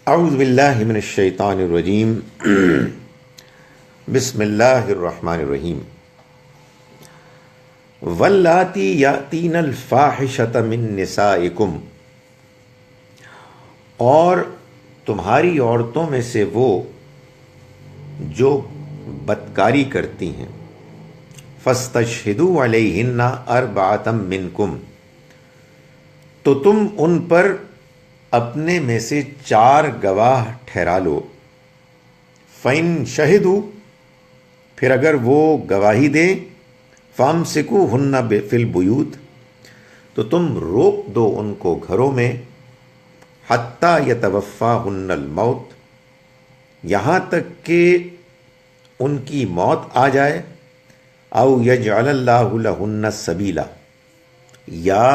اعوذ باللہ من الشیطان الرجیم بسم اللہ الرحمن الرحیم واللاتی یاتین الفاحشۃ من نسائکم، اور تمہاری عورتوں میں سے وہ جو بدکاری کرتی ہیں، فاستشہدوا علیہن اربعۃ منکم، تو تم ان پر اپنے میں سے 4 گواہ ٹھہرا لو۔ فَإِن شَهِدُوا، پھر اگر وہ گواہی دیں، فَامْسِكُوهُنَّ فِي الْبُيُوتِ، تو تم روک دو ان کو گھروں میں، حَتَّى يَتَوَفَّاهُنَّ الْمَوْتُ، یہاں تک کہ ان کی موت آ جائے، أَوْ يَجْعَلَ اللَّهُ لَهُنَّ سَبِيلًا، یا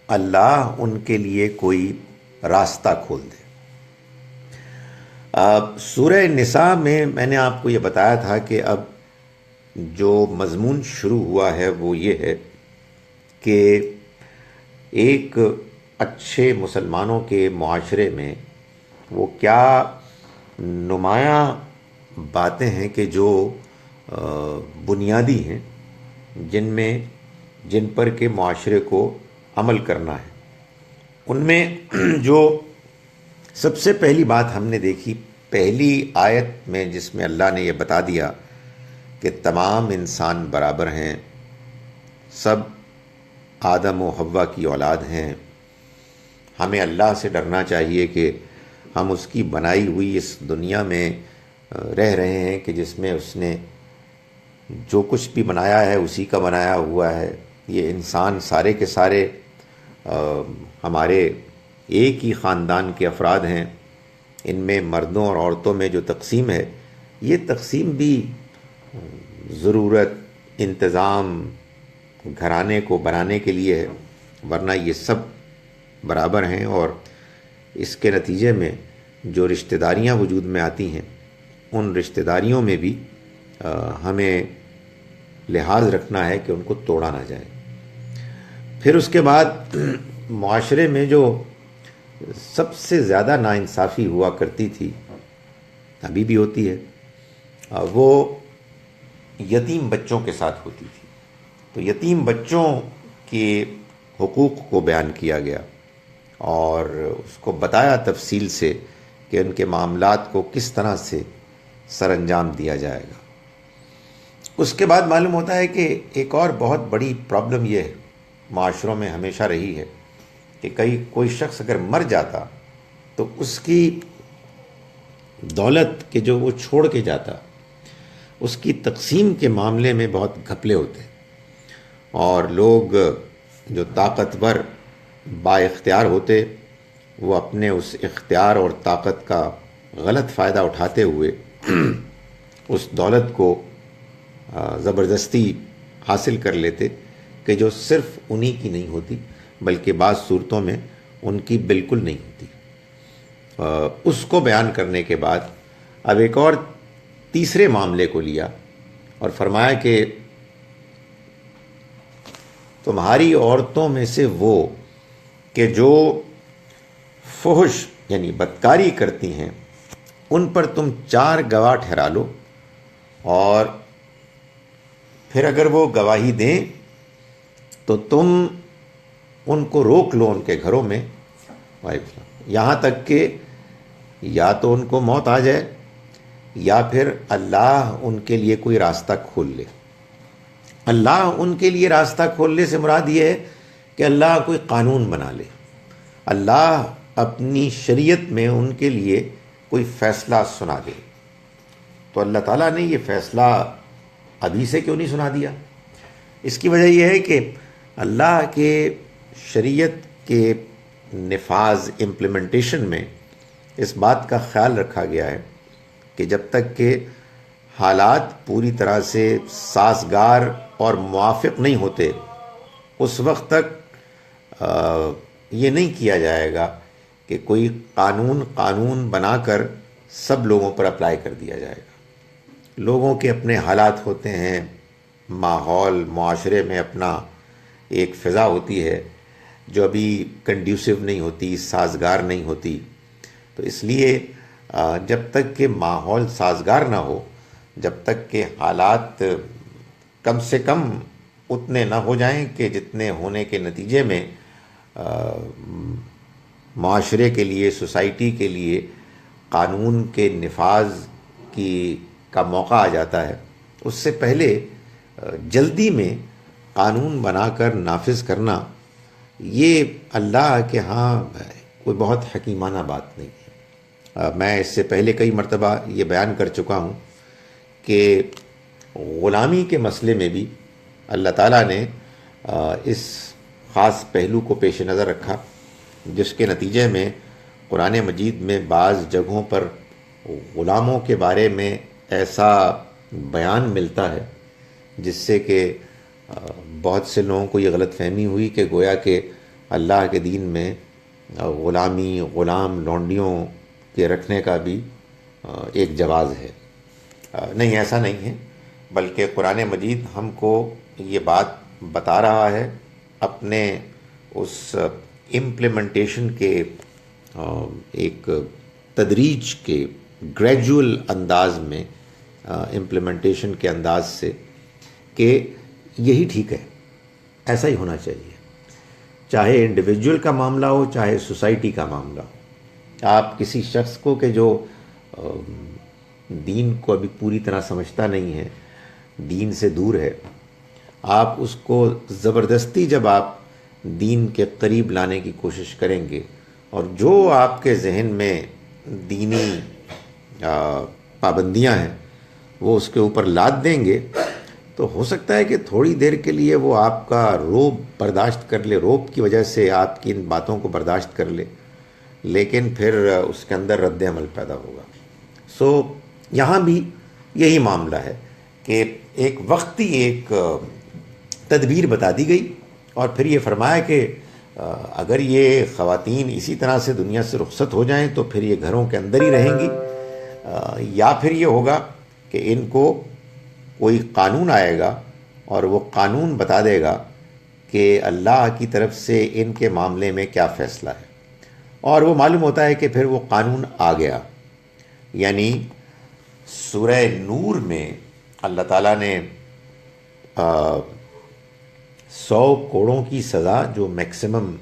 اللہ ان کے لیے کوئی راستہ کھول دے۔ سورہ نساء میں نے آپ کو یہ بتایا تھا کہ اب جو مضمون شروع ہوا ہے وہ یہ ہے کہ ایک اچھے مسلمانوں کے معاشرے میں وہ کیا نمایاں باتیں ہیں کہ جو بنیادی ہیں، جن پر کہ معاشرے کو عمل کرنا ہے۔ ان میں جو سب سے پہلی بات ہم نے دیکھی پہلی آیت میں، جس میں اللہ نے یہ بتا دیا کہ تمام انسان برابر ہیں، سب آدم و حوا کی اولاد ہیں، ہمیں اللہ سے ڈرنا چاہیے کہ ہم اس کی بنائی ہوئی اس دنیا میں رہ رہے ہیں کہ جس میں اس نے جو کچھ بھی بنایا ہے اسی کا بنایا ہوا ہے۔ یہ انسان سارے کے سارے ہمارے ایک ہی خاندان کے افراد ہیں۔ ان میں مردوں اور عورتوں میں جو تقسیم ہے، یہ تقسیم بھی ضرورت، انتظام، گھرانے کو بنانے کے لیے ہے، ورنہ یہ سب برابر ہیں۔ اور اس کے نتیجے میں جو رشتہ داریاں وجود میں آتی ہیں، ان رشتہ داریوں میں بھی ہمیں لحاظ رکھنا ہے کہ ان کو توڑا نہ جائے۔ پھر اس کے بعد معاشرے میں جو سب سے زیادہ ناانصافی ہوا کرتی تھی، ابھی بھی ہوتی ہے، وہ یتیم بچوں کے ساتھ ہوتی تھی۔ تو یتیم بچوں کے حقوق کو بیان کیا گیا اور اس کو بتایا تفصیل سے کہ ان کے معاملات کو کس طرح سے سر انجام دیا جائے گا۔ اس کے بعد معلوم ہوتا ہے کہ ایک اور بہت بڑی پرابلم یہ ہے، معاشروں میں ہمیشہ رہی ہے کہ کوئی شخص اگر مر جاتا تو اس کی دولت کے جو وہ چھوڑ کے جاتا، اس کی تقسیم کے معاملے میں بہت گھپلے ہوتے، اور لوگ جو طاقتور با اختیار ہوتے وہ اپنے اس اختیار اور طاقت کا غلط فائدہ اٹھاتے ہوئے اس دولت کو زبردستی حاصل کر لیتے کہ جو صرف انہی کی نہیں ہوتی بلکہ بعض صورتوں میں ان کی بالکل نہیں ہوتی۔ اس کو بیان کرنے کے بعد اب ایک اور تیسرے معاملے کو لیا اور فرمایا کہ تمہاری عورتوں میں سے وہ کہ جو فحش یعنی بدکاری کرتی ہیں، ان پر تم 4 گواہ ٹھہرا لو، اور پھر اگر وہ گواہی دیں تو تم ان کو روک لو ان کے گھروں میں، یہاں تک کہ یا تو ان کو موت آ جائے یا پھر اللہ ان کے لیے کوئی راستہ کھول لے۔ اللہ ان کے لیے راستہ کھولنے سے مراد یہ ہے کہ اللہ کوئی قانون بنا لے، اللہ اپنی شریعت میں ان کے لیے کوئی فیصلہ سنا دے۔ تو اللہ تعالیٰ نے یہ فیصلہ ابھی سے کیوں نہیں سنا دیا؟ اس کی وجہ یہ ہے کہ اللہ کے شریعت کے نفاذ امپلیمنٹیشن میں اس بات کا خیال رکھا گیا ہے کہ جب تک کہ حالات پوری طرح سے سازگار اور موافق نہیں ہوتے، اس وقت تک یہ نہیں کیا جائے گا کہ کوئی قانون بنا کر سب لوگوں پر اپلائی کر دیا جائے گا۔ لوگوں کے اپنے حالات ہوتے ہیں، ماحول معاشرے میں اپنا ایک فضا ہوتی ہے جو ابھی کنڈیوسو نہیں ہوتی، سازگار نہیں ہوتی۔ تو اس لیے جب تک کہ ماحول سازگار نہ ہو، جب تک کہ حالات کم سے کم اتنے نہ ہو جائیں کہ جتنے ہونے کے نتیجے میں معاشرے کے لیے، سوسائٹی کے لیے قانون کے نفاذ کا موقع آ جاتا ہے، اس سے پہلے جلدی میں قانون بنا کر نافذ کرنا یہ اللہ کے ہاں کوئی بہت حکیمانہ بات نہیں ہے۔ میں اس سے پہلے کئی مرتبہ یہ بیان کر چکا ہوں کہ غلامی کے مسئلے میں بھی اللہ تعالیٰ نے اس خاص پہلو کو پیش نظر رکھا، جس کے نتیجے میں قرآن مجید میں بعض جگہوں پر غلاموں کے بارے میں ایسا بیان ملتا ہے جس سے کہ بہت سے لوگوں کو یہ غلط فہمی ہوئی کہ گویا کہ اللہ کے دین میں غلامی، غلام، لونڈیوں کے رکھنے کا بھی ایک جواز ہے۔ نہیں، ایسا نہیں ہے، بلکہ قرآن مجید ہم کو یہ بات بتا رہا ہے اپنے اس امپلیمنٹیشن کے ایک تدریج کے گریجول انداز میں، امپلیمنٹیشن کے انداز سے، کہ یہی ٹھیک ہے، ایسا ہی ہونا چاہیے، چاہے انڈیویجول کا معاملہ ہو، چاہے سوسائٹی کا معاملہ ہو۔ آپ کسی شخص کو کہ جو دین کو ابھی پوری طرح سمجھتا نہیں ہے، دین سے دور ہے، آپ اس کو زبردستی جب آپ دین کے قریب لانے کی کوشش کریں گے اور جو آپ کے ذہن میں دینی پابندیاں ہیں وہ اس کے اوپر لاد دیں گے، تو ہو سکتا ہے کہ تھوڑی دیر کے لیے وہ آپ کا روب برداشت کر لے، روب کی وجہ سے آپ کی ان باتوں کو برداشت کر لے، لیکن پھر اس کے اندر رد عمل پیدا ہوگا۔ یہاں بھی یہی معاملہ ہے کہ ایک وقتی ایک تدبیر بتا دی گئی اور پھر یہ فرمایا کہ اگر یہ خواتین اسی طرح سے دنیا سے رخصت ہو جائیں تو پھر یہ گھروں کے اندر ہی رہیں گی، یا پھر یہ ہوگا کہ ان کو کوئی قانون آئے گا اور وہ قانون بتا دے گا کہ اللہ کی طرف سے ان کے معاملے میں کیا فیصلہ ہے، اور وہ معلوم ہوتا ہے کہ پھر وہ قانون آ گیا۔ یعنی سورہ نور میں اللہ تعالیٰ نے 100 کوڑوں کی سزا جو میکسیمم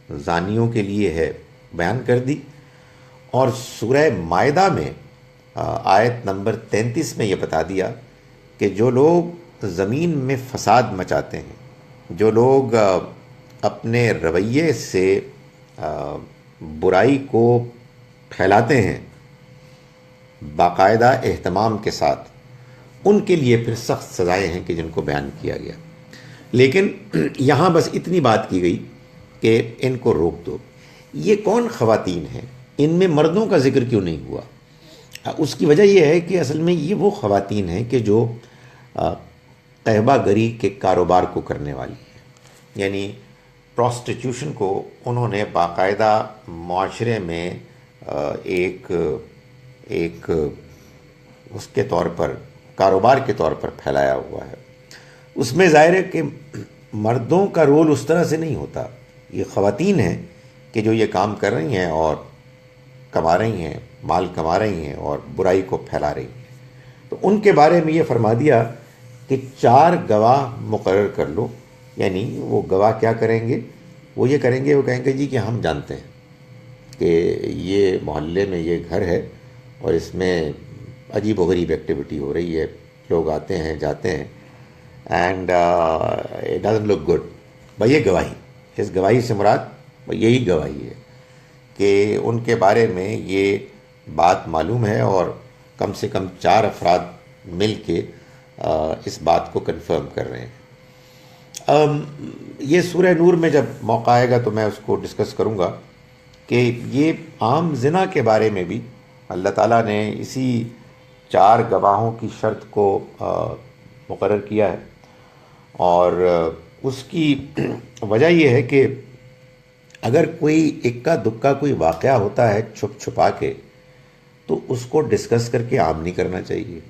زانیوں کے لیے ہے بیان کر دی، اور سورہ مائدہ میں آیت نمبر 33 میں یہ بتا دیا کہ جو لوگ زمین میں فساد مچاتے ہیں، جو لوگ اپنے رویے سے برائی کو پھیلاتے ہیں باقاعدہ اہتمام کے ساتھ، ان کے لیے پھر سخت سزائیں ہیں کہ جن کو بیان کیا گیا۔ لیکن یہاں بس اتنی بات کی گئی کہ ان کو روک دو۔ یہ کون خواتین ہیں؟ ان میں مردوں کا ذکر کیوں نہیں ہوا؟ اس کی وجہ یہ ہے کہ اصل میں یہ وہ خواتین ہیں کہ جو قہبہ گری کے کاروبار کو کرنے والی ہیں، یعنی پروسٹیٹیوشن کو انہوں نے باقاعدہ معاشرے میں ایک اس کے طور پر، کاروبار کے طور پر پھیلایا ہوا ہے۔ اس میں ظاہر ہے کہ مردوں کا رول اس طرح سے نہیں ہوتا، یہ خواتین ہیں کہ جو یہ کام کر رہی ہیں اور کما رہی ہیں، مال کما رہی ہیں اور برائی کو پھیلا رہی ہیں۔ تو ان کے بارے میں یہ فرما دیا کہ 4 گواہ مقرر کر لو۔ یعنی وہ گواہ کیا کریں گے؟ وہ یہ کریں گے، وہ کہیں گے جی کہ ہم جانتے ہیں کہ یہ محلے میں یہ گھر ہے اور اس میں عجیب و غریب ایکٹیویٹی ہو رہی ہے، لوگ آتے ہیں جاتے ہیں، and it doesn't look good. بھائی یہ گواہی، اس گواہی سے مراد یہی گواہی ہے کہ ان کے بارے میں یہ بات معلوم ہے اور کم سے کم 4 افراد مل کے اس بات کو کنفرم کر رہے ہیں۔ یہ سورہ نور میں جب موقع آئے گا تو میں اس کو ڈسکس کروں گا کہ یہ عام زنا کے بارے میں بھی اللہ تعالیٰ نے اسی 4 گواہوں کی شرط کو مقرر کیا ہے، اور اس کی وجہ یہ ہے کہ اگر کوئی اکا دکا کوئی واقعہ ہوتا ہے چھپ چھپا کے، تو اس کو ڈسکس کر کے عام نہیں کرنا چاہیے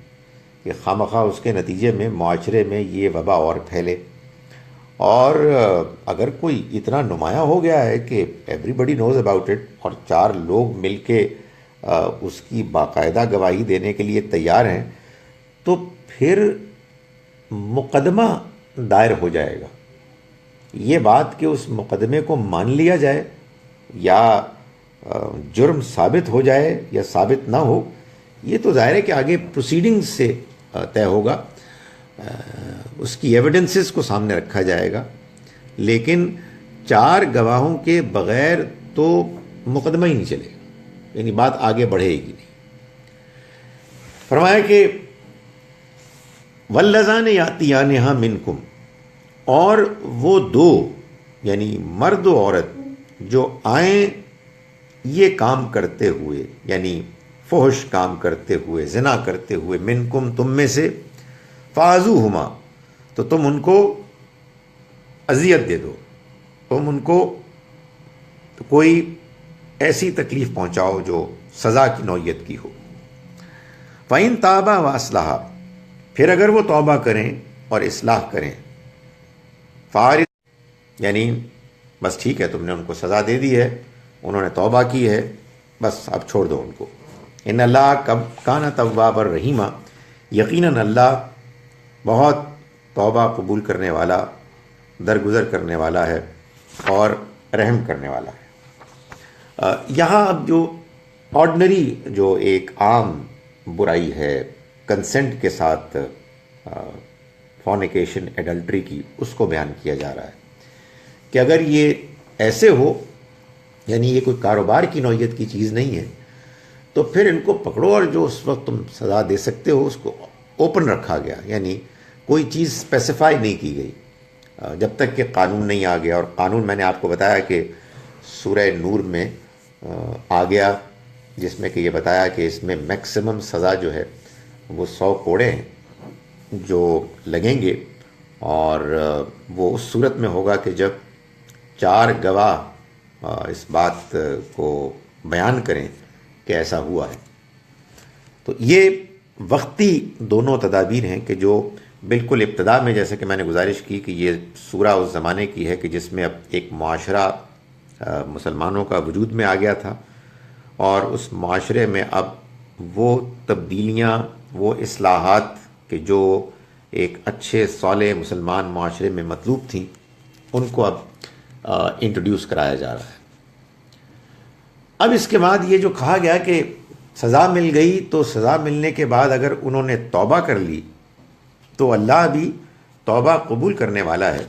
کہ خواہ مخواہ اس کے نتیجے میں معاشرے میں یہ وبا اور پھیلے۔ اور اگر کوئی اتنا نمایاں ہو گیا ہے کہ everybody knows about it اور 4 لوگ مل کے اس کی باقاعدہ گواہی دینے کے لیے تیار ہیں، تو پھر مقدمہ دائر ہو جائے گا۔ یہ بات کہ اس مقدمے کو مان لیا جائے یا جرم ثابت ہو جائے یا ثابت نہ ہو، یہ تو ظاہر ہے کہ آگے پروسیڈنگ سے طے ہوگا، اس کی ایویڈنسز کو سامنے رکھا جائے گا، لیکن 4 گواہوں کے بغیر تو مقدمہ ہی نہیں چلے گا، یعنی بات آگے بڑھے گی نہیں۔ فرمایا کہ وَاللَّذَانِ يَأْتِيَانِهَا مِنْكُمْ، اور وہ 2 یعنی مرد و عورت جو آئیں یہ کام کرتے ہوئے، یعنی فحش کام کرتے ہوئے، زنا کرتے ہوئے، منکم تم میں سے، فَعَزُوهُمَا تو تم ان کو اذیت دے دو، تم ان کو کوئی ایسی تکلیف پہنچاؤ جو سزا کی نوعیت کی ہو۔ فَإِن تَابَا وَأَصْلَحَا پھر اگر وہ توبہ کریں اور اصلاح کریں، فارض یعنی بس ٹھیک ہے، تم نے ان کو سزا دے دی ہے، انہوں نے توبہ کی ہے، بس اب چھوڑ دو ان کو۔ ان اللہ کان توابا رحیمہ، یقیناً اللہ بہت توبہ قبول کرنے والا، درگزر کرنے والا ہے اور رحم کرنے والا ہے۔ یہاں اب جو آرڈنری جو ایک عام برائی ہے کنسنٹ کے ساتھ فورنیکیشن ایڈلٹری کی، اس کو بیان کیا جا رہا ہے کہ اگر یہ ایسے ہو، یعنی یہ کوئی کاروبار کی نوعیت کی چیز نہیں ہے، تو پھر ان کو پکڑو اور جو اس وقت تم سزا دے سکتے ہو اس کو اوپن رکھا گیا، یعنی کوئی چیز اسپیسیفائی نہیں کی گئی جب تک کہ قانون نہیں آ گیا۔ اور قانون میں نے آپ کو بتایا کہ سورہ نور میں آ گیا، جس میں کہ یہ بتایا کہ اس میں میکسیمم سزا جو ہے وہ 100 کوڑے ہیں جو لگیں گے، اور وہ اس صورت میں ہوگا کہ جب 4 گواہ اس بات کو بیان کریں کہ ایسا ہوا ہے۔ تو یہ وقتی دونوں تدابیر ہیں کہ جو بالکل ابتدا میں، جیسے کہ میں نے گزارش کی کہ یہ سورہ اس زمانے کی ہے کہ جس میں اب ایک معاشرہ مسلمانوں کا وجود میں آ گیا تھا، اور اس معاشرے میں اب وہ تبدیلیاں، وہ اصلاحات کہ جو ایک اچھے صالح مسلمان معاشرے میں مطلوب تھیں، ان کو اب انٹروڈیوس کرایا جا رہا ہے۔ اب اس کے بعد یہ جو کہا گیا کہ سزا مل گئی، تو سزا ملنے کے بعد اگر انہوں نے توبہ کر لی تو اللہ بھی توبہ قبول کرنے والا ہے۔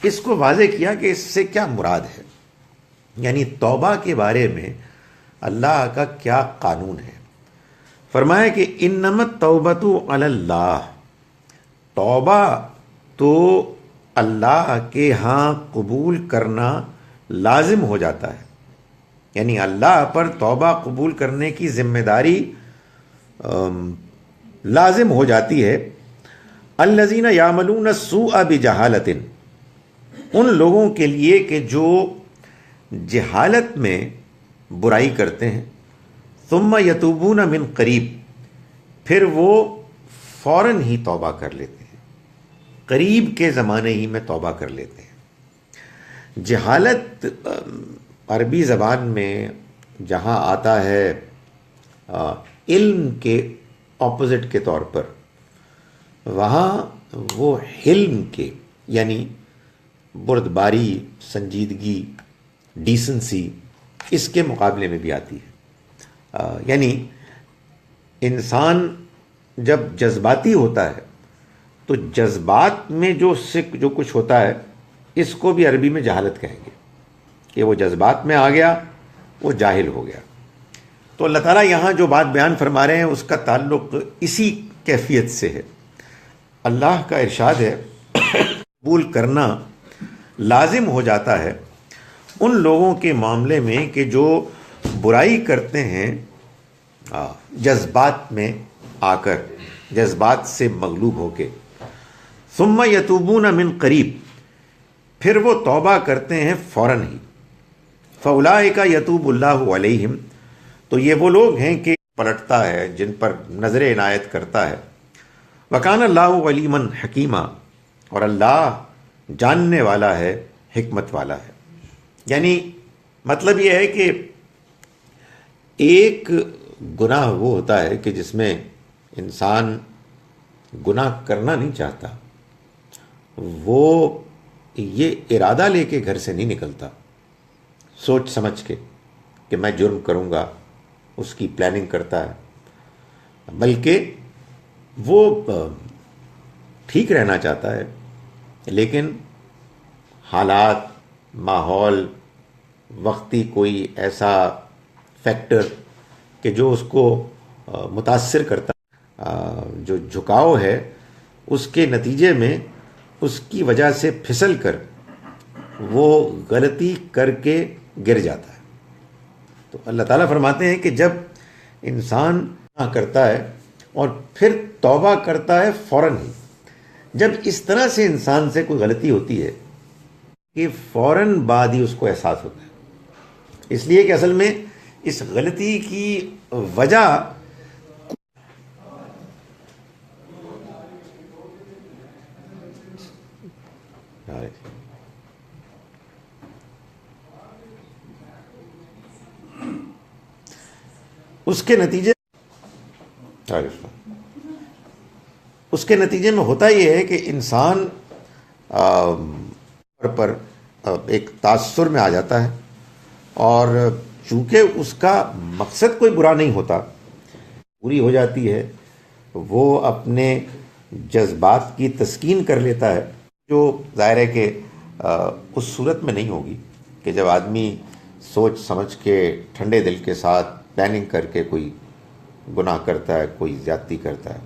اس کو واضح کیا کہ اس سے کیا مراد ہے، یعنی توبہ کے بارے میں اللہ کا کیا قانون ہے۔ فرمایا کہ انما التوبۃ علی اللہ، توبہ تو اللہ کے ہاں قبول کرنا لازم ہو جاتا ہے، یعنی اللہ پر توبہ قبول کرنے کی ذمہ داری لازم ہو جاتی ہے۔ الذین یعملون السوء بجہالۃ، ان لوگوں کے لیے کہ جو جہالت میں برائی کرتے ہیں، ثم یتوبون من قریب، پھر وہ فوراً ہی توبہ کر لیتے ہیں، قریب کے زمانے ہی میں توبہ کر لیتے ہیں۔ جہالت عربی زبان میں جہاں آتا ہے علم کے اپوزٹ کے طور پر، وہاں وہ حلم کے یعنی بردباری، سنجیدگی، ڈیسنسی، اس کے مقابلے میں بھی آتی ہے۔ یعنی انسان جب جذباتی ہوتا ہے تو جذبات میں جو کچھ ہوتا ہے، اس کو بھی عربی میں جہالت کہیں گے کہ وہ جذبات میں آ گیا، وہ جاہل ہو گیا۔ تو اللہ تعالیٰ یہاں جو بات بیان فرما رہے ہیں اس کا تعلق اسی کیفیت سے ہے۔ اللہ کا ارشاد ہے قبول کرنا لازم ہو جاتا ہے ان لوگوں کے معاملے میں کہ جو برائی کرتے ہیں جذبات میں آ کر، جذبات سے مغلوب ہو کے، ثم یتوبون من قریب، پھر وہ توبہ کرتے ہیں فوراً ہی، فاولئک یتوب اللہ علیہم، تو یہ وہ لوگ ہیں کہ پلٹتا ہے، جن پر نظر عنایت کرتا ہے۔ وکان اللہ علیما حکیما، اور اللہ جاننے والا ہے، حکمت والا ہے۔ یعنی مطلب یہ ہے کہ ایک گناہ وہ ہوتا ہے کہ جس میں انسان گناہ کرنا نہیں چاہتا، وہ یہ ارادہ لے کے گھر سے نہیں نکلتا سوچ سمجھ کے کہ میں جرم کروں گا، اس کی پلاننگ کرتا ہے، بلکہ وہ ٹھیک رہنا چاہتا ہے، لیکن حالات، ماحول، وقتی کوئی ایسا فیکٹر کہ جو اس کو متاثر کرتا ہے، جو جھکاؤ ہے، اس کے نتیجے میں اس کی وجہ سے پھسل کر وہ غلطی کر کے گر جاتا ہے۔ تو اللہ تعالیٰ فرماتے ہیں کہ جب انسان گناہ کرتا ہے اور پھر توبہ کرتا ہے فوراً ہی، جب اس طرح سے انسان سے کوئی غلطی ہوتی ہے کہ فوراً بعد ہی اس کو احساس ہوتا ہے، اس لیے کہ اصل میں اس غلطی کی وجہ اس کے نتیجے میں ہوتا یہ ہے کہ انسان پر ایک تاثر میں آ جاتا ہے، اور چونکہ اس کا مقصد کوئی برا نہیں ہوتا، پوری ہو جاتی ہے، وہ اپنے جذبات کی تسکین کر لیتا ہے، جو ظاہر ہے کہ اس صورت میں نہیں ہوگی کہ جب آدمی سوچ سمجھ کے ٹھنڈے دل کے ساتھ پلاننگ کر کے کوئی گناہ کرتا ہے، کوئی زیادتی کرتا ہے۔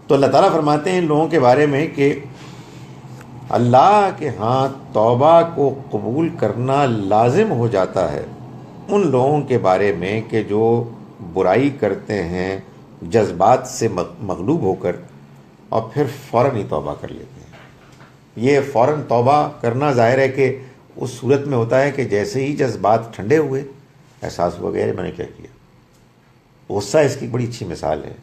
تو اللہ تعالیٰ فرماتے ہیں ان لوگوں کے بارے میں کہ اللہ کے ہاں توبہ کو قبول کرنا لازم ہو جاتا ہے ان لوگوں کے بارے میں کہ جو برائی کرتے ہیں جذبات سے مغلوب ہو کر، اور پھر فوراً ہی توبہ کر لیتے ہیں۔ یہ فوراً توبہ کرنا ظاہر ہے کہ اس صورت میں ہوتا ہے کہ جیسے ہی جذبات ٹھنڈے ہوئے، احساس وغیرہ میں نے کیا کیا۔ غصہ اس کی بڑی اچھی مثال ہے۔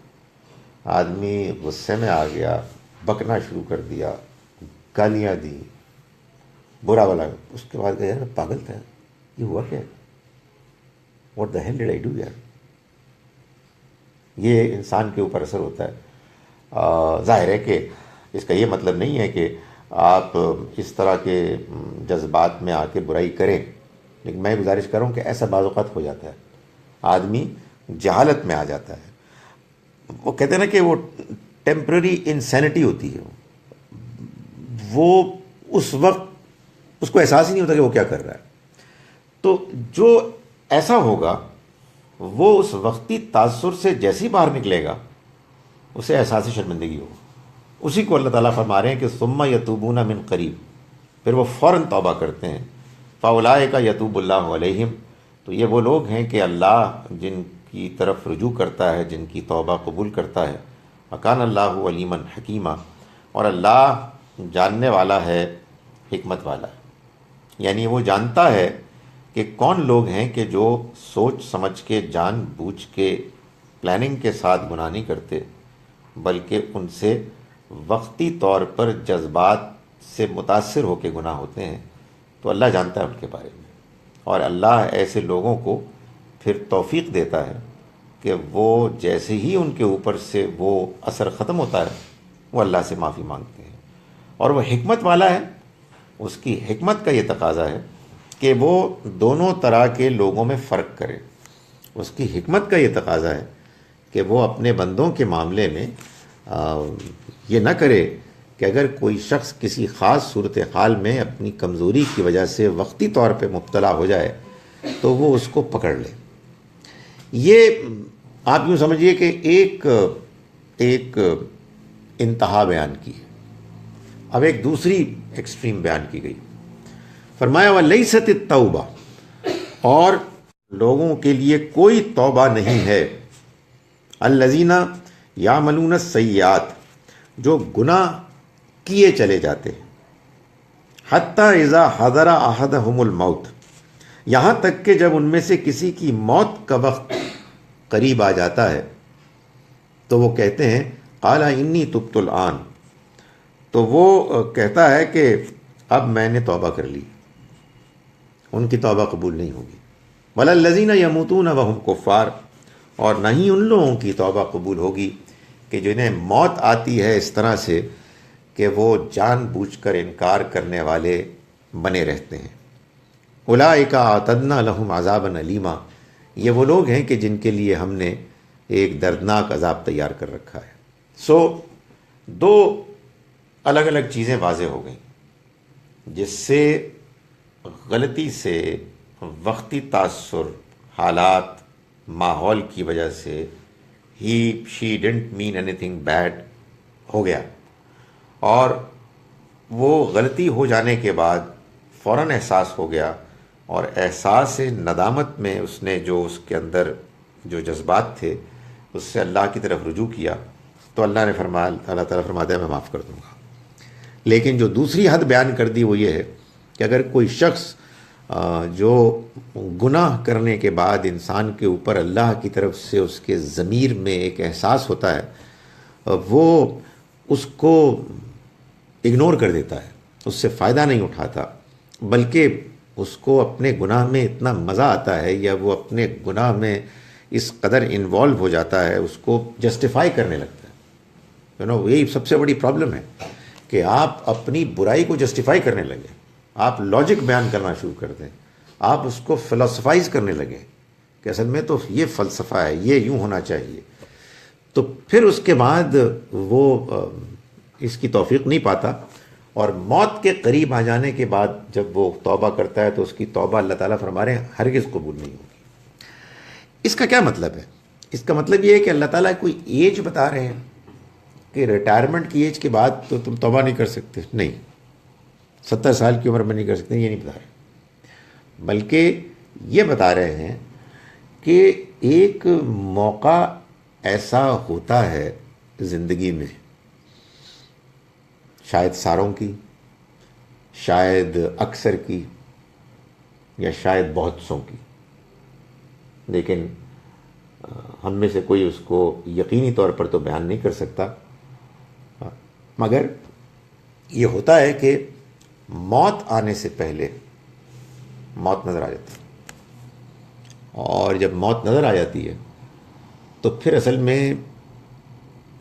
آدمی غصے میں آ گیا، بکنا شروع کر دیا، گالیاں دی، برا بلا، اس کے بعد کہا یار پاگل تھا، یہ ہوا کیا؟ What the hell did I do یار۔ یہ انسان کے اوپر اثر ہوتا ہے۔ ظاہر ہے کہ اس کا یہ مطلب نہیں ہے کہ آپ اس طرح کے جذبات میں آ کے برائی کریں، لیکن میں گزارش کر رہا ہوں کہ ایسا بعض اوقات ہو جاتا ہے، آدمی جہالت میں آ جاتا ہے۔ وہ کہتے ہیں نا کہ وہ ٹیمپرری انسینٹی ہوتی ہے، وہ اس وقت اس کو احساس ہی نہیں ہوتا کہ وہ کیا کر رہا ہے۔ تو جو ایسا ہوگا وہ اس وقتی تاثر سے جیسے ہی باہر نکلے گا اسے احساس شرمندگی ہوگا۔ اسی کو اللہ تعالیٰ فرما رہے ہیں کہ ثم یتوبون من قریب، پھر وہ فوراً توبہ کرتے ہیں۔ فاولئک یتوب اللہ علیہم، تو یہ وہ لوگ ہیں کہ اللہ جن کی طرف رجوع کرتا ہے، جن کی توبہ قبول کرتا ہے۔ وکان اللہ علیما حکیما، اور اللہ جاننے والا ہے، حکمت والا ہے۔ یعنی وہ جانتا ہے کہ کون لوگ ہیں کہ جو سوچ سمجھ کے، جان بوجھ کے، پلاننگ کے ساتھ گناہ نہیں کرتے، بلکہ ان سے وقتی طور پر جذبات سے متاثر ہو کے گناہ ہوتے ہیں۔ تو اللہ جانتا ہے ان کے بارے میں، اور اللہ ایسے لوگوں کو پھر توفیق دیتا ہے کہ وہ جیسے ہی ان کے اوپر سے وہ اثر ختم ہوتا ہے وہ اللہ سے معافی مانگتے ہیں۔ اور وہ حکمت والا ہے، اس کی حکمت کا یہ تقاضا ہے کہ وہ دونوں طرح کے لوگوں میں فرق کرے۔ اس کی حکمت کا یہ تقاضا ہے کہ وہ اپنے بندوں کے معاملے میں یہ نہ کرے کہ اگر کوئی شخص کسی خاص صورتحال میں اپنی کمزوری کی وجہ سے وقتی طور پہ مبتلا ہو جائے تو وہ اس کو پکڑ لے۔ یہ آپ یوں سمجھیے کہ ایک انتہا بیان کی ہے، اب ایک دوسری ایکسٹریم بیان کی گئی۔ فرمایا وَلَيْسَتِ التَّوْبَةُ، اور لوگوں کے لیے کوئی توبہ نہیں ہے، الَّذِينَ يَعْمَلُونَ السَّيِّئَاتِ، جو گناہ کیے چلے جاتے ہیں، حَتَّى إِذَا حَضَرَ أَحَدَهُمُ الْمَوْتُ، یہاں تک کہ جب ان میں سے کسی کی موت کا وقت قریب آ جاتا ہے تو وہ کہتے ہیں قَالَ إِنِّي تُبْتُ الْآنَ، تو وہ کہتا ہے کہ اب میں نے توبہ کر لی، ان کی توبہ قبول نہیں ہوگی۔ وَلَا الَّذِينَ يَمُوتُونَ وَهُمْ كُفَّارٌ، اور نہ ہی ان لوگوں کی توبہ قبول ہوگی کہ جنہیں موت آتی ہے اس طرح سے کہ وہ جان بوجھ کر انکار کرنے والے بنے رہتے ہیں۔ اولئک اعتدنا لہم عذابا علیما، یہ وہ لوگ ہیں کہ جن کے لیے ہم نے ایک دردناک عذاب تیار کر رکھا ہے۔ سو دو الگ الگ چیزیں واضح ہو گئیں، جس سے غلطی سے وقتی تاثر، حالات، ماحول کی وجہ سے she didn't mean anything bad ہو گیا، اور وہ غلطی ہو جانے کے بعد فوراً احساس ہو گیا، اور احساس ندامت میں اس نے جو اس کے اندر جو جذبات تھے اس سے اللہ کی طرف رجوع کیا، تو اللہ نے فرمایا، اللہ تعالیٰ فرماتا ہے میں معاف کر دوں گا۔ لیکن جو دوسری حد بیان کر دی وہ یہ ہے کہ اگر کوئی شخص جو گناہ کرنے کے بعد انسان کے اوپر اللہ کی طرف سے اس کے ضمیر میں ایک احساس ہوتا ہے، وہ اس کو اگنور کر دیتا ہے، اس سے فائدہ نہیں اٹھاتا، بلکہ اس کو اپنے گناہ میں اتنا مزہ آتا ہے، یا وہ اپنے گناہ میں اس قدر انوالو ہو جاتا ہے، اس کو جسٹیفائی کرنے لگتا ہے۔ یہی سب سے بڑی پرابلم ہے کہ آپ اپنی برائی کو جسٹیفائی کرنے لگے، آپ لاجک بیان کرنا شروع کر دیں، آپ اس کو فلسفائز کرنے لگیں کہ اصل میں تو یہ فلسفہ ہے، یہ یوں ہونا چاہیے، تو پھر اس کے بعد وہ اس کی توفیق نہیں پاتا، اور موت کے قریب آ جانے کے بعد جب وہ توبہ کرتا ہے تو اس کی توبہ اللہ تعالیٰ فرما رہے ہیں ہرگز قبول نہیں ہوگی۔ اس کا کیا مطلب ہے؟ اس کا مطلب یہ ہے کہ اللہ تعالیٰ کوئی ایج بتا رہے ہیں کہ ریٹائرمنٹ کی ایج کے بعد تو تم توبہ نہیں کر سکتے، نہیں، 70 سال کی عمر میں نہیں کر سکتے، یہ نہیں بتا رہے، بلکہ یہ بتا رہے ہیں کہ ایک موقع ایسا ہوتا ہے زندگی میں، شاید ساروں کی، شاید اکثر کی، یا شاید بہت سوں کی، لیکن ہم میں سے کوئی اس کو یقینی طور پر تو بیان نہیں کر سکتا، مگر یہ ہوتا ہے کہ موت آنے سے پہلے موت نظر آ جاتی ہے، اور جب موت نظر آ جاتی ہے تو پھر اصل میں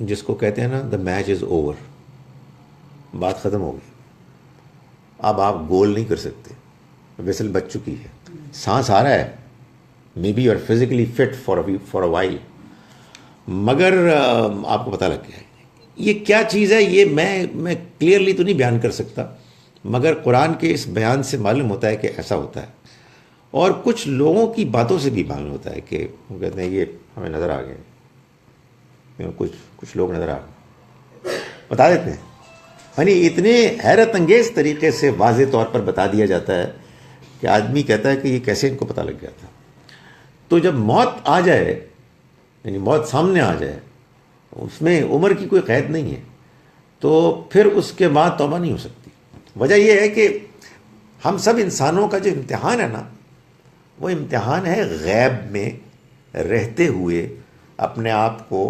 جس کو کہتے ہیں نا دا میچ از اوور، بات ختم ہو گئی، اب آپ گول نہیں کر سکتے، ویسل بچ چکی ہے، سانس آ رہا ہے، maybe you are physically fit for a while, مگر آپ کو پتہ لگ گیا ہے۔ یہ کیا چیز ہے یہ میں کلیئرلی تو نہیں بیان کر سکتا، مگر قرآن کے اس بیان سے معلوم ہوتا ہے کہ ایسا ہوتا ہے، اور کچھ لوگوں کی باتوں سے بھی معلوم ہوتا ہے کہ وہ کہتے ہیں یہ ہمیں نظر آ گئے، کچھ لوگ نظر آ گئے، بتا دیتے ہیں، یعنی اتنے حیرت انگیز طریقے سے واضح طور پر بتا دیا جاتا ہے کہ آدمی کہتا ہے کہ یہ کیسے ان کو پتہ لگ گیا تھا۔ تو جب موت آ جائے، یعنی موت سامنے آ جائے، اس میں عمر کی کوئی قید نہیں ہے، تو پھر اس کے بعد توبہ نہیں ہو سکتی۔ وجہ یہ ہے کہ ہم سب انسانوں کا جو امتحان ہے نا، وہ امتحان ہے غیب میں رہتے ہوئے اپنے آپ کو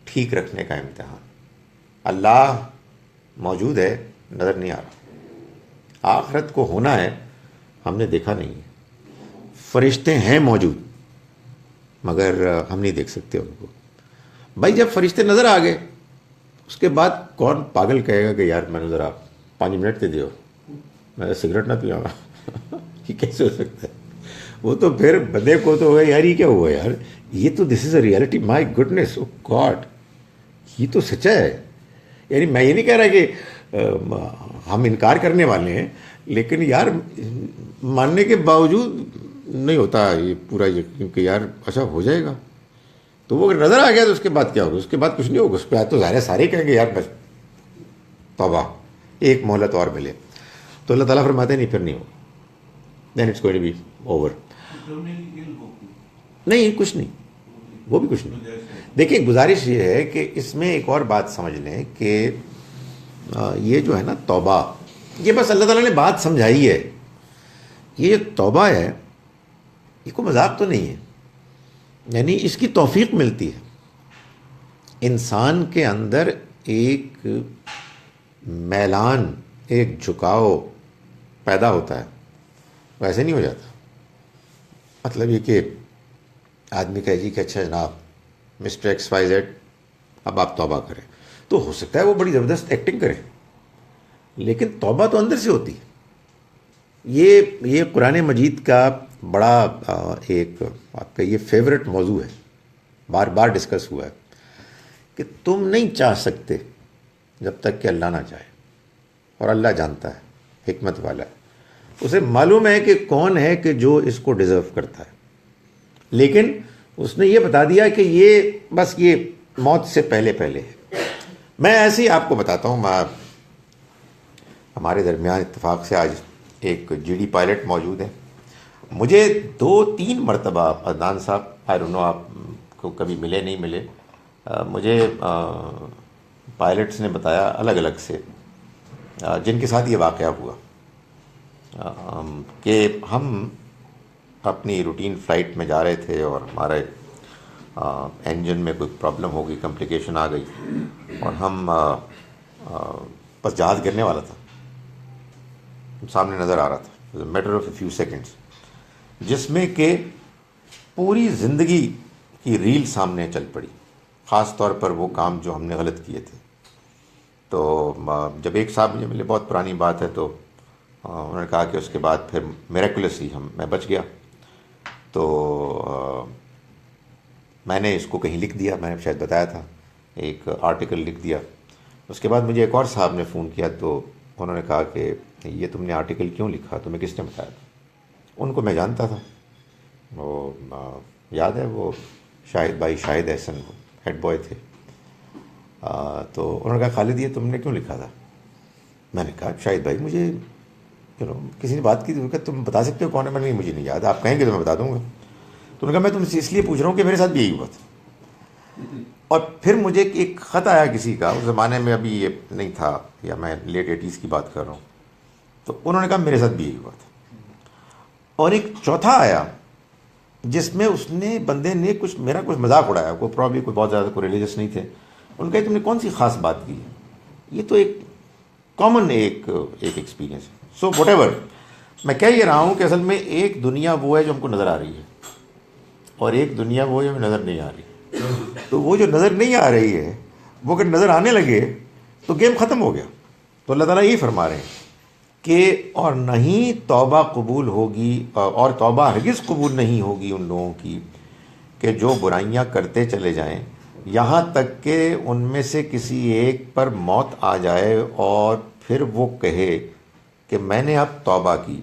ٹھیک رکھنے کا امتحان۔ اللہ موجود ہے، نظر نہیں آ رہا، آخرت کو ہونا ہے، ہم نے دیکھا نہیں ہے، فرشتے ہیں موجود مگر ہم نہیں دیکھ سکتے ان کو۔ بھائی جب فرشتے نظر آ گئے اس کے بعد کون پاگل کہے گا کہ یار میں نے ذرا 5 منٹ دے دیو، میں سگریٹ نہ پیوں گا، یہ کیسے ہو سکتا ہے؟ وہ تو پھر بندے کو تو ہوگا یار یہ کیا ہوا یار، یہ تو this is a reality, my goodness, oh God, یہ تو سچا ہے۔ یعنی میں یہ نہیں کہہ رہا کہ ہم انکار کرنے والے ہیں، لیکن یار ماننے کے باوجود نہیں ہوتا یہ پورا یقین کہ یار اچھا ہو جائے گا، تو وہ اگر نظر آ گیا تو اس کے بعد کیا ہوگا؟ اس کے بعد کچھ نہیں ہوگا، اس پہ تو ظاہر ہے سارے کہیں گے یار بس توبہ، ایک مہلت اور ملے، تو اللہ تعالیٰ فرماتے ہیں نہیں پھر نہیں ہوگا، then it's going to be over. نہیں کچھ نہیں، وہ بھی کچھ نہیں۔ دیکھیں گزارش یہ ہے کہ اس میں ایک اور بات سمجھ لیں کہ یہ جو ہے نا توبہ، یہ بس اللہ تعالیٰ نے بات سمجھائی ہے، یہ جو توبہ ہے یہ کوئی مذاق تو نہیں ہے، یعنی اس کی توفیق ملتی ہے انسان کے اندر، ایک میلان، ایک جھکاؤ، پیدا ہوتا ہے ویسے نہیں ہو جاتا. مطلب یہ کہ آدمی کہے جی کہ اچھا جناب مسٹر ایکس وائی زیڈ اب آپ توبہ کریں, تو ہو سکتا ہے وہ بڑی زبردست ایکٹنگ کرے, لیکن توبہ تو اندر سے ہوتی ہے. یہ قرآن مجید کا بڑا ایک آپ کا یہ فیورٹ موضوع ہے, بار بار ڈسکس ہوا ہے کہ تم نہیں چاہ سکتے جب تک کہ اللہ نہ چاہے, اور اللہ جانتا ہے, حکمت والا ہے, اسے معلوم ہے کہ کون ہے کہ جو اس کو ڈیزرو کرتا ہے, لیکن اس نے یہ بتا دیا کہ یہ بس یہ موت سے پہلے پہلے ہے. میں ایسے ہی آپ کو بتاتا ہوں, ہمارے درمیان اتفاق سے آج ایک جی ڈی پائلٹ موجود ہے. مجھے 2-3 مرتبہ عدنان صاحب, آئی ڈونٹ نو آپ کو کبھی ملے نہیں ملے, مجھے پائلٹس نے بتایا الگ الگ سے جن کے ساتھ یہ واقعہ ہوا کہ ہم اپنی روٹین فلائٹ میں جا رہے تھے اور ہمارے انجن میں کوئی پرابلم ہو گئی, کمپلیکیشن آ گئی, اور ہم بس جہاز گرنے والا تھا, سامنے نظر آ رہا تھا, matter of a few seconds, جس میں کہ پوری زندگی کی ریل سامنے چل پڑی, خاص طور پر وہ کام جو ہم نے غلط کیے تھے. تو جب ایک صاحب مجھے ملے, بہت پرانی بات ہے, تو انہوں نے کہا کہ اس کے بعد پھر میریکولسلی میں بچ گیا. تو میں نے اس کو کہیں لکھ دیا, میں نے شاید بتایا تھا, ایک آرٹیکل لکھ دیا. اس کے بعد مجھے ایک اور صاحب نے فون کیا, تو انہوں نے کہا کہ یہ تم نے آرٹیکل کیوں لکھا, تمہیں کس نے بتایا تھا. ان کو میں جانتا تھا, وہ یاد ہے وہ شاہد بھائی, شاہد احسن ہیڈ بوائے تھے. تو انہوں نے کہا خالد یہ تم نے کیوں لکھا تھا. میں نے کہا شاہد بھائی مجھے کسی نے بات کی تھی, تم بتا سکتے ہو کون ہے. میں نے مجھے نہیں یاد, آپ کہیں گے تو میں بتا دوں گا. تو انہوں نے کہا میں تم سے اس لیے پوچھ رہا ہوں کہ میرے ساتھ بھی یہی ہوا تھا. اور پھر مجھے ایک خط آیا کسی کا, اس زمانے میں ابھی یہ نہیں تھا, یا میں لیٹ 80s کی بات کر رہا ہوں, تو انہوں نے کہا میرے ساتھ بھی یہی ہوا تھا. اور ایک چوتھا آیا جس میں اس نے بندے نے میرا کچھ مذاق اڑایا, کوئی پرابلی کوئی بہت زیادہ کوئی ریلیجس نہیں تھے. ان کا تم نے کون سی خاص بات کی ہے, یہ تو ایک کامن ایک ایکسپیرینس ہے. سو واٹ ایور, میں کہہ یہ رہا ہوں کہ اصل میں ایک دنیا وہ ہے جو ہم کو نظر آ رہی ہے, اور ایک دنیا وہ ہے جو ہمیں نظر نہیں آ رہی. تو وہ جو نظر نہیں آ رہی ہے وہ اگر نظر آنے لگے تو گیم ختم ہو گیا. تو اللہ تعالیٰ یہی فرما رہے ہیں کہ اور نہیں توبہ قبول ہوگی, اور توبہ ہرگز قبول نہیں ہوگی ان لوگوں کی کہ جو برائیاں کرتے چلے جائیں یہاں تک کہ ان میں سے کسی ایک پر موت آ جائے اور پھر وہ کہے کہ میں نے اب توبہ کی.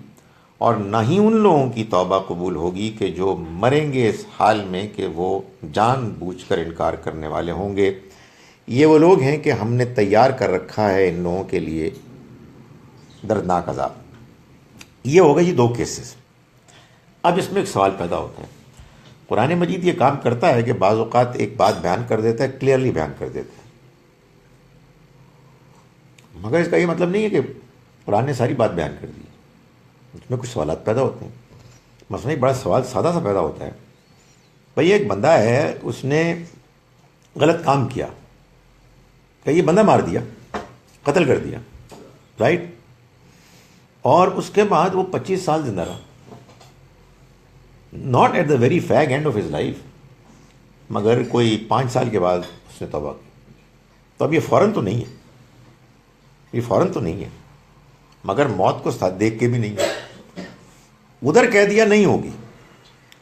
اور نہ ہی ان لوگوں کی توبہ قبول ہوگی کہ جو مریں گے اس حال میں کہ وہ جان بوجھ کر انکار کرنے والے ہوں گے. یہ وہ لوگ ہیں کہ ہم نے تیار کر رکھا ہے ان لوگوں کے لیے دردناک عذاب. یہ ہوگا یہ 2 کیسز. اب اس میں ایک سوال پیدا ہوتا ہے, قرآن مجید یہ کام کرتا ہے کہ بعض اوقات ایک بات بیان کر دیتا ہے, کلیئرلی بیان کر دیتا ہے, مگر اس کا یہ مطلب نہیں ہے کہ قرآن نے ساری بات بیان کر دی. اس میں کچھ سوالات پیدا ہوتے ہیں. مثلا ایک بڑا سوال سادہ سا پیدا ہوتا ہے, بھئی ایک بندہ ہے, اس نے غلط کام کیا, کہ یہ بندہ مار دیا, قتل کر دیا, رائٹ, اور اس کے بعد وہ 25 سال زندہ رہا, not at the very fag end of his life, مگر کوئی 5 سال کے بعد اس نے توبہ کی. تو اب یہ فوراً تو نہیں ہے, یہ فوراً تو نہیں ہے, مگر موت کو ساتھ دیکھ کے بھی نہیں ہے. ادھر کہہ دیا نہیں ہوگی,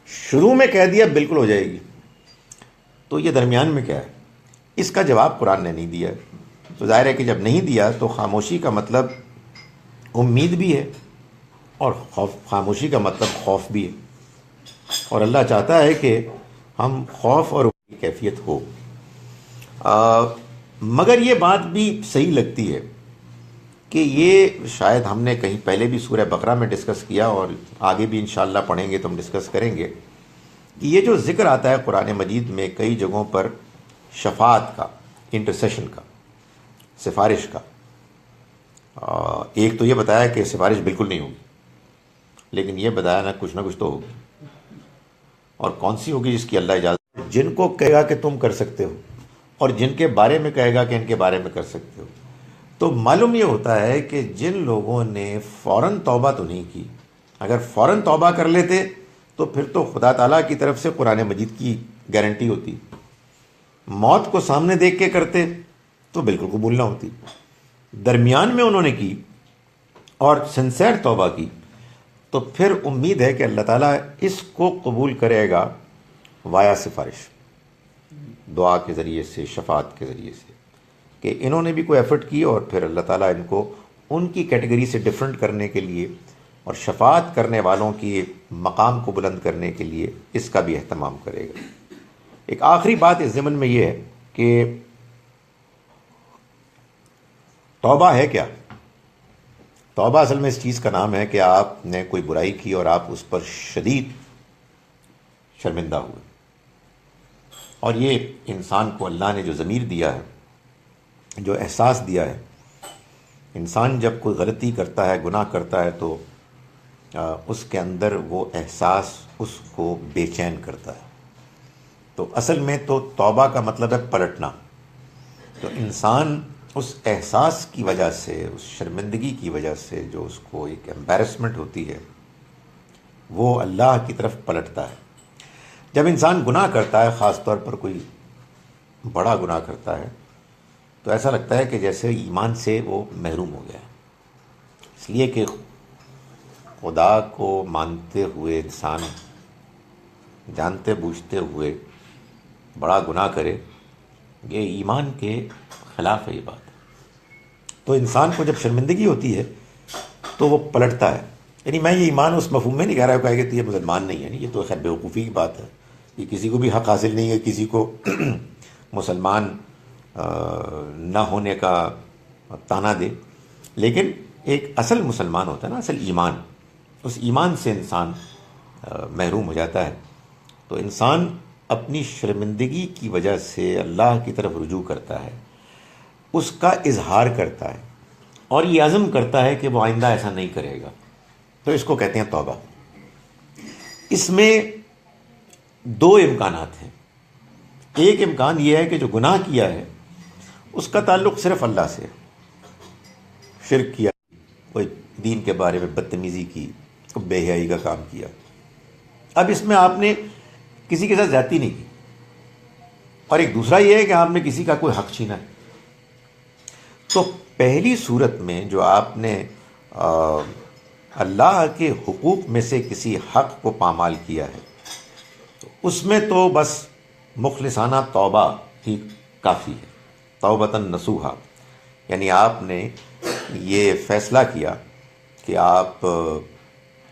شروع میں کہہ دیا بالکل ہو جائے گی, تو یہ درمیان میں کیا ہے؟ اس کا جواب قرآن نے نہیں دیا. تو ظاہر ہے کہ جب نہیں دیا تو خاموشی کا مطلب امید بھی ہے, اور خاموشی کا مطلب خوف بھی ہے, اور اللہ چاہتا ہے کہ ہم خوف اور امید کی کیفیت ہو. مگر یہ بات بھی صحیح لگتی ہے کہ یہ شاید ہم نے کہیں پہلے بھی سورہ بقرہ میں ڈسکس کیا, اور آگے بھی انشاءاللہ پڑھیں گے تو ہم ڈسکس کریں گے, کہ یہ جو ذکر آتا ہے قرآن مجید میں کئی جگہوں پر شفاعت کا, انٹرسیشن کا, سفارش کا. ایک تو یہ بتایا کہ سفارش بالکل نہیں ہوگی, لیکن یہ بتایا نہ کچھ تو ہوگی, اور کون سی ہوگی جس کی اللہ اجازت, جن کو کہے گا کہ تم کر سکتے ہو, اور جن کے بارے میں کہے گا کہ ان کے بارے میں کر سکتے ہو. تو معلوم یہ ہوتا ہے کہ جن لوگوں نے فوراً توبہ تو نہیں کی، اگر فوراً توبہ کر لیتے تو پھر تو خدا تعالیٰ کی طرف سے قرآن مجید کی گارنٹی ہوتی، موت کو سامنے دیکھ کے کرتے تو بالکل قبول نہ ہوتی، درمیان میں انہوں نے کی اور سنسیئر توبہ کی تو پھر امید ہے کہ اللہ تعالیٰ اس کو قبول کرے گا وایا سفارش، دعا کے ذریعے سے، شفاعت کے ذریعے سے، کہ انہوں نے بھی کوئی ایفرٹ کی اور پھر اللہ تعالیٰ ان کو ان کی کیٹیگری سے ڈفرنٹ کرنے کے لیے اور شفاعت کرنے والوں کی مقام کو بلند کرنے کے لیے اس کا بھی اہتمام کرے گا۔ ایک آخری بات اس ضمن میں یہ ہے کہ توبہ ہے کیا؟ توبہ اصل میں اس چیز کا نام ہے کہ آپ نے کوئی برائی کی اور آپ اس پر شدید شرمندہ ہوئے، اور یہ انسان کو اللہ نے جو ضمیر دیا ہے، جو احساس دیا ہے، انسان جب کوئی غلطی کرتا ہے، گناہ کرتا ہے تو اس کے اندر وہ احساس اس کو بے چین کرتا ہے۔ تو اصل میں تو توبہ کا مطلب ہے پلٹنا۔ تو انسان اس احساس کی وجہ سے، اس شرمندگی کی وجہ سے جو اس کو ایک امبیرسمنٹ ہوتی ہے، وہ اللہ کی طرف پلٹتا ہے۔ جب انسان گناہ کرتا ہے، خاص طور پر کوئی بڑا گناہ کرتا ہے، تو ایسا لگتا ہے کہ جیسے ایمان سے وہ محروم ہو گیا ہے، اس لیے کہ خدا کو مانتے ہوئے انسان جانتے بوجھتے ہوئے بڑا گناہ کرے، یہ ایمان کے خلاف ہے یہ بات۔ تو انسان کو جب شرمندگی ہوتی ہے تو وہ پلٹتا ہے۔ یعنی میں یہ ایمان اس مفہوم میں نہیں کہہ رہا کہ تو یہ مسلمان نہیں ہے، یہ تو خیر بیوقوفی کی بات ہے، یہ کسی کو بھی حق حاصل نہیں ہے کسی کو مسلمان نہ ہونے کا تانا دے، لیکن ایک اصل مسلمان ہوتا ہے نا، اصل ایمان، اس ایمان سے انسان محروم ہو جاتا ہے۔ تو انسان اپنی شرمندگی کی وجہ سے اللہ کی طرف رجوع کرتا ہے، اس کا اظہار کرتا ہے اور یہ عزم کرتا ہے کہ وہ آئندہ ایسا نہیں کرے گا، تو اس کو کہتے ہیں توبہ۔ اس میں دو امکانات ہیں۔ ایک امکان یہ ہے کہ جو گناہ کیا ہے اس کا تعلق صرف اللہ سے، شرک کیا، کوئی دین کے بارے میں بدتمیزی کی، بے حیائی کا کام کیا، اب اس میں آپ نے کسی کے ساتھ زیادتی نہیں کی، اور ایک دوسرا یہ ہے کہ آپ نے کسی کا کوئی حق چھینا ہے۔ تو پہلی صورت میں جو آپ نے اللہ کے حقوق میں سے کسی حق کو پامال کیا ہے، تو اس میں تو بس مخلصانہ توبہ ہی کافی ہے، توبۃ نصوحا، یعنی آپ نے یہ فیصلہ کیا کہ آپ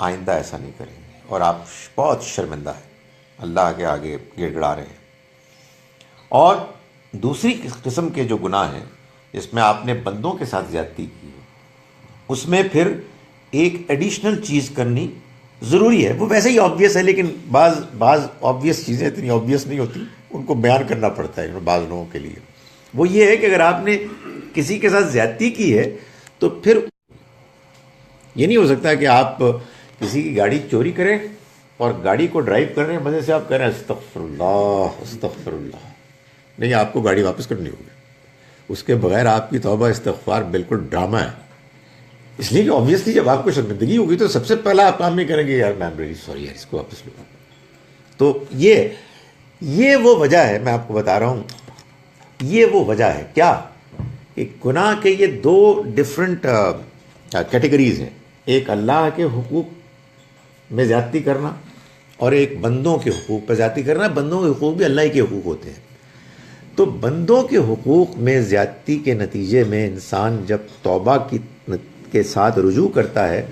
آئندہ ایسا نہیں کریں گے اور آپ بہت شرمندہ ہیں، اللہ کے آگے گڑ گڑا رہے ہیں۔ اور دوسری قسم کے جو گناہ ہیں جس میں آپ نے بندوں کے ساتھ زیادتی کی، اس میں پھر ایک ایڈیشنل چیز کرنی ضروری ہے، وہ ویسے ہی آبویس ہے، لیکن بعض آبویس چیزیں اتنی آبویس نہیں ہوتی، ان کو بیان کرنا پڑتا ہے بعض لوگوں کے لیے۔ وہ یہ ہے کہ اگر آپ نے کسی کے ساتھ زیادتی کی ہے تو پھر یہ نہیں ہو سکتا کہ آپ کسی کی گاڑی چوری کریں اور گاڑی کو ڈرائیو کر رہے ہیں، مزے سے آپ کہہ رہے ہیں استغفر اللہ استغفر اللہ، نہیں، آپ کو گاڑی واپس کرنی ہوگی۔ اس کے بغیر آپ کی توبہ استغفار بالکل ڈرامہ ہے، اس لیے کہ آبویسلی جب آپ کو شرمندگی ہوگی تو سب سے پہلا آپ کام نہیں کریں گے، یار میں ایم ریلی سوری یار، اس کو واپس لو۔ تو یہ وہ وجہ ہے، میں آپ کو بتا رہا ہوں، یہ وہ وجہ ہے کیا کہ گناہ کے یہ دو ڈفرنٹ کیٹیگریز ہیں، ایک اللہ کے حقوق میں زیادتی کرنا اور ایک بندوں کے حقوق پہ زیادتی کرنا۔ بندوں کے حقوق بھی اللہ کے حقوق ہوتے ہیں۔ تو بندوں کے حقوق میں زیادتی کے نتیجے میں انسان جب توبہ کے ساتھ رجوع کرتا ہے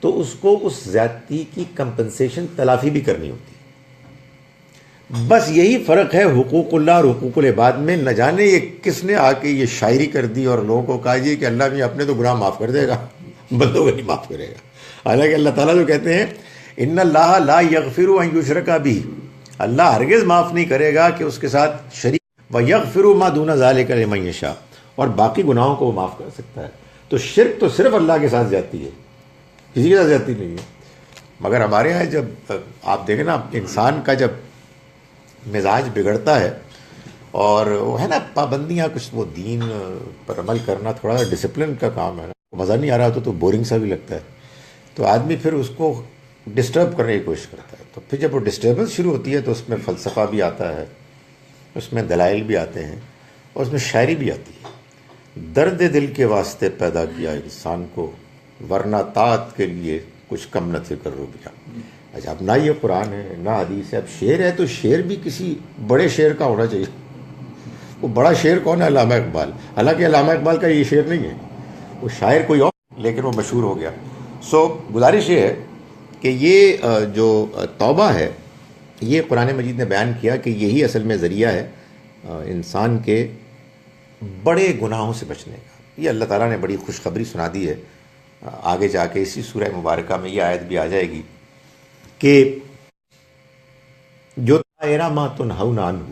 تو اس کو اس زیادتی کی کمپنسیشن تلافی بھی کرنی ہوتی ہے۔ بس یہی فرق ہے حقوق اللہ اور حقوق العباد میں۔ نہ جانے یہ کس نے آ کے یہ شاعری کر دی اور لوگوں کو کہا کہ اللہ بھی اپنے تو گناہ معاف کر دے گا، بندوں کو نہیں معاف کرے گا۔ حالانکہ اللہ تعالیٰ جو کہتے ہیں ان اللہ لا یغفر ان یشرک بہ، اللہ ہرگز معاف نہیں کرے گا کہ اس کے ساتھ شریک، وَيَغْفِرُ مَا دُونَ ذَلِكَ لِمَن يَشَاءُ، اور باقی گناہوں کو وہ معاف کر سکتا ہے۔ تو شرک تو صرف اللہ کے ساتھ زیادتی ہے، کسی کے ساتھ زیادتی نہیں ہے۔ مگر ہمارے یہاں جب آپ دیکھیں نا، انسان کا جب مزاج بگڑتا ہے اور وہ ہے نا پابندیاں کچھ، وہ دین پر عمل کرنا تھوڑا ڈسپلن کا کام ہے نا، مزہ نہیں آ رہا ہوتا تو بورنگ سا بھی لگتا ہے، تو آدمی پھر اس کو ڈسٹرب کرنے کی کوشش کرتا ہے، تو پھر جب وہ ڈسٹربنس شروع ہوتی ہے تو اس میں فلسفہ بھی آتا ہے، اس میں دلائل بھی آتے ہیں، اور اس میں شاعری بھی آتی ہے۔ درد دل کے واسطے پیدا کیا انسان کو، ورنہ طاعت کے لیے کچھ کم نہ فکر رو گیا۔ اچھا، اب نہ یہ قرآن ہے نہ حدیث ہے، اب شعر ہے تو شعر بھی کسی بڑے شعر کا ہونا چاہیے۔ وہ بڑا شعر کون ہے؟ علامہ اقبال۔ حالانکہ علامہ اقبال کا یہ شعر نہیں ہے، وہ شاعر کوئی اور، لیکن وہ مشہور ہو گیا۔ سو گزارش یہ ہے کہ یہ جو توبہ ہے، یہ قرآن مجید نے بیان کیا کہ یہی اصل میں ذریعہ ہے انسان کے بڑے گناہوں سے بچنے کا۔ یہ اللہ تعالیٰ نے بڑی خوشخبری سنا دی ہے۔ آگے جا کے اسی سورہ مبارکہ میں یہ آیت بھی آ جائے گی کہ جو دائرہ ما تنہون عنہ،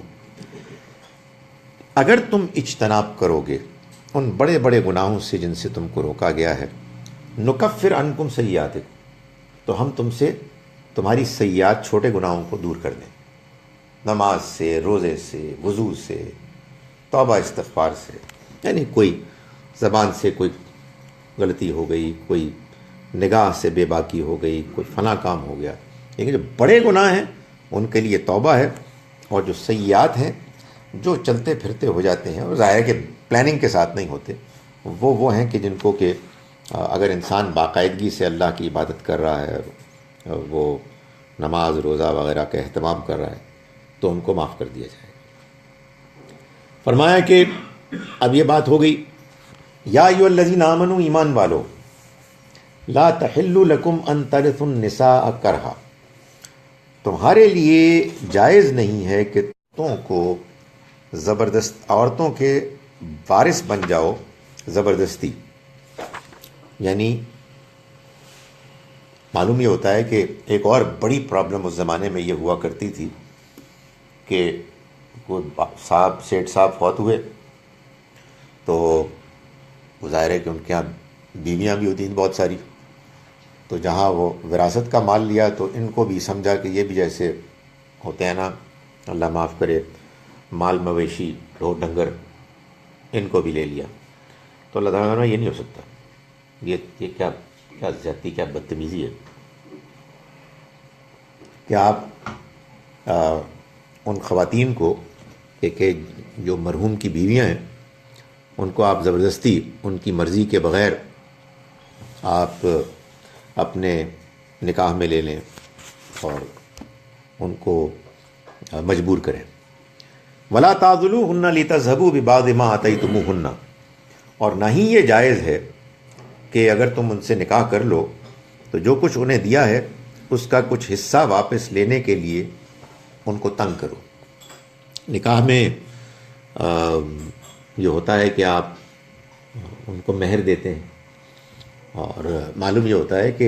اگر تم اجتناب کرو گے ان بڑے بڑے گناہوں سے جن سے تم کو روکا گیا ہے، نکفر عنکم سیئاتکم، تو ہم تم سے تمہاری سیئات، چھوٹے گناہوں کو دور کر دیں، نماز سے، روزے سے، وضو سے، توبہ استغفار سے، یعنی کوئی زبان سے کوئی غلطی ہو گئی، کوئی نگاہ سے بے باکی ہو گئی، کوئی فلاں کام ہو گیا، لیکن جو بڑے گناہ ہیں ان کے لیے توبہ ہے، اور جو سیئات ہیں جو چلتے پھرتے ہو جاتے ہیں، اور ظاہر ہے کہ پلاننگ کے ساتھ نہیں ہوتے، وہ ہیں کہ جن کو کہ اگر انسان باقاعدگی سے اللہ کی عبادت کر رہا ہے، وہ نماز روزہ وغیرہ کا اہتمام کر رہا ہے، تو ان کو معاف کر دیا جائے۔ فرمایا کہ اب یہ بات ہو گئی، یا ایھا الذین آمنوا، ایمان والو، لا تحل لکم ان ترثوا النساء کرہا، تمہارے لیے جائز نہیں ہے کہ عورتوں کو زبردست، عورتوں کے وارث بن جاؤ زبردستی۔ یعنی معلوم یہ ہوتا ہے کہ ایک اور بڑی پرابلم اس زمانے میں یہ ہوا کرتی تھی کہ کوئی صاحب، سیٹھ صاحب فوت ہوئے تو ظاہر ہے کہ ان کے یہاں بیویاں بھی ہوتی ہیں بہت ساری، تو جہاں وہ وراثت کا مال لیا تو ان کو بھی سمجھا کہ یہ بھی جیسے ہوتے ہیں نا، اللہ معاف کرے، مال مویشی، ڈھور ڈنگر، ان کو بھی لے لیا۔ تو اللہ تعالیٰ نے یہ نہیں ہو سکتا، یہ کیا زیادتی، کیا بدتمیزی ہے کہ آپ ان خواتین کو کہ جو مرحوم کی بیویاں ہیں ان کو آپ زبردستی ان کی مرضی کے بغیر آپ اپنے نکاح میں لے لیں اور ان کو مجبور کریں۔ وَلَا تَعْضُلُوهُنَّ لِتَذْهَبُوا بِبَعْضِ مَا آتَيْتُمُوهُنَّ، اور نہ ہی یہ جائز ہے کہ اگر تم ان سے نکاح کر لو تو جو کچھ انہیں دیا ہے اس کا کچھ حصہ واپس لینے کے لیے ان کو تنگ کرو۔ نکاح میں یہ ہوتا ہے کہ آپ ان کو مہر دیتے ہیں، اور معلوم یہ ہوتا ہے کہ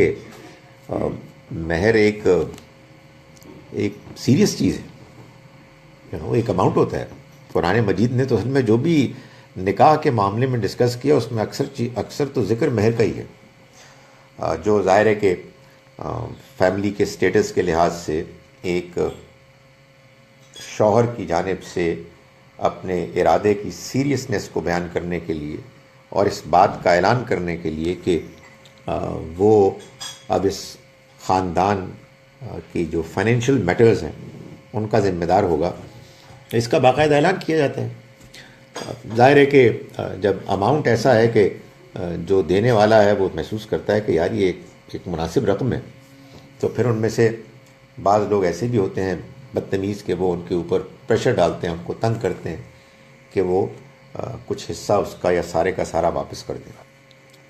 مہر ایک سیریس چیز ہے، وہ ایک اماؤنٹ ہوتا ہے۔ قرآن مجید نے تو اصل میں جو بھی نکاح کے معاملے میں ڈسکس کیا اس میں اکثر تو ذکر مہر کا ہی ہے، جو ظاہر ہے کہ فیملی کے سٹیٹس کے لحاظ سے ایک شوہر کی جانب سے اپنے ارادے کی سیریسنس کو بیان کرنے کے لیے اور اس بات کا اعلان کرنے کے لیے کہ وہ اب اس خاندان کی جو فائنینشیل میٹرز ہیں ان کا ذمہ دار ہوگا، اس کا باقاعدہ اعلان کیا جاتا ہے۔ ظاہر ہے کہ جب اماؤنٹ ایسا ہے کہ جو دینے والا ہے وہ محسوس کرتا ہے کہ یار یہ ایک مناسب رقم ہے، تو پھر ان میں سے بعض لوگ ایسے بھی ہوتے ہیں بدتمیز کہ وہ ان کے اوپر پریشر ڈالتے ہیں، ان کو تنگ کرتے ہیں کہ وہ کچھ حصہ اس کا یا سارے کا سارا واپس کر دیں۔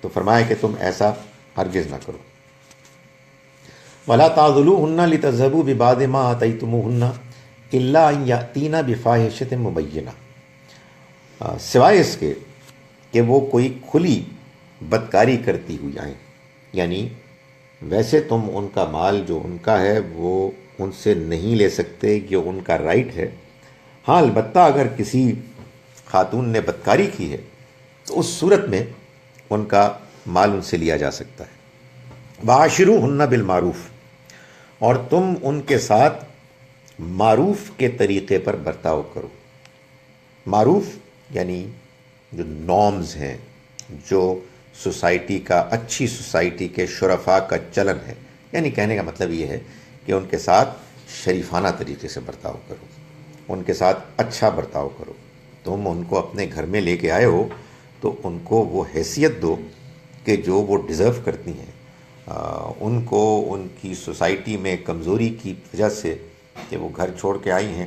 تو فرمایا کہ تم ایسا ہرگز نہ کرو۔ وَلَا تَعْضُلُوهُنَّ لِتَذْهَبُوا بِبَعْضِ مَا آتَيْتُمُوهُنَّ إِلَّا أَن يَأْتِينَ بِفَاحِشَةٍ مُبَيِّنَةٍ، سوائے اس کے کہ وہ کوئی کھلی بدکاری کرتی ہوئی آئیں۔ یعنی ویسے تم ان کا مال جو ان کا ہے وہ ان سے نہیں لے سکتے، یہ ان کا رائٹ ہے، ہاں البتہ اگر کسی خاتون نے بدکاری کی ہے تو اس صورت میں ان کا مال ان سے لیا جا سکتا ہے۔ وَعَاشِرُوهُنَّ بِالْمَعْرُوفِ، اور تم ان کے ساتھ معروف کے طریقے پر برتاؤ کرو۔ معروف یعنی جو نارمز ہیں، جو سوسائٹی کا، اچھی سوسائٹی کے شرفاء کا چلن ہے، یعنی کہنے کا مطلب یہ ہے کہ ان کے ساتھ شریفانہ طریقے سے برتاؤ کرو، ان کے ساتھ اچھا برتاؤ کرو. تم ان کو اپنے گھر میں لے کے آئے ہو تو ان کو وہ حیثیت دو کہ جو وہ ڈیزرو کرتی ہیں. ان کو ان کی سوسائٹی میں کمزوری کی وجہ سے کہ وہ گھر چھوڑ کے آئی ہیں،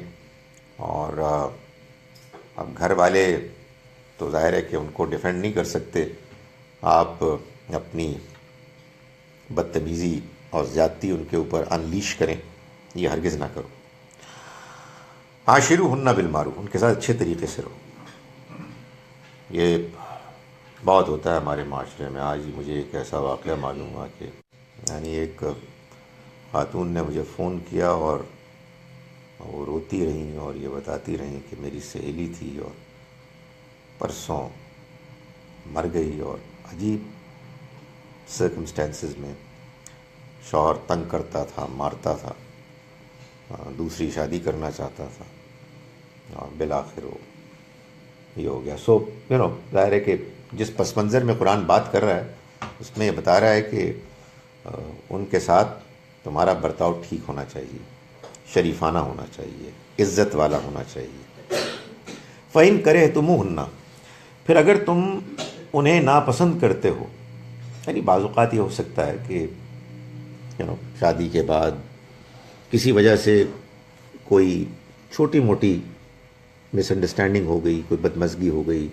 اور اب گھر والے تو ظاہر ہے کہ ان کو ڈیفینڈ نہیں کر سکتے. آپ اپنی بدتمیزی اور زیادتی ان کے اوپر انلیش کریں، یہ ہرگز نہ کرو. عاشروہن بالمعروف، ان کے ساتھ اچھے طریقے سے رہو. یہ بہت ہوتا ہے ہمارے معاشرے میں. آج ہی مجھے ایک ایسا واقعہ معلوم ہوا کہ یعنی ایک خاتون نے مجھے فون کیا اور وہ روتی رہیں اور یہ بتاتی رہیں کہ میری سہیلی تھی اور پرسوں مر گئی، اور عجیب سرکمسٹینسز میں شوہر تنگ کرتا تھا، مارتا تھا، دوسری شادی کرنا چاہتا تھا، اور بالآخر وہ یہ ہو گیا. سو ظاہر ہے کہ جس پس منظر میں قرآن بات کر رہا ہے اس میں یہ بتا رہا ہے کہ ان کے ساتھ تمہارا برتاؤ ٹھیک ہونا چاہیے، شریفانہ ہونا چاہیے، عزت والا ہونا چاہیے. فَإِن كَرِهْتُمُوهُنَّ، پھر اگر تم انہیں ناپسند کرتے ہو، یعنی بعض اوقات یہ ہو سکتا ہے کہ شادی کے بعد کسی وجہ سے کوئی چھوٹی موٹی مس انڈرسٹینڈنگ ہو گئی، کوئی بدمزگی ہو گئی،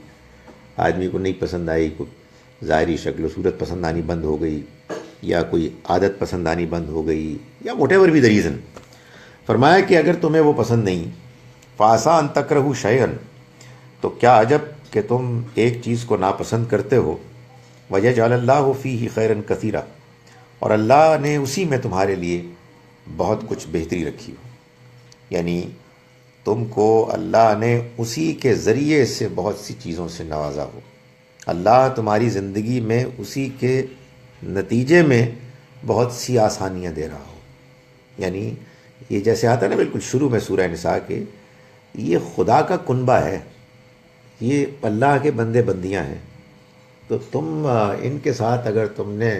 آدمی کو نہیں پسند آئی، کوئی ظاہری شکل و صورت پسند آنی بند ہو گئی، یا کوئی عادت پسند آنی بند ہو گئی، یا whatever be the reason. فرمایا کہ اگر تمہیں وہ پسند نہیں، فَعَسَىٰ أَن تَكْرَهُوا شَيْئًا، تو کیا عجب کہ تم ایک چیز کو ناپسند کرتے ہو، وَيَجْعَلَ اللَّهُ فِيهِ خَيْرًا كَثِيرًا، اور اللہ نے اسی میں تمہارے لیے بہت کچھ بہتری رکھی ہو. یعنی تم کو اللہ نے اسی کے ذریعے سے بہت سی چیزوں سے نوازا ہو، اللہ تمہاری زندگی میں اسی کے نتیجے میں بہت سی آسانیاں دے رہا ہو. یعنی یہ جیسے آتا ہے نا بالکل شروع میں سورہ نساء کے، یہ خدا کا کنبہ ہے، یہ اللہ کے بندے بندیاں ہیں. تو تم ان کے ساتھ اگر تم نے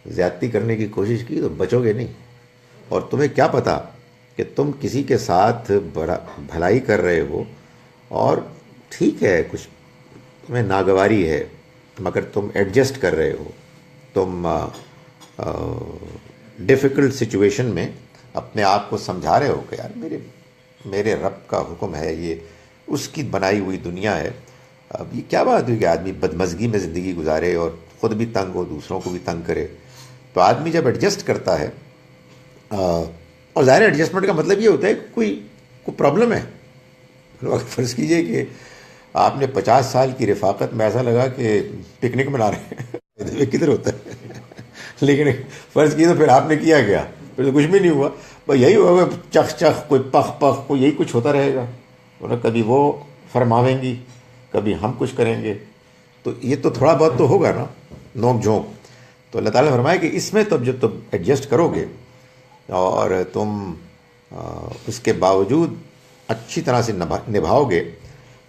زیادتی کرنے کی کوشش کی تو بچو گے نہیں. اور تمہیں کیا پتا کہ تم کسی کے ساتھ بھلائی کر رہے ہو، اور ٹھیک ہے کچھ تمہیں ناگواری ہے مگر تم ایڈجسٹ کر رہے ہو، تم ڈیفیکلٹ سچویشن میں اپنے آپ کو سمجھا رہے ہو کہ یار میرے رب کا حکم ہے، یہ اس کی بنائی ہوئی دنیا ہے. اب یہ کیا بات ہوئی کہ آدمی بدمزگی میں زندگی گزارے اور خود بھی تنگ ہو، دوسروں کو بھی تنگ کرے. تو آدمی جب ایڈجسٹ کرتا ہے، اور ظاہر ایڈجسٹمنٹ کا مطلب یہ ہوتا ہے کہ کوئی پرابلم ہے. فرض کیجئے کہ آپ نے 50 سال کی رفاقت میں ایسا لگا کہ پکنک منا رہے ہیں، کدھر ہوتا ہے. لیکن فرض کیجئے تو پھر آپ نے کیا گیا، پھر تو کچھ بھی نہیں ہوا. بس یہی ہوگا، چخ چخ، کوئی پخ پخ، کوئی یہی کچھ ہوتا رہے گا. کبھی وہ فرماویں گی، کبھی ہم کچھ کریں گے. تو یہ تو تھوڑا بہت تو ہوگا نا، نوک جھونک. تو اللہ تعالیٰ نے فرمایا کہ اس میں تب جب تم ایڈجسٹ کرو گے اور تم اس کے باوجود اچھی طرح سے نبھاؤ گے،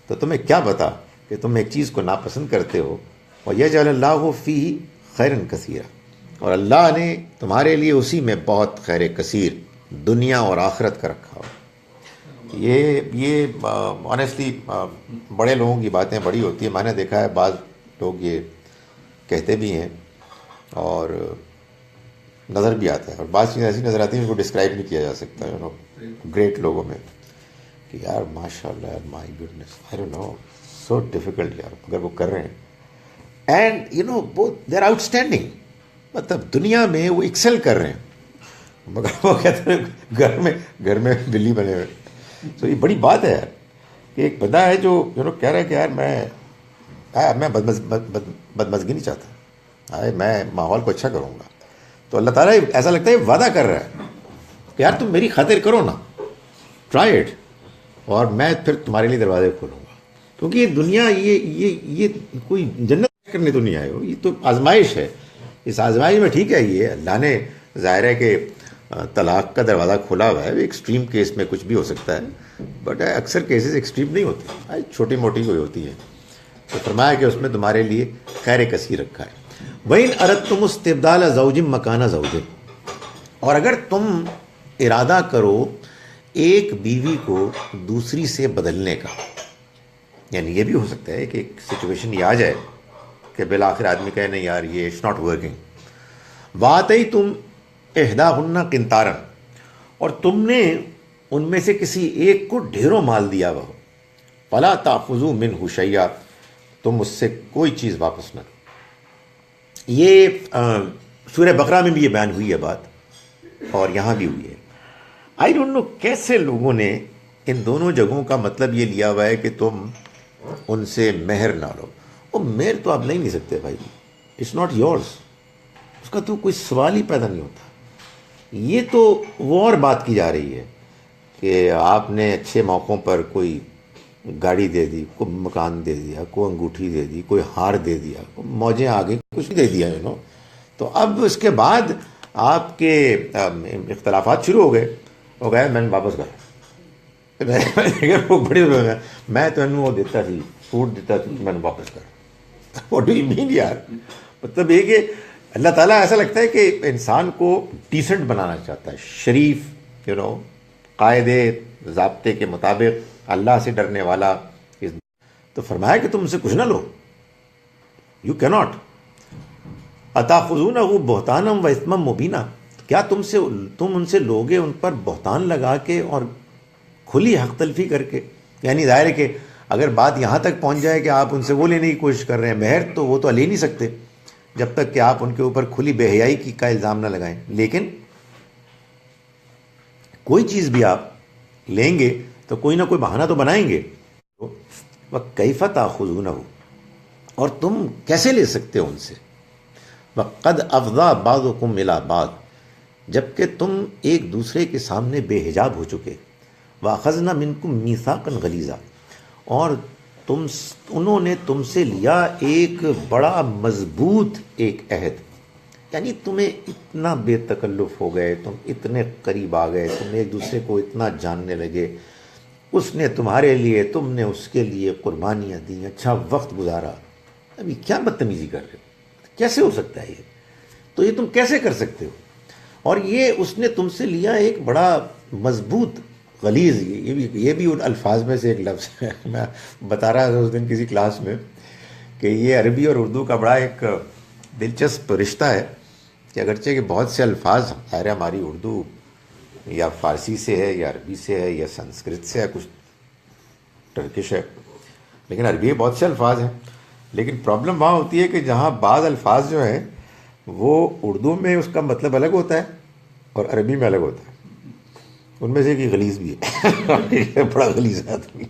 تو تمہیں کیا پتا کہ تم ایک چیز کو ناپسند کرتے ہو. وَيَجْعَلَ اللَّهُ فِيهِ خَيْرًا كَثِيرًا، اور اللہ نے تمہارے لیے اسی میں بہت خیر کثیر دنیا اور آخرت کا رکھا ہو. یہ آنیسٹلی بڑے لوگوں کی باتیں بڑی ہوتی ہیں. میں نے دیکھا ہے بعض لوگ یہ کہتے بھی ہیں اور نظر بھی آتا ہے، اور بعض چیزیں ایسی نظر آتی ہیں جن کو ڈسکرائب نہیں کیا جا سکتا. گریٹ لوگوں میں کہ یار ماشاء اللہ، یار my goodness, I don't know, so difficult یار، مگر وہ کر رہے ہیں. اینڈ وہ دے آر آؤٹ اسٹینڈنگ، مطلب دنیا میں وہ ایکسل کر رہے ہیں، مگر وہ کہتے ہیں گھر میں بلی بنے ہوئے. تو یہ بڑی بات ہے یار کہ ایک بندہ ہے جو کہہ رہا ہے کہ یار میں بدمزگی نہیں چاہتا، میں ماحول کو اچھا کروں گا. تو اللہ تعالیٰ ایسا لگتا ہے وعدہ کر رہا ہے کہ یار تم میری خاطر کرو نا، ٹرائی اٹ، اور میں پھر تمہارے لیے دروازے کھولوں گا. کیونکہ یہ دنیا یہ کوئی جنت کرنے تو نہیں آئے ہو، یہ تو آزمائش ہے. اس آزمائش میں ٹھیک ہے، یہ اللہ نے ظاہر ہے کہ طلاق کا دروازہ کھولا ہوا ہے، ایکسٹریم کیس میں کچھ بھی ہو سکتا ہے، بٹ اکثر کیسز ایکسٹریم نہیں ہوتے، چھوٹی موٹی کوئی ہوتی ہے. تو فرمایا کہ اس میں تمہارے لیے خیر کثیر رکھا ہے. وَإِنْ أَرَدْتُمُ اسْتِبْدَالَ زَوْجٍ مَكَانَ زَوْجٍ، اور اگر تم ارادہ کرو ایک بیوی کو دوسری سے بدلنے کا، یعنی یہ بھی ہو سکتا ہے کہ ایک سچویشن یہ آ جائے کہ بالآخر آدمی کہے نہیں یار یہ اٹس ناٹ ورکنگ. وَآتَيْتُمْ إِحْدَاهُنَّ قِنْطَارًا، اور تم نے ان میں سے کسی ایک کو ڈھیروں مال دیا ہوا، فَلَا تَأْخُذُوا مِنْهُ شَيْئًا، تم اس سے کوئی چیز واپس نہ. یہ سورہ بقرہ میں بھی یہ بیان ہوئی ہے بات، اور یہاں بھی ہوئی ہے. آئی ڈونٹ نو کیسے لوگوں نے ان دونوں جگہوں کا مطلب یہ لیا ہوا ہے کہ تم ان سے مہر نہ لو. اور مہر تو آپ نہیں سکتے بھائی، اٹس ناٹ یورس، اس کا تو کوئی سوال ہی پیدا نہیں ہوتا. یہ تو وہ اور بات کی جا رہی ہے کہ آپ نے اچھے موقعوں پر کوئی گاڑی دے دی، کوئی مکان دے دیا، کوئی انگوٹھی دے دی، کوئی ہار دے دیا، موجیں آگے کچھ دے دیا تو اب اس کے بعد آپ کے اختلافات شروع ہو گئے میں نے واپس کر میں تو وہ دیتا تھی فوڈ دیتا تھی میں نے واپس کر. واٹ ڈو یو مین یار؟ مطلب یہ کہ اللہ تعالیٰ ایسا لگتا ہے کہ انسان کو ڈیسنٹ بنانا چاہتا ہے، شریف قاعدے ضابطے کے مطابق اللہ سے ڈرنے والا. تو فرمایا کہ تم ان سے کچھ نہ لو، یو کی ناٹ. اتاخذونہ بہتانا و اثما مبینا، کیا تم ان سے لوگے ان پر بہتان لگا کے اور کھلی حق تلفی کر کے. یعنی ظاہر ہے کہ اگر بات یہاں تک پہنچ جائے کہ آپ ان سے وہ لینے کی کوشش کر رہے ہیں مہر، تو وہ تو لے نہیں سکتے جب تک کہ آپ ان کے اوپر کھلی بے حیائی کا الزام نہ لگائیں. لیکن کوئی چیز بھی آپ لیں گے تو کوئی نہ کوئی بہانہ تو بنائیں گے. وَكَيْفَ تَأْخُذُونَهُ، اور تم کیسے لے سکتے ہو ان سے. وَقَدْ أَفْضَىٰ بَعْضُكُمْ إِلَىٰ بَعْضٍ، جبکہ تم ایک دوسرے کے سامنے بے حجاب ہو چکے. وَأَخَذْنَا مِنْكُمْ مِيثَاقًا غَلِيظًا، اور انہوں نے تم سے لیا ایک بڑا مضبوط ایک عہد. یعنی تمہیں اتنا بے تکلف ہو گئے، تم اتنے قریب آ گئے، تم ایک دوسرے کو اتنا جاننے لگے، اس نے تمہارے لیے، تم نے اس کے لیے قربانیاں دیں، اچھا وقت گزارا. ابھی کیا بدتمیزی کر رہے ہو؟ کیسے ہو سکتا ہے یہ؟ تو یہ تم کیسے کر سکتے ہو؟ اور یہ اس نے تم سے لیا ایک بڑا مضبوط غلیظ. یہ بھی ان الفاظ میں سے ایک لفظ ہے. میں بتا رہا تھا اس دن کسی کلاس میں کہ یہ عربی اور اردو کا بڑا ایک دلچسپ رشتہ ہے کہ اگرچہ کہ بہت سے الفاظ ظاہر ہماری اردو یا فارسی سے ہے یا عربی سے ہے یا سنسکرت سے ہے، کچھ ٹرکش ہے، لیکن عربی بہت سے الفاظ ہیں. لیکن پرابلم وہاں ہوتی ہے کہ جہاں بعض الفاظ جو ہیں وہ اردو میں اس کا مطلب الگ ہوتا ہے اور عربی میں الگ ہوتا ہے. ان میں سے ایک غلیظ بھی ہے بڑا غلیظ آدمی.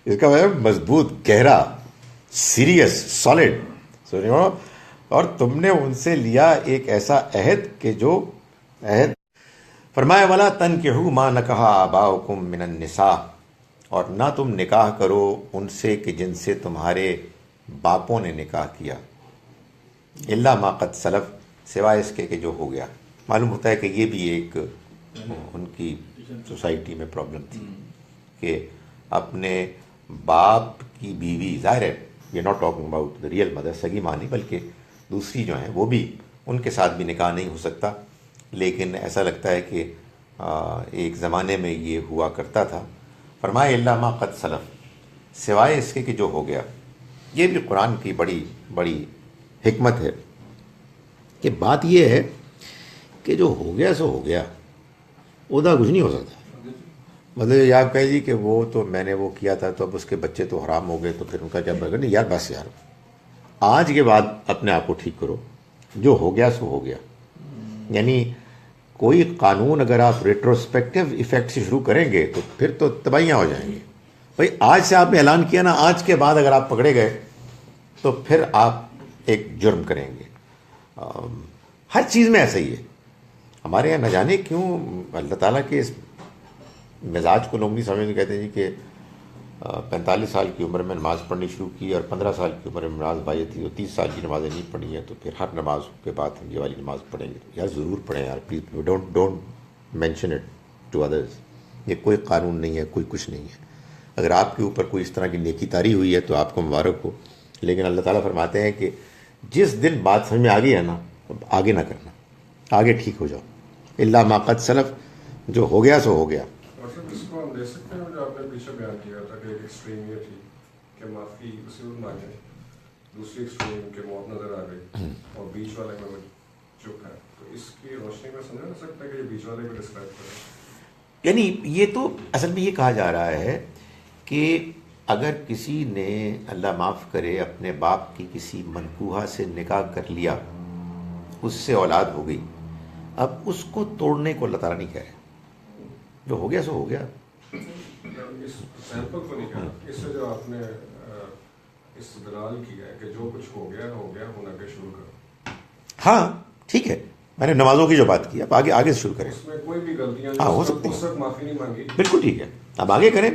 اس کا مطلب مضبوط، گہرا، سیریس، سالڈ. اور تم نے ان سے لیا ایک ایسا عہد کہ جو عہد فرمایا والا تنکحوا ما نکح آباؤکم من النساء، اور نہ تم نکاح کرو ان سے کہ جن سے تمہارے باپوں نے نکاح کیا، الا ما قد سلف، سوائے اس کے کہ جو ہو گیا. معلوم ہوتا ہے کہ یہ بھی ایک ان کی سوسائٹی میں پرابلم تھی کہ اپنے باپ کی بیوی، ظاہر ہے we are not talking about the real mother, سگی ماں نہیں بلکہ دوسری جو ہیں وہ بھی، ان کے ساتھ بھی نکاح نہیں ہو سکتا. لیکن ایسا لگتا ہے کہ ایک زمانے میں یہ ہوا کرتا تھا. فرمائے الا ما قد سلف، سوائے اس کے کہ جو ہو گیا. یہ بھی قرآن کی بڑی بڑی حکمت ہے کہ بات یہ ہے کہ جو ہو گیا سو ہو گیا، ادا کچھ نہیں ہو سکتا. مطلب یہ آپ کہہ جی کہ وہ تو میں نے وہ کیا تھا تو اب اس کے بچے تو حرام ہو گئے تو پھر ان کا کیا بگڑ. نہیں یار، بس یار آج کے بعد اپنے آپ کو ٹھیک کرو، جو ہو گیا سو ہو گیا. یعنی کوئی قانون اگر آپ ریٹروسپیکٹیو ایفیکٹ سے شروع کریں گے تو پھر تو تباہیاں ہو جائیں گی. بھائی آج سے آپ نے اعلان کیا نا، آج کے بعد اگر آپ پکڑے گئے تو پھر آپ ایک جرم کریں گے. ہر چیز میں ایسا ہی ہے. ہمارے یہاں نہ جانے کیوں اللہ تعالیٰ کے اس مزاج کو لوگ نہیں سمجھتے. کہتے ہیں جی کہ 45 سال کی عمر میں نماز پڑھنی شروع کی اور 15 سال کی عمر میں نماز بائی تھی اور 30 سال کی نمازیں نہیں پڑھی ہیں، تو پھر ہر نماز کے بعد ہم یہ والی نماز پڑھیں گے. یار ضرور پڑھیں یار، please don't mention it to others. یہ کوئی قانون نہیں ہے، کوئی کچھ نہیں ہے. اگر آپ کے اوپر کوئی اس طرح کی نیکی طاری ہوئی ہے تو آپ کو مبارک ہو، لیکن اللہ تعالیٰ فرماتے ہیں کہ جس دن بات سمجھ میں آ گئی ہے نا، آگے نہ کرنا، آگے ٹھیک ہو جاؤ. الا ما قد سلف، جو ہو گیا سو ہو گیا. اور پھر اس کو ہم لے سکتے ہیں جو آپ نے پیچھے بیان کیا تھا کہ ایک ایکسٹریم یہ تھی کہ معافی اسی وقت مانگے، دوسری ایکسٹریم کہ موت نظر آ گئی، اور بیچ والے میں وہ چپ ہے. تو اس کی روشنی میں سمجھا جا سکتا ہے کہ یہ بیچ والے بھی ڈسکرائب کریں. یعنی یہ تو اصل میں یہ کہا جا رہا ہے کہ اگر کسی نے اللہ معاف کرے اپنے باپ کی کسی منکوہا سے نکاح کر لیا، اس سے اولاد ہو گئی، اب اس کو توڑنے کو اللہ تعالیٰ نہیں کہہ رہے. جو ہو گیا سو ہو گیا. اس سیمپل کو نہیں کہا، اس سے جو آپ نے استدلال کیا ہے کہ جو کچھ ہو گیا ہونا کے شروع کرو. ہاں ٹھیک ہے، میں نے نمازوں کی جو بات کی، اب آگے سے شروع کریں. اس میں کوئی بھی غلطیاں ہاں ہو نہیں، سکتی اس وقت معافی نہیں مانگی. بالکل ٹھیک ہے، اب آگے کریں.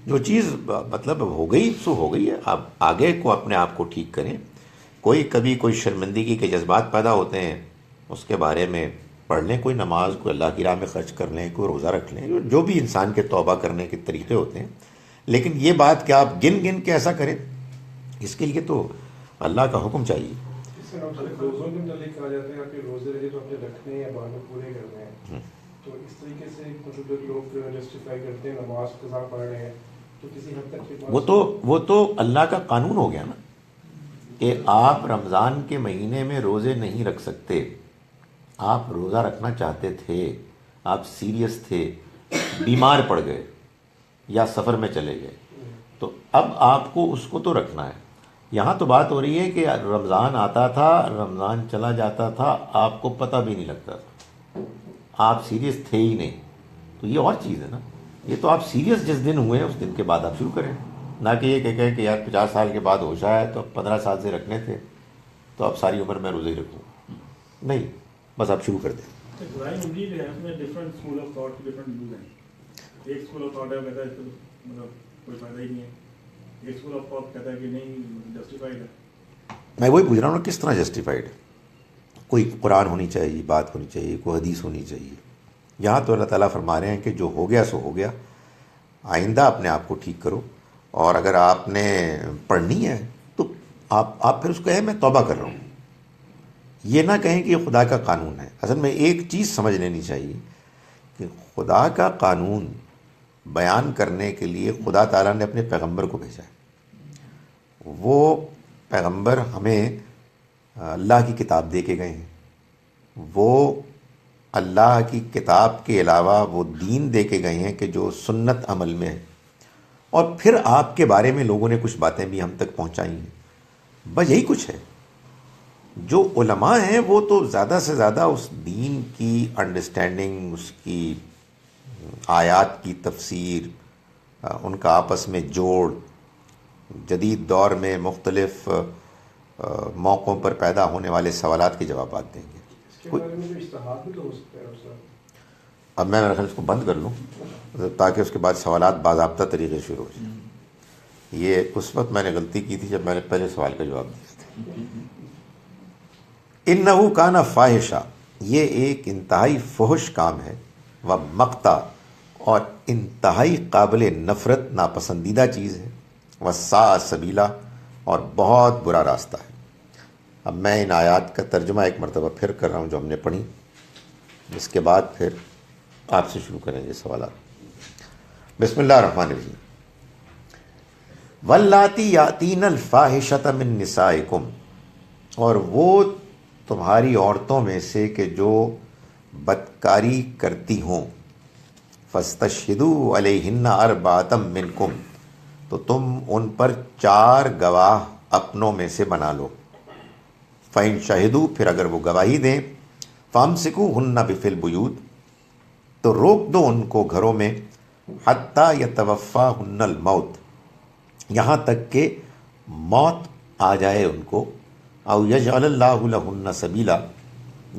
جو چیز مطلب ہو گئی سو ہو گئی ہے، اب آگے کو اپنے آپ کو ٹھیک کریں. کبھی کوئی شرمندگی کے جذبات پیدا ہوتے ہیں، اس کے بارے میں پڑھ لیں، کوئی نماز، کوئی اللہ کی راہ میں خرچ کر لیں، کوئی روزہ رکھ لیں، جو بھی انسان کے توبہ کرنے کے طریقے ہوتے ہیں. لیکن یہ بات کہ آپ گن کے ایسا کریں، اس کے لیے تو اللہ کا حکم چاہیے. اس سے روزوں کے متعلق کہا جاتا ہے کہ روزے رہے تو اپنے رکھنے ہیں یا بعد میں پورے کرنے ہیں. تو اس طریقے سے مطلب جو لوگ جسٹیفائی کرتے ہیں نماز قضا پڑھ رہے ہیں، تو کسی حد تک وہ تو اللہ کا قانون ہو گیا نا کہ آپ رمضان کے مہینے میں روزے نہیں رکھ سکتے. آپ روزہ رکھنا چاہتے تھے، آپ سیریس تھے، بیمار پڑ گئے یا سفر میں چلے گئے، تو اب آپ کو اس کو تو رکھنا ہے. یہاں تو بات ہو رہی ہے کہ رمضان آتا تھا، رمضان چلا جاتا تھا، آپ کو پتہ بھی نہیں لگتا تھا، آپ سیریس تھے ہی نہیں. تو یہ اور چیز ہے نا. یہ تو آپ سیریس جس دن ہوئے اس دن کے بعد آپ شروع کریں، نہ کہ یہ کہ کہیں کہ یار 50 سال کے بعد ہوش آیا تو 15 سال سے رکھنے تھے تو اب ساری عمر میں روزے ہی رکھوں. نہیں، بس آپ شروع کر دیں. ڈفرنٹ اسکول آف تھاٹ کے ڈفرنٹ ویوز ہیں. ایک اسکول آف تھاٹ ہے کہتا ہے مطلب کوئی فائدہ ہی نہیں ہے، ایک اسکول آف تھاٹ کہتا ہے کہ نہیں جسٹیفائڈ ہے. میں وہی پوچھ رہا ہوں نا، کس طرح جسٹیفائڈ؟ کوئی قرآن ہونی چاہیے، بات ہونی چاہیے، کوئی حدیث ہونی چاہیے. یہاں تو اللہ تعالیٰ فرما رہے ہیں کہ جو ہو گیا سو ہو گیا، آئندہ اپنے آپ کو ٹھیک کرو. اور اگر آپ نے پڑھنی ہے تو آپ پھر اس کو کہیں میں توبہ کر رہا ہوں. یہ نہ کہیں کہ یہ خدا کا قانون ہے. اصل میں ایک چیز سمجھ لینی چاہیے کہ خدا کا قانون بیان کرنے کے لیے خدا تعالیٰ نے اپنے پیغمبر کو بھیجا ہے. وہ پیغمبر ہمیں اللہ کی کتاب دے کے گئے ہیں. وہ اللہ کی کتاب کے علاوہ وہ دین دے کے گئے ہیں کہ جو سنت عمل میں ہے. اور پھر آپ کے بارے میں لوگوں نے کچھ باتیں بھی ہم تک پہنچائی ہیں. بس یہی کچھ ہے. جو علماء ہیں وہ تو زیادہ سے زیادہ اس دین کی انڈرسٹینڈنگ، اس کی آیات کی تفسیر، ان کا آپس میں جوڑ، جدید دور میں مختلف موقعوں پر پیدا ہونے والے سوالات کے جوابات دیں گے. اب میں میرا خیال اس کو بند کر لوں تاکہ اس کے بعد سوالات باضابطہ طریقے سے شروع ہو جائیں. یہ اس وقت میں نے غلطی کی تھی جب میں نے پہلے سوال کا جواب دیا تھا. انہو کانا فاحشہ، یہ ایک انتہائی فحش کام ہے، و مقتا، اور انتہائی قابل نفرت ناپسندیدہ چیز ہے، و ساء سبیلا، اور بہت برا راستہ ہے. اب میں ان آیات کا ترجمہ ایک مرتبہ پھر کر رہا ہوں جو ہم نے پڑھی، اس کے بعد پھر آپ سے شروع کریں گے سوالات. بسم اللہ الرحمن الرحیم. واللاتی یاتین الفاحشۃ من نسائکم، اور وہ تمہاری عورتوں میں سے کہ جو بدکاری کرتی ہوں، فاستشہدوا علیہن اربعۃ منکم، تو تم ان پر 4 گواہ اپنوں میں سے بنا لو. فَإِن شَهِدُوا، پھر اگر وہ گواہی دیں، فَامْسِكُوهُنَّ بِفِي الْبُيُوتِ، تو روک دو ان کو گھروں میں، حَتَّى يَتَوَفَّاهُنَّ الْمَوْتِ، یہاں تک کہ موت آ جائے ان کو، او یجعل اللہ لہن سبیلا،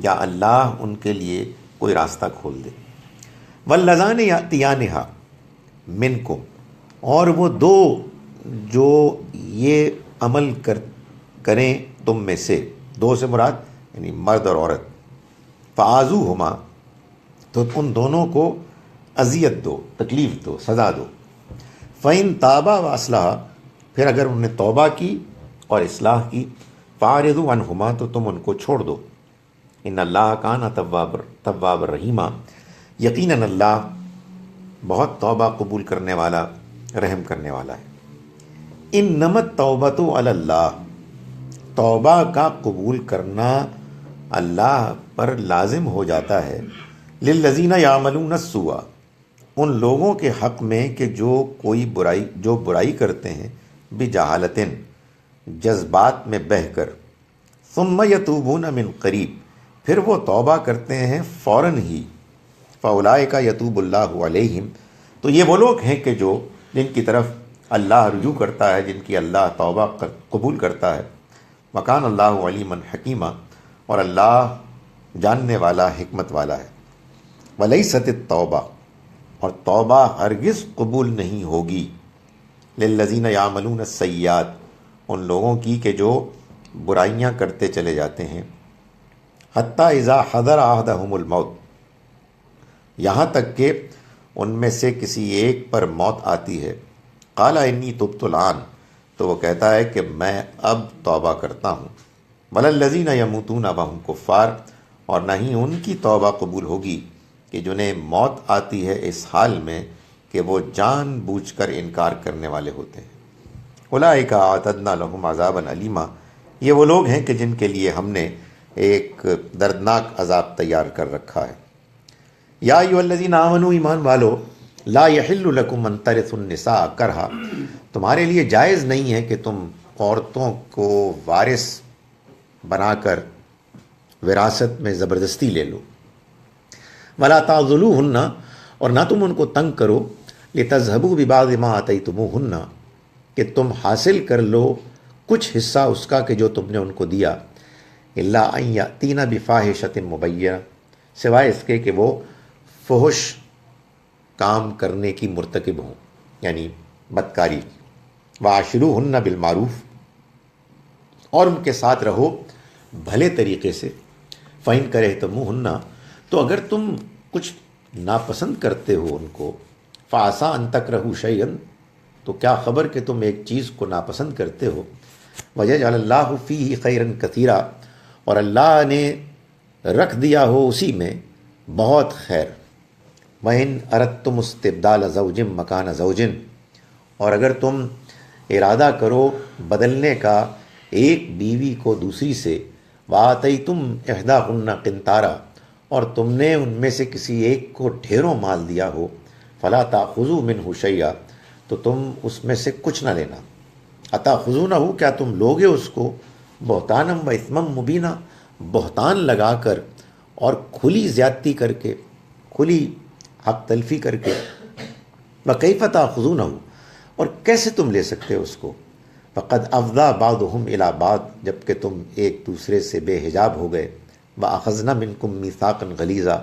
یا اللہ ان کے لیے کوئی راستہ کھول دے. واللذان یاتیانہا منکم، اور وہ 2 جو یہ عمل کریں تم میں سے، 2 سے مراد یعنی مرد اور عورت، فآذوہما، تو ان دونوں کو اذیت دو، تکلیف دو، سزا دو. فَإِن تَابَا وَأَصْلَحَا، پھر اگر انہوں نے توبہ کی اور اصلاح کی، فَأَعْرِضُوا عَنْهُمَا، تو تم ان کو چھوڑ دو. ان اللہ کان تواب رحیمہ، یقیناً اللہ بہت توبہ قبول کرنے والا، رحم کرنے والا ہے. انما التوبۃ علی اللہ، توبہ کا قبول کرنا اللہ پر لازم ہو جاتا ہے. للذین یعملون السوء، ان لوگوں کے حق میں کہ جو برائی کرتے ہیں، بجہالۃ، جذبات میں بہہ کر، ثم یتوبون من قریب، پھر وہ توبہ کرتے ہیں فوراً ہی. فاولئک یتوب اللہ علیہم، تو یہ وہ لوگ ہیں کہ جن کی طرف اللہ رجوع کرتا ہے، جن کی اللہ توبہ قبول کرتا ہے. وکان اللہ علیما حکیما، اور اللہ جاننے والا، حکمت والا ہے. ولیست التوبہ، اور توبہ ہرگز قبول نہیں ہوگی، للذین یعملون السیئات، ان لوگوں کی کہ جو برائیاں کرتے چلے جاتے ہیں. حتی اذا حضر احدہم الموت، یہاں تک کہ ان میں سے کسی ایک پر موت آتی ہے. قال انی تبت الآن، تو وہ کہتا ہے کہ میں اب توبہ کرتا ہوں. ولا الذین یموتون وہم کفار، اور نہ ہی ان کی توبہ قبول ہوگی کہ جنہیں موت آتی ہے اس حال میں کہ وہ جان بوجھ کر انکار کرنے والے ہوتے ہیں. اولئک اعتدنا لہم عذابا علیما، یہ وہ لوگ ہیں کہ جن کے لیے ہم نے ایک دردناک عذاب تیار کر رکھا ہے. یا ایھا الذین آمنوا، ایمان والو، لا یحل لکم ان ترثوا النساء کرہا، تمہارے لیے جائز نہیں ہے کہ تم عورتوں کو وارث بنا کر وراثت میں زبردستی لے لو. ولا تعضلوہن، اور نہ تم ان کو تنگ کرو، لتذہبوا ببعض ما آتیتموہن، کہ تم حاصل کر لو کچھ حصہ اس کا کہ جو تم نے ان کو دیا. الا ان یاتین بفاحشۃ مبینہ، سوائے اس کے کہ وہ فحش کام کرنے کی مرتکب ہوں، یعنی بدکاری. وعاشروہن بالمعروف، اور ان کے ساتھ رہو بھلے طریقے سے. فإن کرہتموہن، تو اگر تم کچھ ناپسند کرتے ہو ان کو، فعسیٰ ان تکرہوا شیئا، تو کیا خبر کہ تم ایک چیز کو ناپسند کرتے ہو. ویجعل اللہ فیہ خیرا کثیرا، اور اللہ نے رکھ دیا ہو اسی میں بہت خیر. وَإِنْ أَرَدْتُمُ اسْتِبْدَالَ زَوْجٍ مَكَانَ زَوْجٍ، اور اگر تم ارادہ کرو بدلنے کا ایک بیوی کو دوسری سے، وَآتَيْتُمْ إِحْدَاهُنَّ قِنْطَارًا، اور تم نے ان میں سے کسی ایک کو ڈھیروں مال دیا ہو، فَلَا تَأْخُذُوا مِنْهُ شَيْئًا، تو تم اس میں سے کچھ نہ لینا. أَتَأْخُذُونَهُ، کیا تم لوگے اس کو، بہتانًا وإثمًا مبینًا، بہتان لگا کر اور کھلی زیادتی کر کے، کھلی حق تلفی کر کے. وَكَيْفَ تَأْخُذُونَهُ، اور کیسے تم لے سکتے ہو اس کو. فَقَدْ أَفْضَىٰ بَعْضُهُمْ إِلَىٰ بَعْضٍ، جبکہ تم ایک دوسرے سے بے حجاب ہو گئے. وَأَخَذْنَا مِنْكُمْ مِيثَاقًا غَلِيظًا،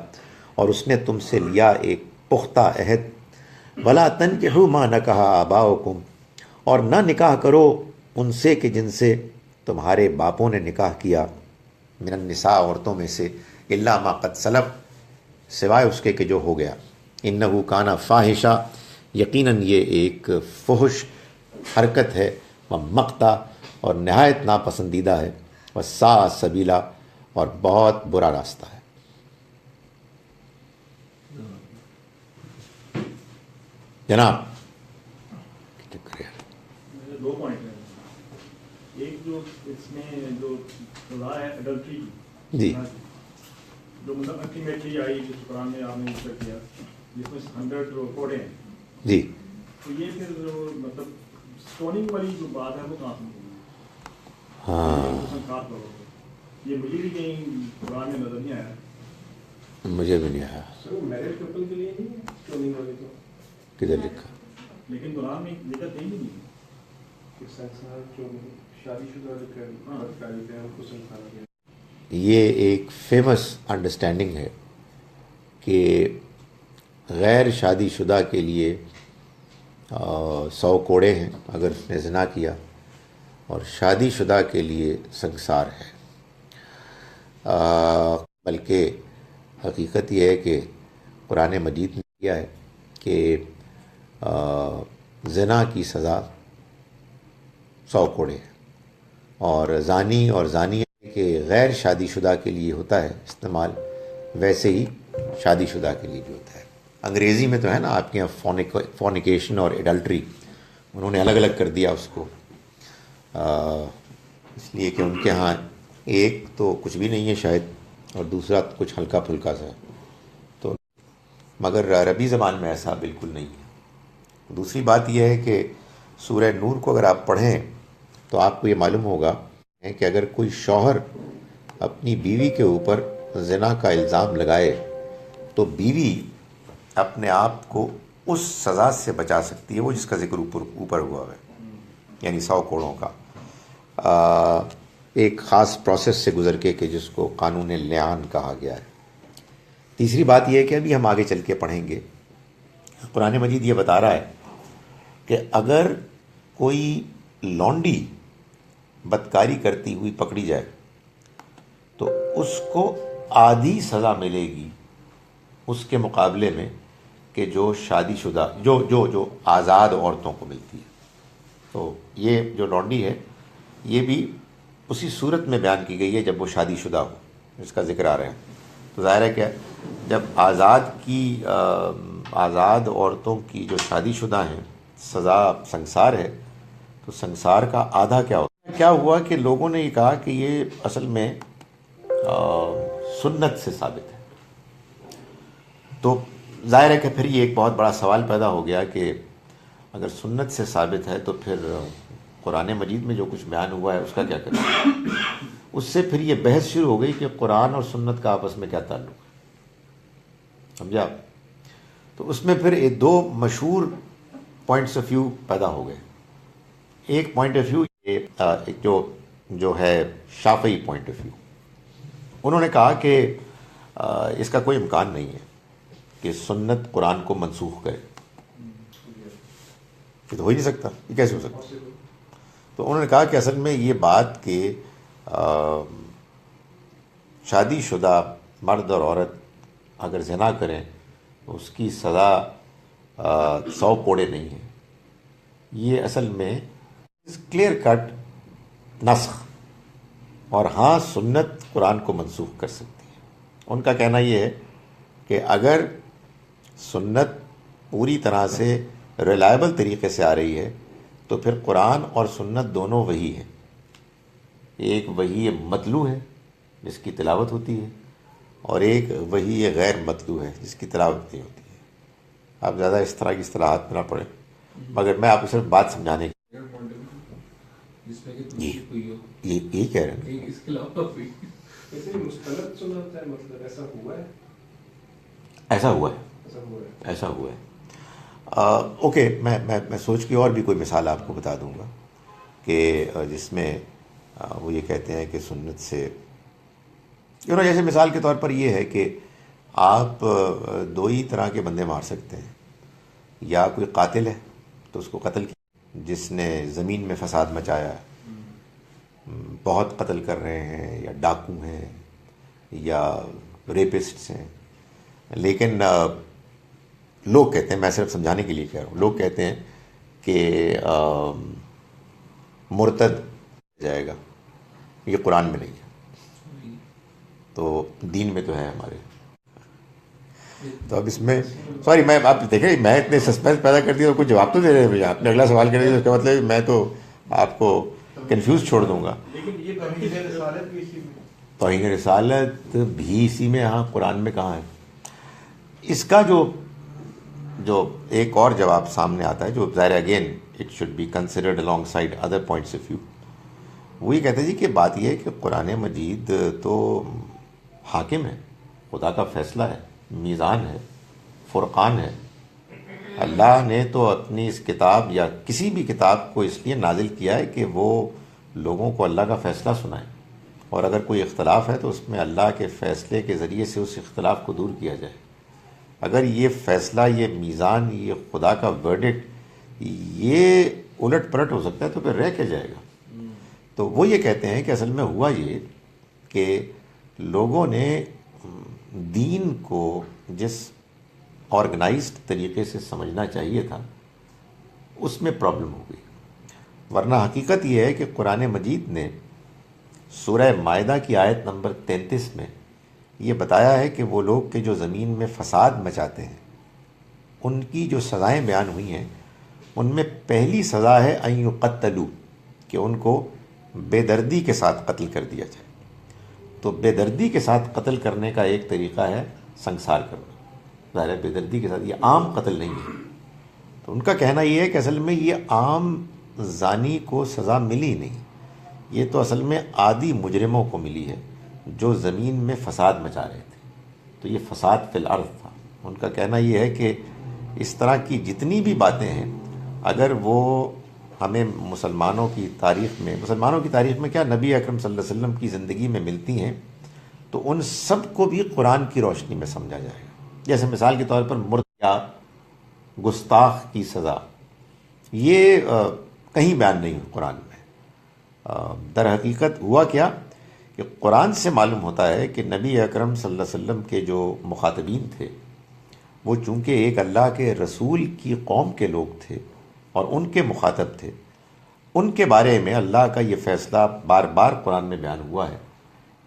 اور اس نے تم سے لیا ایک پختہ عہد. وَلَا تَنكِحُوا مَا نَكَحَ آبَاؤُكُمْ، اور نہ نکاح کرو ان سے کہ جن سے تمہارے باپوں نے نکاح کیا. من النساء، عورتوں میں سے، الا ما قد سلف، سوائے اس کے کہ جو ہو گیا. انہ کان فاحشہ، یقیناً یہ ایک فحش حرکت ہے. مقتا، اور نہایت ناپسندیدہ ہے. وساء سبیلا، اور بہت برا راستہ ہے. جناب دو پوائنٹ ہیں. ایک جو اس میں جو سزا ہے اڈلٹری کی، جی، جو مطلب الٹیمیٹلی آئی جس قرآن میں آپ نے ذکر کیا، جس میں 100 کوڑے ہیں، جی، تو یہ پھر جو مطلب اسٹوننگ والی جو بات ہے وہ کہاں سے ملی؟ ہاں، یہ مجھے بھی کہیں قرآن میں نظر نہیں آیا. مجھے بھی نہیں آیا. سر وہ میرڈ کپل کے لیے نہیں ہے اسٹوننگ والی، تو کدھر لکھا؟ لیکن قرآن میں ذکر کہیں نہیں ہے. سنسار جو شادی شدہ بدکاری پہ ان کو سنسار کیا. یہ ایک فیمس انڈرسٹینڈنگ ہے کہ غیر شادی شدہ کے لیے 100 کوڑے ہیں اگر اس نے زنا کیا، اور شادی شدہ کے لیے سنسار ہے. بلکہ حقیقت یہ ہے کہ قرآن مجید نے کیا ہے کہ زنا کی سزا 100 کوڑے ہے، اور زانی اور زانیہ کے غیر شادی شدہ کے لیے ہوتا ہے استعمال، ویسے ہی شادی شدہ کے لیے بھی ہوتا ہے۔ انگریزی میں تو ہے نا آپ کے یہاں فورنیکیشن اور ایڈلٹری، انہوں نے الگ الگ کر دیا اس کو، اس لیے کہ ان کے ہاں ایک تو کچھ بھی نہیں ہے شاید، اور دوسرا کچھ ہلکا پھلکا سا ہے، تو مگر عربی زبان میں ایسا بالکل نہیں ہے۔ دوسری بات یہ ہے کہ سورہ نور کو اگر آپ پڑھیں تو آپ کو یہ معلوم ہوگا کہ اگر کوئی شوہر اپنی بیوی کے اوپر زنا کا الزام لگائے تو بیوی اپنے آپ کو اس سزا سے بچا سکتی ہے، وہ جس کا ذکر اوپر ہوا ہے، یعنی 100 کوڑوں کا، ایک خاص پروسیس سے گزر کے کہ جس کو قانون لعان کہا گیا ہے۔ تیسری بات یہ ہے کہ ابھی ہم آگے چل کے پڑھیں گے، قرآن مجید یہ بتا رہا ہے کہ اگر کوئی لونڈی بدکاری کرتی ہوئی پکڑی جائے تو اس کو آدھی سزا ملے گی اس کے مقابلے میں کہ جو شادی شدہ جو آزاد عورتوں کو ملتی ہے۔ تو یہ جو لونڈی ہے یہ بھی اسی صورت میں بیان کی گئی ہے جب وہ شادی شدہ ہو، اس کا ذکر آ رہا ہے۔ تو ظاہر ہے کہ جب آزاد عورتوں کی جو شادی شدہ ہیں سزا سنسار ہے، تو سنسار کا آدھا کیا ہوتا ہے؟ کیا ہوا کہ لوگوں نے یہ کہا کہ یہ اصل میں سنت سے ثابت ہے، تو ظاہر ہے کہ پھر یہ ایک بہت بڑا سوال پیدا ہو گیا کہ اگر سنت سے ثابت ہے تو پھر قرآن مجید میں جو کچھ بیان ہوا ہے اس کا کیا کریں؟ اس سے پھر یہ بحث شروع ہو گئی کہ قرآن اور سنت کا آپس میں کیا تعلق ہے، سمجھا؟ تو اس میں پھر دو مشہور پوائنٹس آف ویو پیدا ہو گئے۔ ایک پوائنٹ آف ویو جو ہے شافعی پوائنٹ آف ویو، انہوں نے کہا کہ اس کا کوئی امکان نہیں ہے کہ سنت قرآن کو منسوخ کرے، یہ تو ہو ہی نہیں سکتا، یہ کیسے ہو سکتا؟ تو انہوں نے کہا کہ اصل میں یہ بات کہ شادی شدہ مرد اور عورت اگر زنا کریں تو اس کی سزا 100 کوڑے نہیں ہے، یہ اصل میں کلیئر کٹ نسخ، اور ہاں سنت قرآن کو منسوخ کر سکتی ہے۔ ان کا کہنا یہ ہے کہ اگر سنت پوری طرح سے ریلائبل طریقے سے آ رہی ہے تو پھر قرآن اور سنت دونوں وہی ہیں، ایک وہی متلو ہے جس کی تلاوت ہوتی ہے، اور ایک وہی غیر متلو ہے جس کی تلاوت نہیں ہوتی ہے۔ آپ زیادہ اس طرح کی اصطلاحات میں نہ پڑھیں، مگر میں آپ کو صرف بات سمجھانے یہ کہہ رہے ہیں اس کے علاوہ مستند سنت ہے، مطلب ایسا ہوا ہے، ایسا ہوا ہے۔ اوکے، میں سوچ کے اور بھی کوئی مثال آپ کو بتا دوں گا کہ جس میں وہ یہ کہتے ہیں کہ سنت سے، جیسے مثال کے طور پر یہ ہے کہ آپ 2 ہی طرح کے بندے مار سکتے ہیں، یا کوئی قاتل ہے تو اس کو قتل کیا، جس نے زمین میں فساد مچایا ہے، بہت قتل کر رہے ہیں، یا ڈاکو ہیں، یا ریپسٹس ہیں، لیکن لوگ کہتے ہیں، میں صرف سمجھانے کے لیے کہہ رہا ہوں، لوگ کہتے ہیں کہ مرتد جائے گا، یہ قرآن میں نہیں ہے، تو دین میں تو ہے ہمارے۔ تو اب اس میں سوری، میں آپ دیکھیں میں اتنے سسپینس پیدا کر دیا، کچھ جواب تو دے رہے ہیں بھیا، آپ نے اگلا سوال کر دیا، اس کا مطلب میں تو آپ کو کنفیوز چھوڑ دوں گا۔ توہین رسالت بھی اسی میں، ہاں قرآن میں کہاں ہے؟ اس کا جو ایک اور جواب سامنے آتا ہے، جو ظاہر again it should be considered along side other points of view, وہ یہ کہتے ہیں جی کہ بات یہ ہے کہ قرآن مجید تو حاکم ہے، خدا کا فیصلہ ہے، میزان ہے، فرقان ہے۔ اللہ نے تو اپنی اس کتاب یا کسی بھی کتاب کو اس لیے نازل کیا ہے کہ وہ لوگوں کو اللہ کا فیصلہ سنائے، اور اگر کوئی اختلاف ہے تو اس میں اللہ کے فیصلے کے ذریعے سے اس اختلاف کو دور کیا جائے۔ اگر یہ فیصلہ، یہ میزان، یہ خدا کا ورڈکٹ یہ الٹ پلٹ ہو سکتا ہے تو پھر رہ کے جائے گا۔ تو وہ یہ کہتے ہیں کہ اصل میں ہوا یہ کہ لوگوں نے دین کو جس آرگنائزڈ طریقے سے سمجھنا چاہیے تھا، اس میں پرابلم ہو گئی. ورنہ حقیقت یہ ہے کہ قرآن مجید نے سورہ مائدہ کی آیت نمبر 33 میں یہ بتایا ہے کہ وہ لوگ کہ جو زمین میں فساد مچاتے ہیں ان کی جو سزائیں بیان ہوئی ہیں ان میں پہلی سزا ہے ان یقتلوا، کہ ان کو بے دردی کے ساتھ قتل کر دیا جائے. تو بے دردی کے ساتھ قتل کرنے کا ایک طریقہ ہے سنسار کرنا. ظاہر ہے بے دردی کے ساتھ یہ عام قتل نہیں ہے. تو ان کا کہنا یہ ہے کہ اصل میں یہ عام زانی کو سزا ملی نہیں، یہ تو اصل میں عادی مجرموں کو ملی ہے جو زمین میں فساد مچا رہے تھے. تو یہ فساد فی الارض تھا. ان کا کہنا یہ ہے کہ اس طرح کی جتنی بھی باتیں ہیں اگر وہ ہمیں مسلمانوں کی تاریخ میں کیا نبی اکرم صلی اللہ علیہ وسلم کی زندگی میں ملتی ہیں تو ان سب کو بھی قرآن کی روشنی میں سمجھا جائے گا. جیسے مثال کے طور پر مرد یا گستاخ کی سزا یہ کہیں بیان نہیں قرآن میں. در حقیقت ہوا کیا کہ قرآن سے معلوم ہوتا ہے کہ نبی اکرم صلی اللہ علیہ وسلم کے جو مخاطبین تھے وہ چونکہ ایک اللہ کے رسول کی قوم کے لوگ تھے اور ان کے مخاطب تھے، ان کے بارے میں اللہ کا یہ فیصلہ بار بار قرآن میں بیان ہوا ہے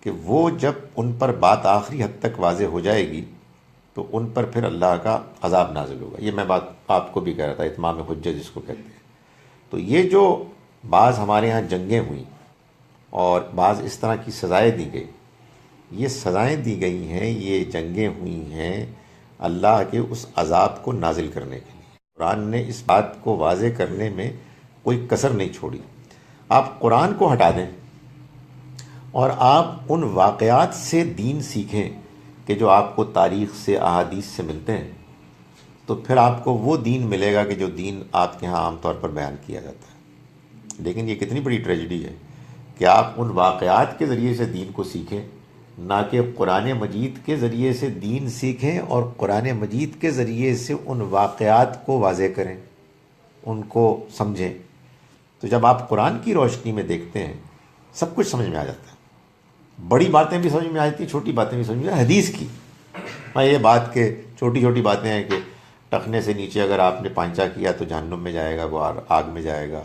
کہ وہ جب ان پر بات آخری حد تک واضح ہو جائے گی تو ان پر پھر اللہ کا عذاب نازل ہوگا. یہ میں بات آپ کو بھی کہہ رہا تھا، اتمام حجت جس کو کہتے ہیں. تو یہ جو بعض ہمارے ہاں جنگیں ہوئیں اور بعض اس طرح کی سزائیں دی گئی، یہ سزائیں دی گئی ہیں، یہ جنگیں ہوئی ہیں اللہ کے اس عذاب کو نازل کرنے کے لیے. قرآن نے اس بات کو واضح کرنے میں کوئی کسر نہیں چھوڑی. آپ قرآن کو ہٹا دیں اور آپ ان واقعات سے دین سیکھیں کہ جو آپ کو تاریخ سے احادیث سے ملتے ہیں، تو پھر آپ کو وہ دین ملے گا کہ جو دین آپ کے ہاں عام طور پر بیان کیا جاتا ہے. لیکن یہ کتنی بڑی ٹریجڈی ہے کہ آپ ان واقعات کے ذریعے سے دین کو سیکھیں، نہ کہ قرآن مجید کے ذریعے سے دین سیکھیں اور قرآن مجید کے ذریعے سے ان واقعات کو واضح کریں، ان کو سمجھیں. تو جب آپ قرآن کی روشنی میں دیکھتے ہیں سب کچھ سمجھ میں آ جاتا ہے. بڑی باتیں بھی سمجھ میں آتی ہیں، چھوٹی باتیں بھی سمجھ میں آتی ہیں. حدیث کی یہ بات کہ چھوٹی چھوٹی باتیں ہیں کہ ٹخنے سے نیچے اگر آپ نے پانچا کیا تو جہنم میں جائے گا، وہ آگ میں جائے گا.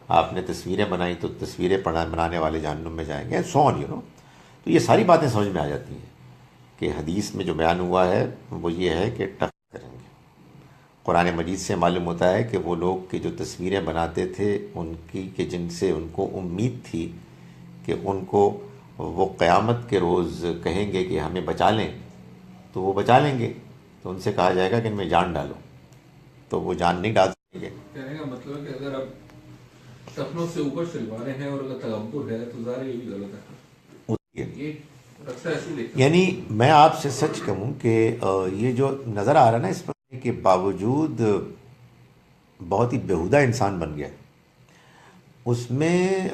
آپ نے تصویریں بنائی تو تصویریں بنانے والے جہنم میں جائیں گے، سو آن تو یہ ساری باتیں سمجھ میں آ جاتی ہیں کہ حدیث میں جو بیان ہوا ہے وہ یہ ہے کہ ٹخ کریں گے. قرآن مجید سے معلوم ہوتا ہے کہ وہ لوگ کہ جو تصویریں بناتے تھے ان کی کہ جن سے ان کو امید تھی کہ ان کو وہ قیامت کے روز کہیں گے کہ ہمیں بچا لیں تو وہ بچا لیں گے، تو ان سے کہا جائے گا کہ ان میں جان ڈالو، تو وہ جان نہیں ڈال سکیں گے. کہنے کا مطلب ہے کہ اگر آپ سپنوں سے اوپر چلوا رہے ہیں اور اگر تکبر ہے تو ظاہر یہ بھی غلط ہے. یعنی میں آپ سے سچ کہوں کہ یہ جو نظر آ رہا ہے نا اس پر کے باوجود بہت ہی بیہودہ انسان بن گیا، اس میں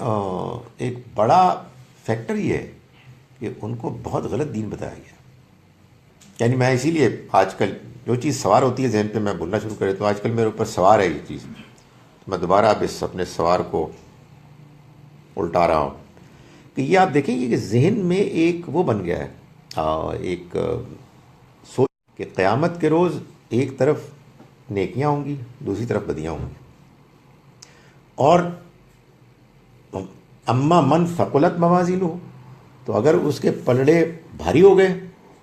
ایک بڑا فیکٹر یہ ہے کہ ان کو بہت غلط دین بتایا گیا. یعنی میں اسی لیے آج کل جو چیز سوار ہوتی ہے ذہن پہ میں بولنا شروع کرے تو آج کل میرے اوپر سوار ہے یہ چیز، میں دوبارہ اب اس اپنے سوار کو الٹا رہا ہوں کہ یہ آپ دیکھیں گے کہ ذہن میں ایک وہ بن گیا ہے، ایک سوچ کہ قیامت کے روز ایک طرف نیکیاں ہوں گی دوسری طرف بدیاں ہوں گی، اور اما من ثقلت موازینہ، تو اگر اس کے پلڑے بھاری ہو گئے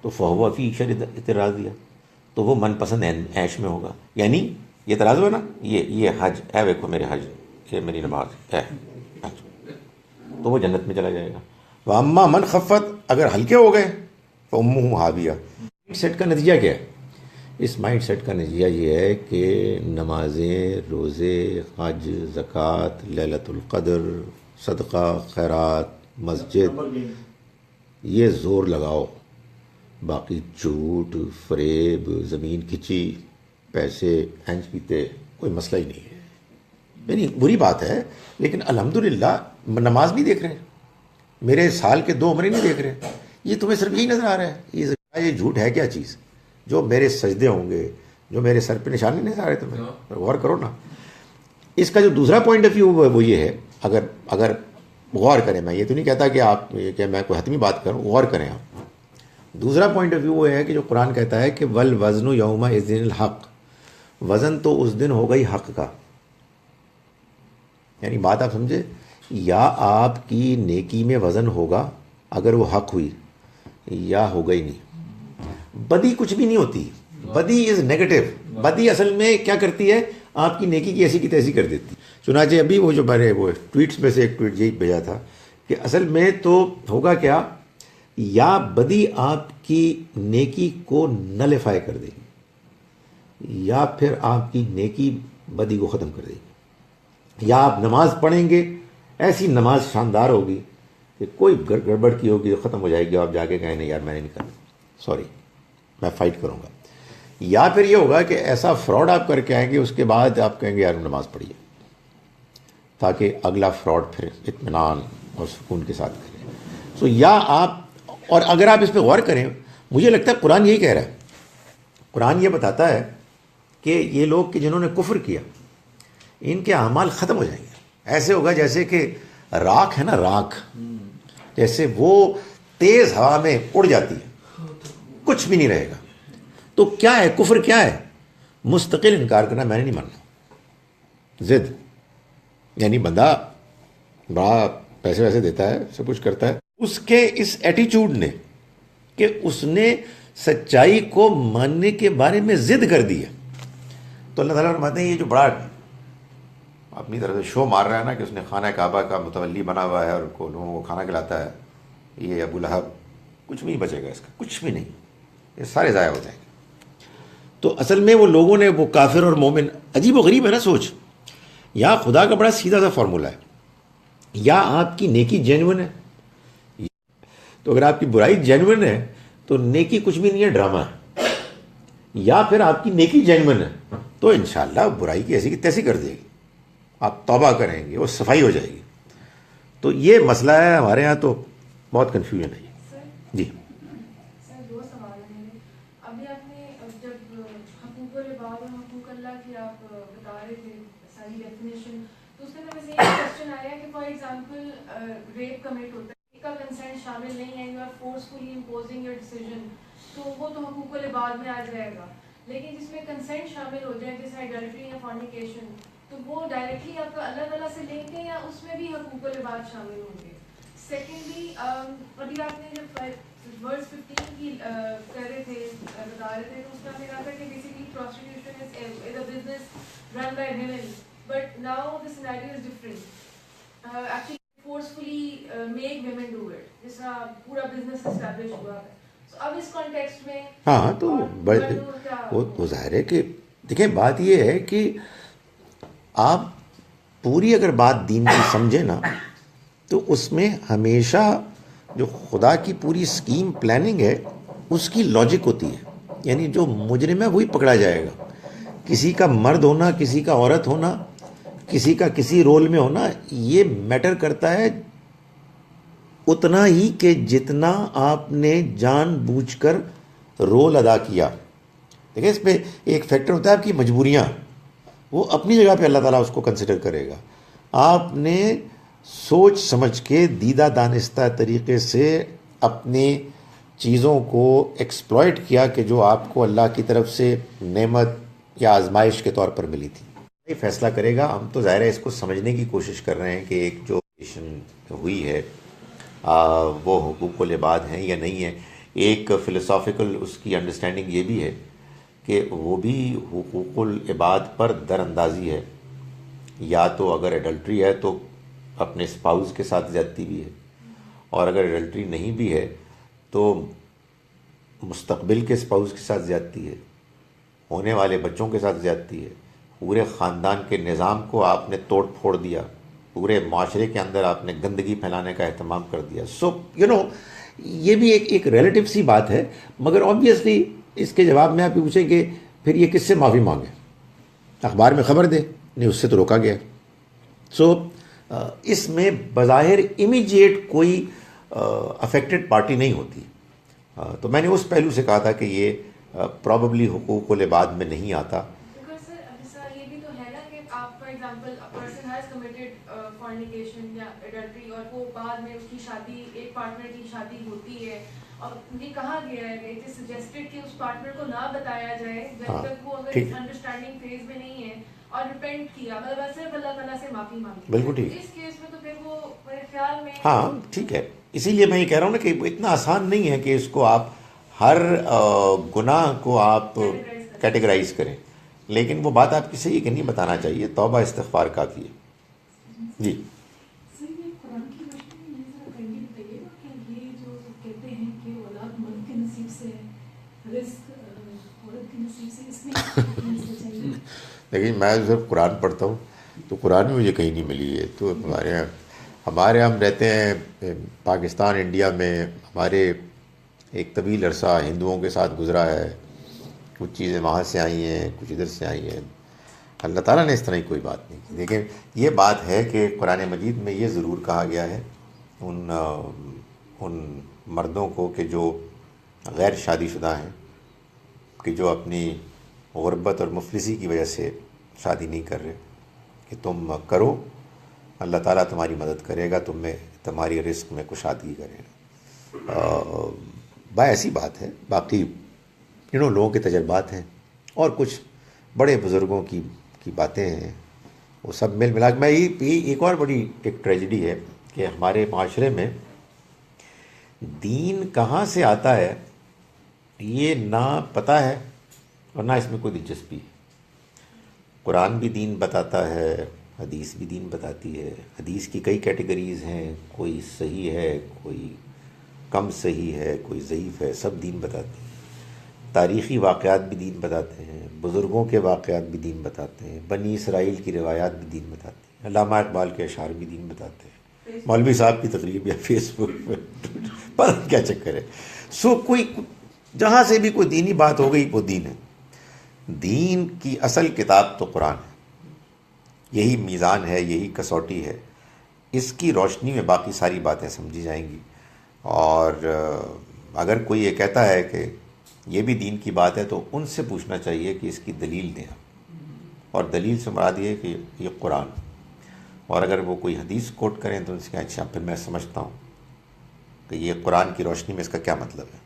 تو فہو فی عیشۃ راضیہ، تو وہ من پسند عیش میں ہوگا. یعنی یہ ترازو ہے نا، یہ حج ہے، دیکھو میرے حج، یہ میری نماز ہے حج، تو وہ جنت میں چلا جائے گا. واما من خفت، اگر ہلکے ہو گئے فامہ ہاویہ. مائنڈ سیٹ کا نتیجہ کیا ہے؟ اس مائنڈ سیٹ کا نتیجہ یہ ہے کہ نمازیں، روزے، حج، زکوٰۃ، لیلۃ القدر، صدقہ، خیرات، مسجد، یہ زور لگاؤ، باقی جھوٹ، فریب، زمین کھچی، پیسے، ہینج پیتے، کوئی مسئلہ ہی نہیں ہے. یعنی بری بات ہے، لیکن الحمدللہ نماز نہیں دیکھ رہے ہیں، میرے سال کے 2 عمرے نہیں دیکھ رہے ہیں، یہ تمہیں صرف یہی نظر آ رہا ہے یہ جھوٹ ہے کیا چیز؟ جو میرے سجدے ہوں گے، جو میرے سر پہ نشان نہیں نظر آ رہے تمہیں، غور کرو نا. اس کا جو دوسرا پوائنٹ آف ویو ہے وہ یہ ہے، اگر غور کریں، میں یہ تو نہیں کہتا کہ آپ کہ میں کوئی حتمی بات کروں، غور کریں آپ. دوسرا پوائنٹ آف ویو وہ ہے کہ جو قرآن کہتا ہے کہ والوزن یومئذ الحق، وزن تو اس دن ہوگا ہی حق کا. یعنی بات آپ سمجھے، یا آپ کی نیکی میں وزن ہوگا اگر وہ حق ہوئی، یا ہوگا ہی نہیں. بدی کچھ بھی نہیں ہوتی، بدی از نیگیٹو. بدی اصل میں کیا کرتی ہے، آپ کی نیکی کی ایسی کی تیسی کر دیتی. چنانچہ ابھی وہ جو میں نے وہ ٹویٹس میں سے ایک ٹویٹ یہی بھیجا تھا کہ اصل میں تو ہوگا کیا، یا بدی آپ کی نیکی کو نلیفائی کر دے گی، یا پھر آپ کی نیکی بدی کو ختم کر دے گی. یا آپ نماز پڑھیں گے، ایسی نماز شاندار ہوگی کہ کوئی گڑبڑ کی ہوگی ختم ہو جائے گی، آپ جا کے کہیں نہیں یار میں نے نہیں کرنا، سوری میں فائٹ کروں گا. یا پھر یہ ہوگا کہ ایسا فراڈ آپ کر کے آئیں گے، اس کے بعد آپ کہیں گے یار نماز پڑھیے، تاکہ اگلا فراڈ پھر اطمینان اور سکون کے ساتھ کریں. سو یا آپ، اور اگر آپ اس پہ غور کریں، مجھے لگتا ہے قرآن یہی کہہ رہا ہے. قرآن یہ بتاتا ہے کہ یہ لوگ کہ جنہوں نے کفر کیا، ان کے اعمال ختم ہو جائیں گے. ایسے ہوگا جیسے کہ راکھ ہے نا، راکھ جیسے وہ تیز ہوا میں اڑ جاتی ہے، کچھ بھی نہیں رہے گا. تو کیا ہے کفر، کیا ہے؟ مستقل انکار کرنا، میں نے نہیں ماننا، ضد. یعنی بندہ بڑا پیسے ویسے دیتا ہے، سب کچھ کرتا ہے، اس کے اس ایٹیچیوڈ نے کہ اس نے سچائی کو ماننے کے بارے میں ضد کر دی ہے. تو اللہ تعالیٰ فرماتے ہیں یہ جو بڑا اپنی طرف سے شو مار رہا ہے نا کہ اس نے خانہ کعبہ کا متولی بنا ہوا ہے اور لوگوں کو کھانا کھلاتا ہے، یہ ابو لہب، کچھ بھی نہیں بچے گا اس کا، کچھ بھی نہیں، یہ سارے ضائع ہو جائیں گے. تو اصل میں وہ لوگوں نے، وہ کافر اور مومن، عجیب و غریب ہے نا سوچ. یا خدا کا بڑا سیدھا سا فارمولہ ہے، یا آپ کی نیکی جینوئن ہے، تو اگر آپ کی برائی جینوئن ہے تو نیکی کچھ بھی نہیں ہے، ڈرامہ ہے. یا پھر آپ کی نیکی جینوئن ہے تو انشاءاللہ برائی کی ایسی کی تیسی کر دے گی، آپ توبہ کریں گے، وہ صفائی ہو جائے گی. تو یہ مسئلہ ہے ہمارے ہاں، تو بہت کنفیوژن ہے جی. سر دو سوال ہیں. ابھی آپ نے جب حقوق العباد اور حقوق اللہ کی آپ بتا رہے تھے ساری ڈیفینیشن، تو اس میں ویسے ایک کوشچن آیا کہ فار ایگزامپل ریپ کمٹ ہوتا ہے، کا کنسنٹ شامل نہیں ہے، you are forcefully imposing your decision, تو وہ تو حقوق العباد میں آ جائے گا. لیکن جس میں کنسنٹ شامل ہو جائے جیسے ایڈلٹری یا فارنیکیشن، تو وہ ڈائریکٹلی آپ کا اللہ تعالیٰ سے لیں گے یا اس میں بھی حقوق العباد شامل ہوں گے؟ سیکنڈلی ابھی آپ نے جب ورڈ 15 کی کر رہے تھے، بتا رہے تھے، تو اس میں آپ نے کہا تھا کہ basically prostitution is a business run by women, but now the scenario is different. Actually forcefully make women do it, جس کا پورا بزنس اسٹیبلش ہوا ہے. اب اس کانٹیکسٹ میں ہاں تو وہ ظاہر ہے کہ دیکھیں بات یہ ہے کہ آپ پوری اگر بات دین کی سمجھیں نا، تو اس میں ہمیشہ جو خدا کی پوری اسکیم پلاننگ ہے اس کی لاجک ہوتی ہے. یعنی جو مجرم ہے وہی پکڑا جائے گا. کسی کا مرد ہونا، کسی کا عورت ہونا، کسی کا کسی رول میں ہونا، یہ میٹر کرتا ہے اتنا ہی کہ جتنا آپ نے جان بوجھ کر رول ادا کیا. دیکھیں اس پہ ایک فیکٹر ہوتا ہے آپ کی مجبوریاں، وہ اپنی جگہ پہ اللہ تعالیٰ اس کو کنسیڈر کرے گا. آپ نے سوچ سمجھ کے دیدہ دانستہ طریقے سے اپنی چیزوں کو ایکسپلائٹ کیا کہ جو آپ کو اللہ کی طرف سے نعمت یا آزمائش کے طور پر ملی تھی. یہ فیصلہ کرے گا. ہم تو ظاہر ہے اس کو سمجھنے کی کوشش کر رہے ہیں کہ ایک جو ہوئی ہے وہ حقوق العباد ہیں یا نہیں ہے. ایک فلسافیکل اس کی انڈرسٹینڈنگ یہ بھی ہے کہ وہ بھی حقوق العباد پر در اندازی ہے. یا تو اگر ایڈلٹری ہے تو اپنے اسپاؤز کے ساتھ زیادتی بھی ہے، اور اگر ایڈلٹری نہیں بھی ہے تو مستقبل کے اسپاؤز کے ساتھ زیادتی ہے، ہونے والے بچوں کے ساتھ زیادتی ہے. پورے خاندان کے نظام کو آپ نے توڑ پھوڑ دیا، پورے معاشرے کے اندر آپ نے گندگی پھیلانے کا اہتمام کر دیا. سو یہ بھی ایک ریلیٹیو سی بات ہے. مگر آبویسلی اس کے جواب میں آپ یہ پوچھیں کہ پھر یہ کس سے معافی مانگے؟ اخبار میں خبر دے؟ نہیں، اس سے تو روکا گیا. سو اس میں بظاہر امیجیٹ کوئی افیکٹڈ پارٹی نہیں ہوتی. تو میں نے اس پہلو سے کہا تھا کہ یہ پرابیبلی حقوق العباد میں نہیں آتا. یہ بھی تو ہے نا کہ آپ for example person has committed fornication یا ایڈلٹری، اور وہ بعد میں اس کی شادی، ایک پارٹنر کی شادی ہوتی ہے، اور یہ کہا گیا ہے کہ اٹ از سجیسٹڈ کہ اس پارٹنر کو نہ بتایا جائے جب تک وہ اگر ٹھیک، انڈرسٹینڈنگ فیز میں نہیں ہے اور ریپینٹ کیا، مطلب صرف اللہ تعالیٰ سے معافی مانگی. بالکل ٹھیک. اس کیس میں تو پھر وہ میرے خیال میں ہاں ٹھیک ہے. اسی لیے میں یہ کہہ رہا ہوں نا کہ اتنا آسان نہیں ہے کہ اس کو آپ ہر گناہ کو آپ کیٹیگرائز کریں، لیکن وہ بات آپ کی صحیح ہے کہ نہیں بتانا چاہیے، توبہ استغفار کافی ہے. جی سر یہ قرآن کی روشنی میں یہ ذرا کہیں بتائیے گا کہ یہ جو کہتے ہیں کہ اولاد مرد کے نصیب سے ہے، رزق عورت کے نصیب سے، اس میں چاہیے. لیکن میں صرف قرآن پڑھتا ہوں تو قرآن میں مجھے کہیں نہیں ملی ہے. تو ہمارے ہم رہتے ہیں پاکستان انڈیا میں، ہمارے ایک طویل عرصہ ہندوؤں کے ساتھ گزرا ہے، کچھ چیزیں وہاں سے آئی ہیں، کچھ ادھر سے آئی ہیں. اللہ تعالیٰ نے اس طرح کی کوئی بات نہیں کی. لیکن یہ بات ہے کہ قرآن مجید میں یہ ضرور کہا گیا ہے ان مردوں کو کہ جو غیر شادی شدہ ہیں، کہ جو اپنی غربت اور مفلسی کی وجہ سے شادی نہیں کر رہے، کہ تم کرو، اللہ تعالیٰ تمہاری مدد کرے گا، تمہاری رزق میں کشادگی کرے گا. ایسی بات ہے. باقی لوگوں کے تجربات ہیں اور کچھ بڑے بزرگوں کی باتیں ہیں، وہ سب مل ملا کے میں ایک اور بڑی ایک ٹریجڈی ہے کہ ہمارے معاشرے میں دین کہاں سے آتا ہے یہ نہ پتہ ہے اور نہ اس میں کوئی دلچسپی ہے. قرآن بھی دین بتاتا ہے، حدیث بھی دین بتاتی ہے. حدیث کی کئی کیٹیگریز ہیں، کوئی صحیح ہے، کوئی کم صحیح ہے، کوئی ضعیف ہے، سب دین بتاتی ہے. تاریخی واقعات بھی دین بتاتے ہیں، بزرگوں کے واقعات بھی دین بتاتے ہیں، بنی اسرائیل کی روایات بھی دین بتاتی ہیں، علامہ اقبال کے اشعار بھی دین بتاتے ہیں، مولوی صاحب کی تقریب یا فیس بک پر کیا چکر ہے. کوئی جہاں سے بھی کوئی دینی بات ہو گئی وہ دین ہے. دین کی اصل کتاب تو قرآن ہے، یہی میزان ہے، یہی کسوٹی ہے. اس کی روشنی میں باقی ساری باتیں سمجھی جائیں گی. اور اگر کوئی یہ کہتا ہے کہ یہ بھی دین کی بات ہے تو ان سے پوچھنا چاہیے کہ اس کی دلیل دیں، اور دلیل سے مراد یہ کہ یہ قرآن. اور اگر وہ کوئی حدیث کوٹ کریں تو ان سے کہیں اچھا پھر میں سمجھتا ہوں کہ یہ قرآن کی روشنی میں اس کا کیا مطلب ہے.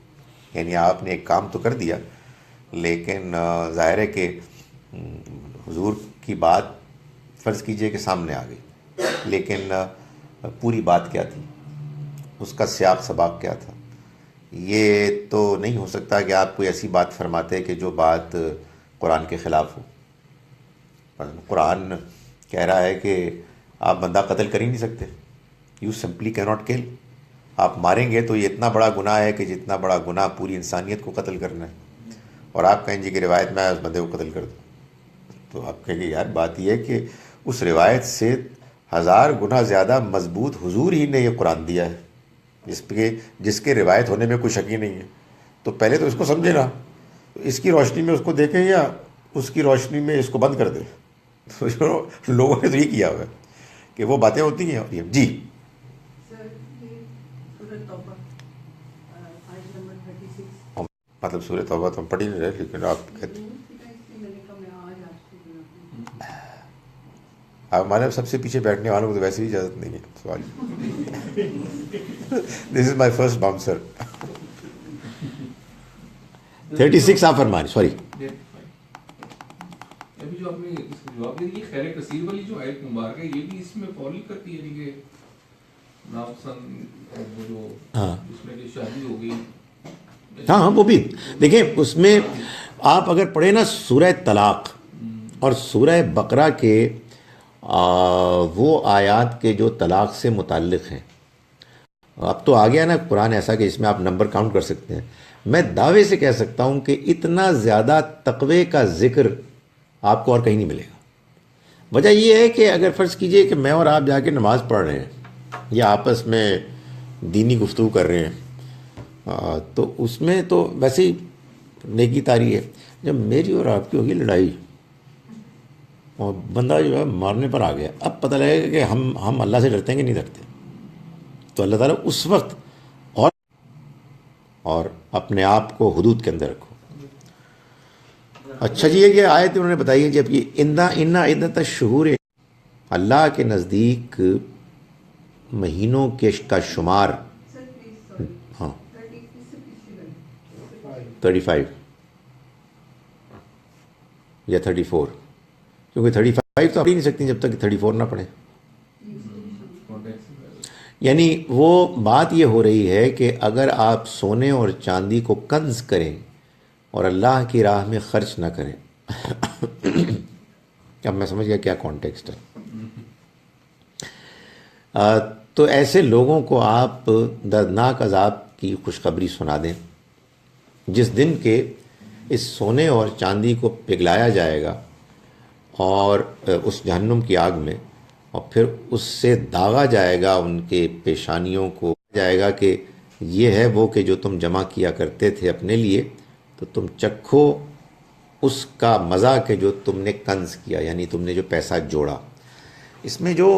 یعنی آپ نے ایک کام تو کر دیا، لیکن ظاہر ہے کہ حضور کی بات فرض کیجئے کہ سامنے آ گئی، لیکن پوری بات کیا تھی، اس کا سیاق سباق کیا تھا. یہ تو نہیں ہو سکتا کہ آپ کوئی ایسی بات فرماتے کہ جو بات قرآن کے خلاف ہو. قرآن کہہ رہا ہے کہ آپ بندہ قتل کر ہی نہیں سکتے، یو سمپلی کی ناٹ کل. آپ ماریں گے تو یہ اتنا بڑا گناہ ہے کہ جتنا بڑا گناہ پوری انسانیت کو قتل کرنا ہے. اور آپ کہیں جی کہ روایت میں اس بندے کو قتل کر دوں، تو آپ کہیں گے یار بات یہ ہے کہ اس روایت سے 1000 گنا زیادہ مضبوط حضور ہی نے یہ قرآن دیا ہے، جس کے روایت ہونے میں کوئی شک ہی نہیں ہے. تو پہلے تو اس کو سمجھے نا، اس کی روشنی میں اس کو دیکھیں یا اس کی روشنی میں اس کو بند کر دیں. تو لوگوں نے تو یہ کیا ہوا ہے کہ وہ باتیں ہوتی ہیں. جی مطلب سورہ توبہ تو ہم پڑھ ہی نہیں رہے، لیکن آپ کہتے ہمارے سب سے پیچھے بیٹھنے والوں کو تو ویسے ہی اجازت نہیں ہے سوال. دس از مائی فرسٹ باؤنسر. 36 آپ فرمائیں. سوری ابھی جو آپ نے جواب دیا، یہ خیر کثیر والی جو آیت مبارکہ ہے یہ بھی اس میں فال کرتی ہے کہ ناپسند وہ جو اس میں شادی ہو گئی. ہاں وہ بھی دیکھیں، اس میں آپ اگر پڑھیں نا سورہ طلاق اور سورہ بقرہ کے وہ آیات کے جو طلاق سے متعلق ہیں، اب تو آ گیا نا قرآن ایسا کہ اس میں آپ نمبر کاؤنٹ کر سکتے ہیں. میں دعوے سے کہہ سکتا ہوں کہ اتنا زیادہ تقوی کا ذکر آپ کو اور کہیں نہیں ملے گا. وجہ یہ ہے کہ اگر فرض کیجئے کہ میں اور آپ جا کے نماز پڑھ رہے ہیں یا آپس میں دینی گفتگو کر رہے ہیں، تو اس میں تو ویسے ہی نیکی طاری ہے. جب میری اور آپ کی ہوگی لڑائی اور بندہ جو ہے مارنے پر آ گیا، اب پتہ لگے گا کہ ہم اللہ سے ڈرتے ہیں کہ نہیں ڈرتے. تو اللہ تعالیٰ اس وقت اور اپنے آپ کو حدود کے اندر رکھو. اچھا جی، یہ آیت انہوں نے بتائی ہے جب یہ انا عدت الشہور، اللہ کے نزدیک مہینوں کا شمار. ہاں 35 یا 34, کیونکہ 35 تو آپ پڑھ ہی نہیں سکتی جب تک کہ 34 نہ پڑھیں. یعنی وہ بات یہ ہو رہی ہے کہ اگر آپ سونے اور چاندی کو کنز کریں اور اللہ کی راہ میں خرچ نہ کریں. اب میں سمجھ گیا کیا کانٹیکسٹ ہے. تو ایسے لوگوں کو آپ دردناک عذاب کی خوشخبری سنا دیں جس دن کے اس سونے اور چاندی کو پگھلایا جائے گا اور اس جہنم کی آگ میں، اور پھر اس سے داغا جائے گا ان کے پیشانیوں کو، جائے گا کہ یہ ہے وہ کہ جو تم جمع کیا کرتے تھے اپنے لیے، تو تم چکھو اس کا مزہ کہ جو تم نے کنز کیا، یعنی تم نے جو پیسہ جوڑا. اس میں جو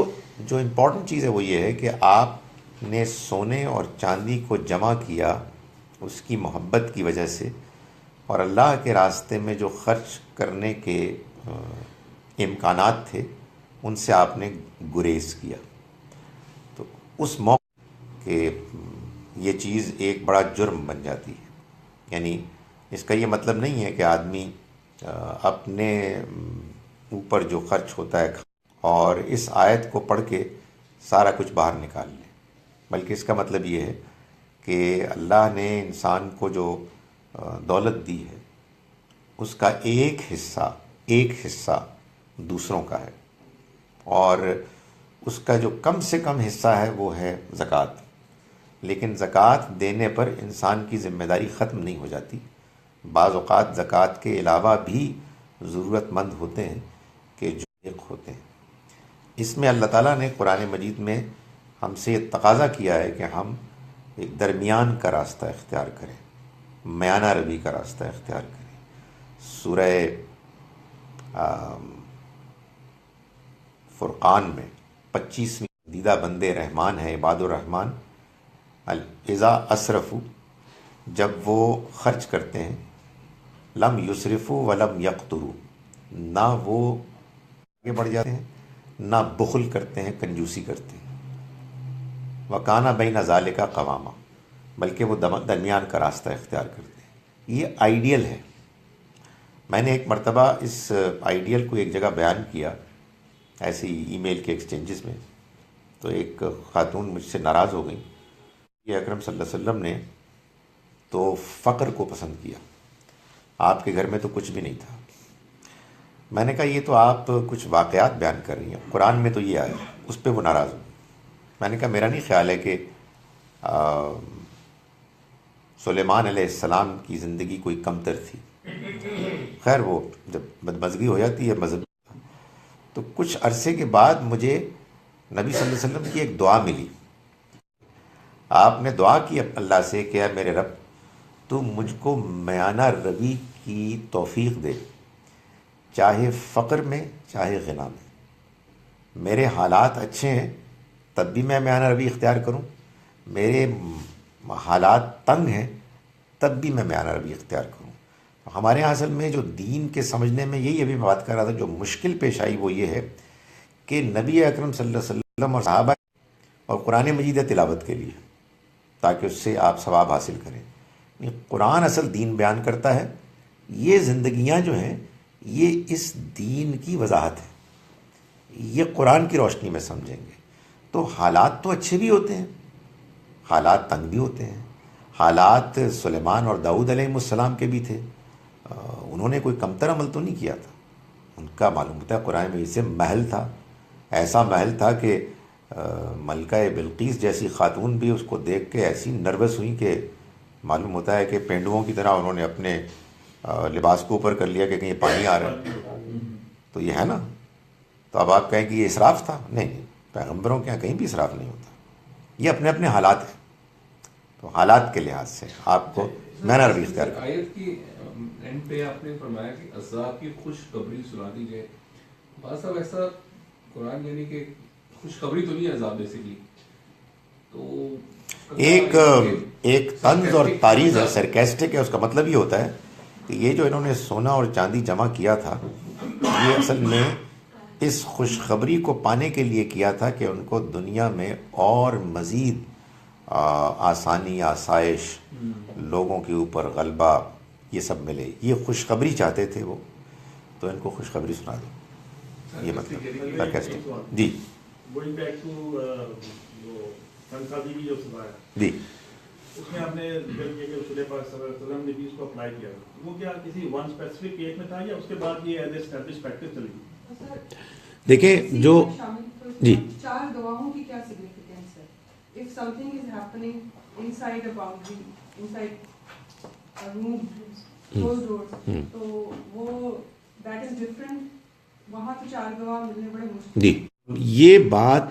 امپورٹنٹ چیز ہے وہ یہ ہے کہ آپ نے سونے اور چاندی کو جمع کیا اس کی محبت کی وجہ سے، اور اللہ کے راستے میں جو خرچ کرنے کے امکانات تھے ان سے آپ نے گریز کیا. تو اس موقع کہ یہ چیز ایک بڑا جرم بن جاتی ہے. یعنی اس کا یہ مطلب نہیں ہے کہ آدمی اپنے اوپر جو خرچ ہوتا ہے اور اس آیت کو پڑھ کے سارا کچھ باہر نکال لے، بلکہ اس کا مطلب یہ ہے کہ اللہ نے انسان کو جو دولت دی ہے اس کا ایک حصہ دوسروں کا ہے، اور اس کا جو کم سے کم حصہ ہے وہ ہے زکوٰۃ. لیکن زکوٰۃ دینے پر انسان کی ذمہ داری ختم نہیں ہو جاتی. بعض اوقات زکوٰۃ کے علاوہ بھی ضرورت مند ہوتے ہیں کہ جو ایک ہوتے ہیں. اس میں اللہ تعالیٰ نے قرآن مجید میں ہم سے یہ تقاضا کیا ہے کہ ہم ایک درمیان کا راستہ اختیار کریں، میانہ روی کا راستہ اختیار کریں. سورہ فرقان میں 25ویں دیدہ بندے رحمان ہیں عباد الرحمن، اذا اسرفوا، جب وہ خرچ کرتے ہیں، لم یسرفوا ولم یقتروا، نہ وہ آگے بڑھ جاتے ہیں نہ بخل کرتے ہیں، کنجوسی کرتے ہیں. وکانہ بین ذالک قواما، بلکہ وہ درمیان کا راستہ اختیار کرتے ہیں. یہ آئیڈیل ہے. میں نے ایک مرتبہ اس آئیڈیل کو ایک جگہ بیان کیا ایسی ای میل کے ایکسچینجز میں، تو ایک خاتون مجھ سے ناراض ہو گئی. یہ اکرم صلی اللہ علیہ وسلم نے تو فقر کو پسند کیا، آپ کے گھر میں تو کچھ بھی نہیں تھا. میں نے کہا یہ تو آپ کچھ واقعات بیان کر رہی ہیں، قرآن میں تو یہ آیا. اس پہ وہ ناراض ہو. میں نے کہا میرا نہیں خیال ہے کہ سلیمان علیہ السلام کی زندگی کوئی کمتر تھی. خیر وہ جب بدمزگی ہو جاتی ہے مذہب، تو کچھ عرصے کے بعد مجھے نبی صلی اللہ علیہ وسلم کی ایک دعا ملی. آپ نے دعا کی اللہ سے کہ اے میرے رب، تو مجھ کو میانہ روی کی توفیق دے، چاہے فقر میں چاہے غنا میں. میرے حالات اچھے ہیں تب بھی میں میانہ روی اختیار کروں، میرے حالات تنگ ہیں تب بھی میں میانہ روی اختیار کروں. ہمارے یہاں اصل میں جو دین کے سمجھنے میں یہی ابھی بات کر رہا تھا، جو مشکل پیش آئی وہ یہ ہے کہ نبی اکرم صلی اللہ علیہ وسلم اور صحابہ اور قرآن مجید تلاوت کے لیے تاکہ اس سے آپ ثواب حاصل کریں. قرآن اصل دین بیان کرتا ہے، یہ زندگیاں جو ہیں یہ اس دین کی وضاحت ہے. یہ قرآن کی روشنی میں سمجھیں گے تو حالات تو اچھے بھی ہوتے ہیں، حالات تنگ بھی ہوتے ہیں. حالات سلیمان اور داؤد علیہ السلام کے بھی تھے، انہوں نے کوئی کمتر عمل تو نہیں کیا تھا. ان کا معلوم ہوتا ہے قرآن میں سے محل تھا، ایسا محل تھا کہ ملکہ بلقیس جیسی خاتون بھی اس کو دیکھ کے ایسی نروس ہوئی کہ معلوم ہوتا ہے کہ پینڈوؤں کی طرح انہوں نے اپنے لباس کو اوپر کر لیا کہ کہیں پانی آ رہا ہے. تو یہ ہے نا. تو اب آپ کہیں کہ یہ اسراف تھا؟ نہیں، پیغمبروں کے یہاں کہیں بھی اسراف نہیں ہوتا. یہ اپنے اپنے حالات ہیں. تو حالات کے لحاظ سے آپ کو میانہ روی اختیار کریں. آیت کی اینڈ پہ آپ نے فرمایا کہ عذاب کی خوشخبری سنا دی جائے. بعض صاحب ایسا قرآن یعنی کہ خوشخبری تو نہیں ہے عذاب بیسیکلی، تو ایک طنز اور تعریض ہے، سرکیسٹک ہے. اس کا مطلب یہ ہوتا ہے کہ یہ جو انہوں نے سونا اور چاندی جمع کیا تھا یہ اصل میں اس خوشخبری کو پانے کے لیے کیا تھا کہ ان کو دنیا میں اور مزید آسانی، آسائش، لوگوں کے اوپر غلبہ، یہ سب ملے. یہ خوشخبری چاہتے تھے وہ, تو ان کو خوشخبری سنا دو. یہ مطلب سرکاسٹک. جی گوئنگ بیک ٹو فنسادی کی جو سزا ہے, جی, اس میں آپ نے ذکر کیا کہ رسول پاک صلی اللہ علیہ وسلم نے بھی اس کو اپلائی کیا, وہ کیا کسی ون اسپیسیفک ایج میں تھا یا اس کے بعد یہ ایز اے اسٹیبلش پریکٹس چلی گئی؟ دیکھیں جو جی 4 گواہوں کی کیا سگنیفیکینس ہے؟ if something is happening inside a boundary, inside a room, closed doors, تو وہ that is different. وہاں تو 4 گواہ ملنے بڑے مشکل. جی, یہ بات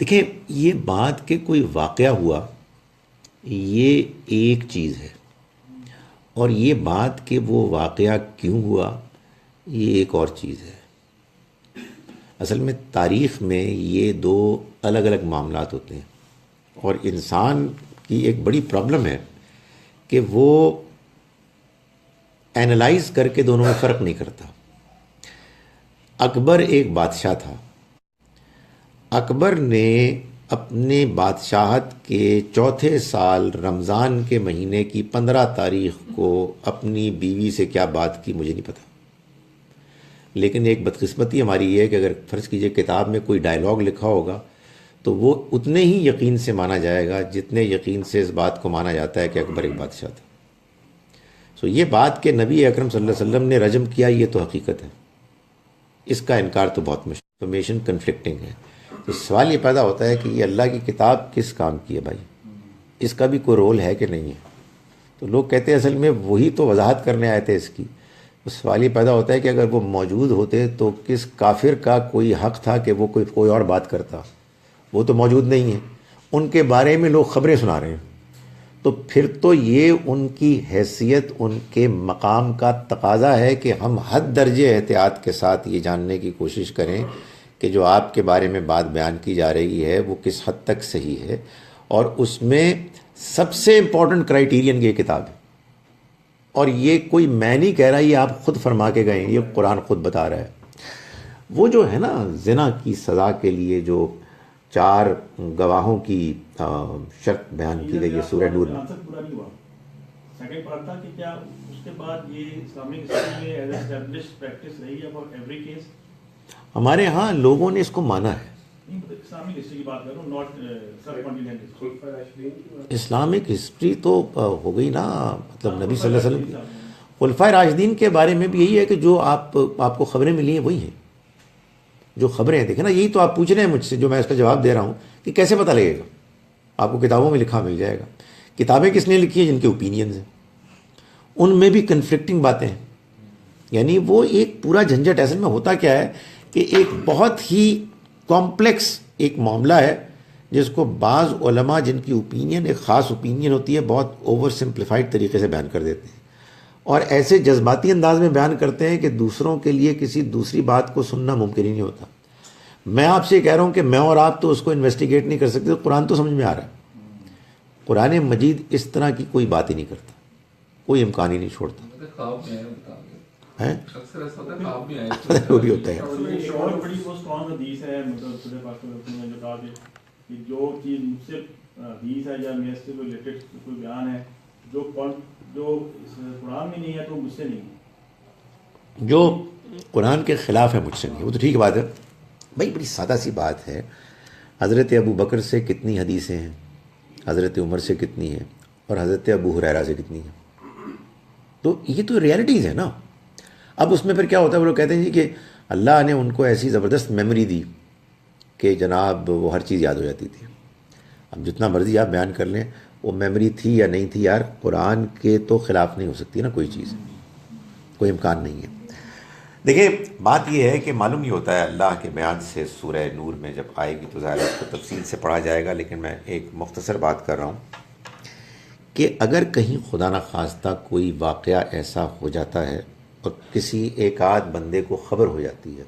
دیکھیں, یہ بات کہ کوئی واقعہ ہوا یہ ایک چیز ہے, اور یہ بات کہ وہ واقعہ کیوں ہوا یہ ایک اور چیز ہے. اصل میں تاریخ میں یہ 2 الگ الگ معاملات ہوتے ہیں, اور انسان کی ایک بڑی پرابلم ہے کہ وہ اینالائز کر کے دونوں میں فرق نہیں کرتا. اکبر ایک بادشاہ تھا. اکبر نے اپنے بادشاہت کے 4تھے سال رمضان کے مہینے کی 15 تاریخ کو اپنی بیوی سے کیا بات کی مجھے نہیں پتا, لیکن ایک بدقسمتی ہماری یہ ہے کہ اگر فرض کیجئے کتاب میں کوئی ڈائلاگ لکھا ہوگا تو وہ اتنے ہی یقین سے مانا جائے گا جتنے یقین سے اس بات کو مانا جاتا ہے کہ اکبر ایک بادشاہ تھا. سو یہ بات کہ نبی اکرم صلی اللہ علیہ وسلم نے رجم کیا یہ تو حقیقت ہے, اس کا انکار تو بہت مشکل, انفارمیشن کنفلکٹنگ ہے. تو سوال یہ پیدا ہوتا ہے کہ یہ اللہ کی کتاب کس کام کی ہے بھائی, اس کا بھی کوئی رول ہے کہ نہیں ہے. تو لوگ کہتے ہیں اصل میں وہی تو وضاحت کرنے آئے تھے اس کی. تو سوال یہ پیدا ہوتا ہے کہ اگر وہ موجود ہوتے تو کس کافر کا کوئی حق تھا کہ وہ کوئی اور بات کرتا. وہ تو موجود نہیں ہے, ان کے بارے میں لوگ خبریں سنا رہے ہیں. تو پھر تو یہ ان کی حیثیت, ان کے مقام کا تقاضا ہے کہ ہم حد درجے احتیاط کے ساتھ یہ جاننے کی کوشش کریں کہ جو آپ کے بارے میں بات بیان کی جا رہی ہے وہ کس حد تک صحیح ہے. اور اس میں سب سے امپورٹنٹ کرائیٹیرین یہ کتاب ہے. اور یہ کوئی میں نہیں کہہ رہا, یہ آپ خود فرما کے گئے ہیں, یہ قرآن خود بتا رہا ہے. وہ جو ہے نا زنا کی سزا کے لیے جو 4 گواہوں کی شرط بیان کی گئی ہے سورہ نور میں. پورا نہیں ہوا. سیکنڈ پارٹ تھا کہ کیا اس کے بعد یہ اسلامک اسٹڈی میں ایز اسٹیبلش پریکٹس رہی ہے فار ایوری کیس؟ ہمارے ہاں لوگوں نے اس کو مانا ہے. اسلامک ہسٹری کی بات کر رہا ہوں, not sub continent. Islamic history تو ہو گئی نا, مطلب نبی صلی اللہ علیہ وسلم کی خلفائے راشدین کے بارے میں بھی یہی ہے کہ جو آپ کو خبریں ملی ہیں وہی ہیں جو خبریں ہیں. دیکھیں نا, یہی تو آپ پوچھ رہے ہیں مجھ سے, جو میں اس کا جواب دے رہا ہوں کہ کیسے پتہ لگے گا. آپ کو کتابوں میں لکھا مل جائے گا. کتابیں کس نے لکھی ہیں؟ جن کے اوپینینز ہیں, ان میں بھی کنفلکٹنگ باتیں ہیں. یعنی وہ ایک پورا جھنجھٹ. اصل میں ہوتا کیا ہے کہ ایک بہت ہی کمپلیکس ایک معاملہ ہے جس کو بعض علماء جن کی اوپینین ایک خاص اوپینین ہوتی ہے بہت اوور سمپلیفائڈ طریقے سے بیان کر دیتے ہیں, اور ایسے جذباتی انداز میں بیان کرتے ہیں کہ دوسروں کے لیے کسی دوسری بات کو سننا ممکن ہی نہیں ہوتا. میں آپ سے کہہ رہا ہوں کہ میں اور آپ تو اس کو انویسٹیگیٹ نہیں کر سکتے. قرآن تو سمجھ میں آ رہا ہے. قرآن مجید اس طرح کی کوئی بات ہی نہیں کرتا, کوئی امکان ہی نہیں چھوڑتا. اکثر ایسا ہوتا ہے خواب میں آئے وہ بھی ہوتا ہے. ایک اور بڑی وہ اسٹرانگ حدیث ہے, مطلب رسول پاک صلی اللہ علیہ وسلم نے جو کہا کہ جو چیز مجھ سے حدیث ہے یا میرے سے ریلیٹڈ کوئی بیان ہے جو قرآن میں نہیں ہے تو مجھ سے نہیں ہے, جو قرآن کے خلاف ہے مجھ سے نہیں. وہ تو ٹھیک بات ہے بھائی, بڑی سادہ سی بات ہے. حضرت ابو بکر سے کتنی حدیثیں ہیں, حضرت عمر سے کتنی ہیں, اور حضرت ابو ہریرہ سے کتنی ہیں. تو یہ تو ریالٹیز ہے نا. اب اس میں پھر کیا ہوتا ہے, وہ لوگ کہتے ہیں جی کہ اللہ نے ان کو ایسی زبردست میموری دی کہ جناب وہ ہر چیز یاد ہو جاتی تھی. اب جتنا مرضی آپ بیان کر لیں وہ میموری تھی یا نہیں تھی, یار قرآن کے تو خلاف نہیں ہو سکتی نا کوئی چیز, کوئی امکان نہیں ہے. دیکھیں بات یہ ہے کہ معلوم یہ ہوتا ہے اللہ کے بیان سے سورہ نور میں جب آئے گی تو ظاہر اس کو تفصیل سے پڑھا جائے گا, لیکن میں ایک مختصر بات کر رہا ہوں کہ اگر کہیں خدا نخواستہ کوئی واقعہ ایسا ہو جاتا ہے اور کسی ایک آدھ بندے کو خبر ہو جاتی ہے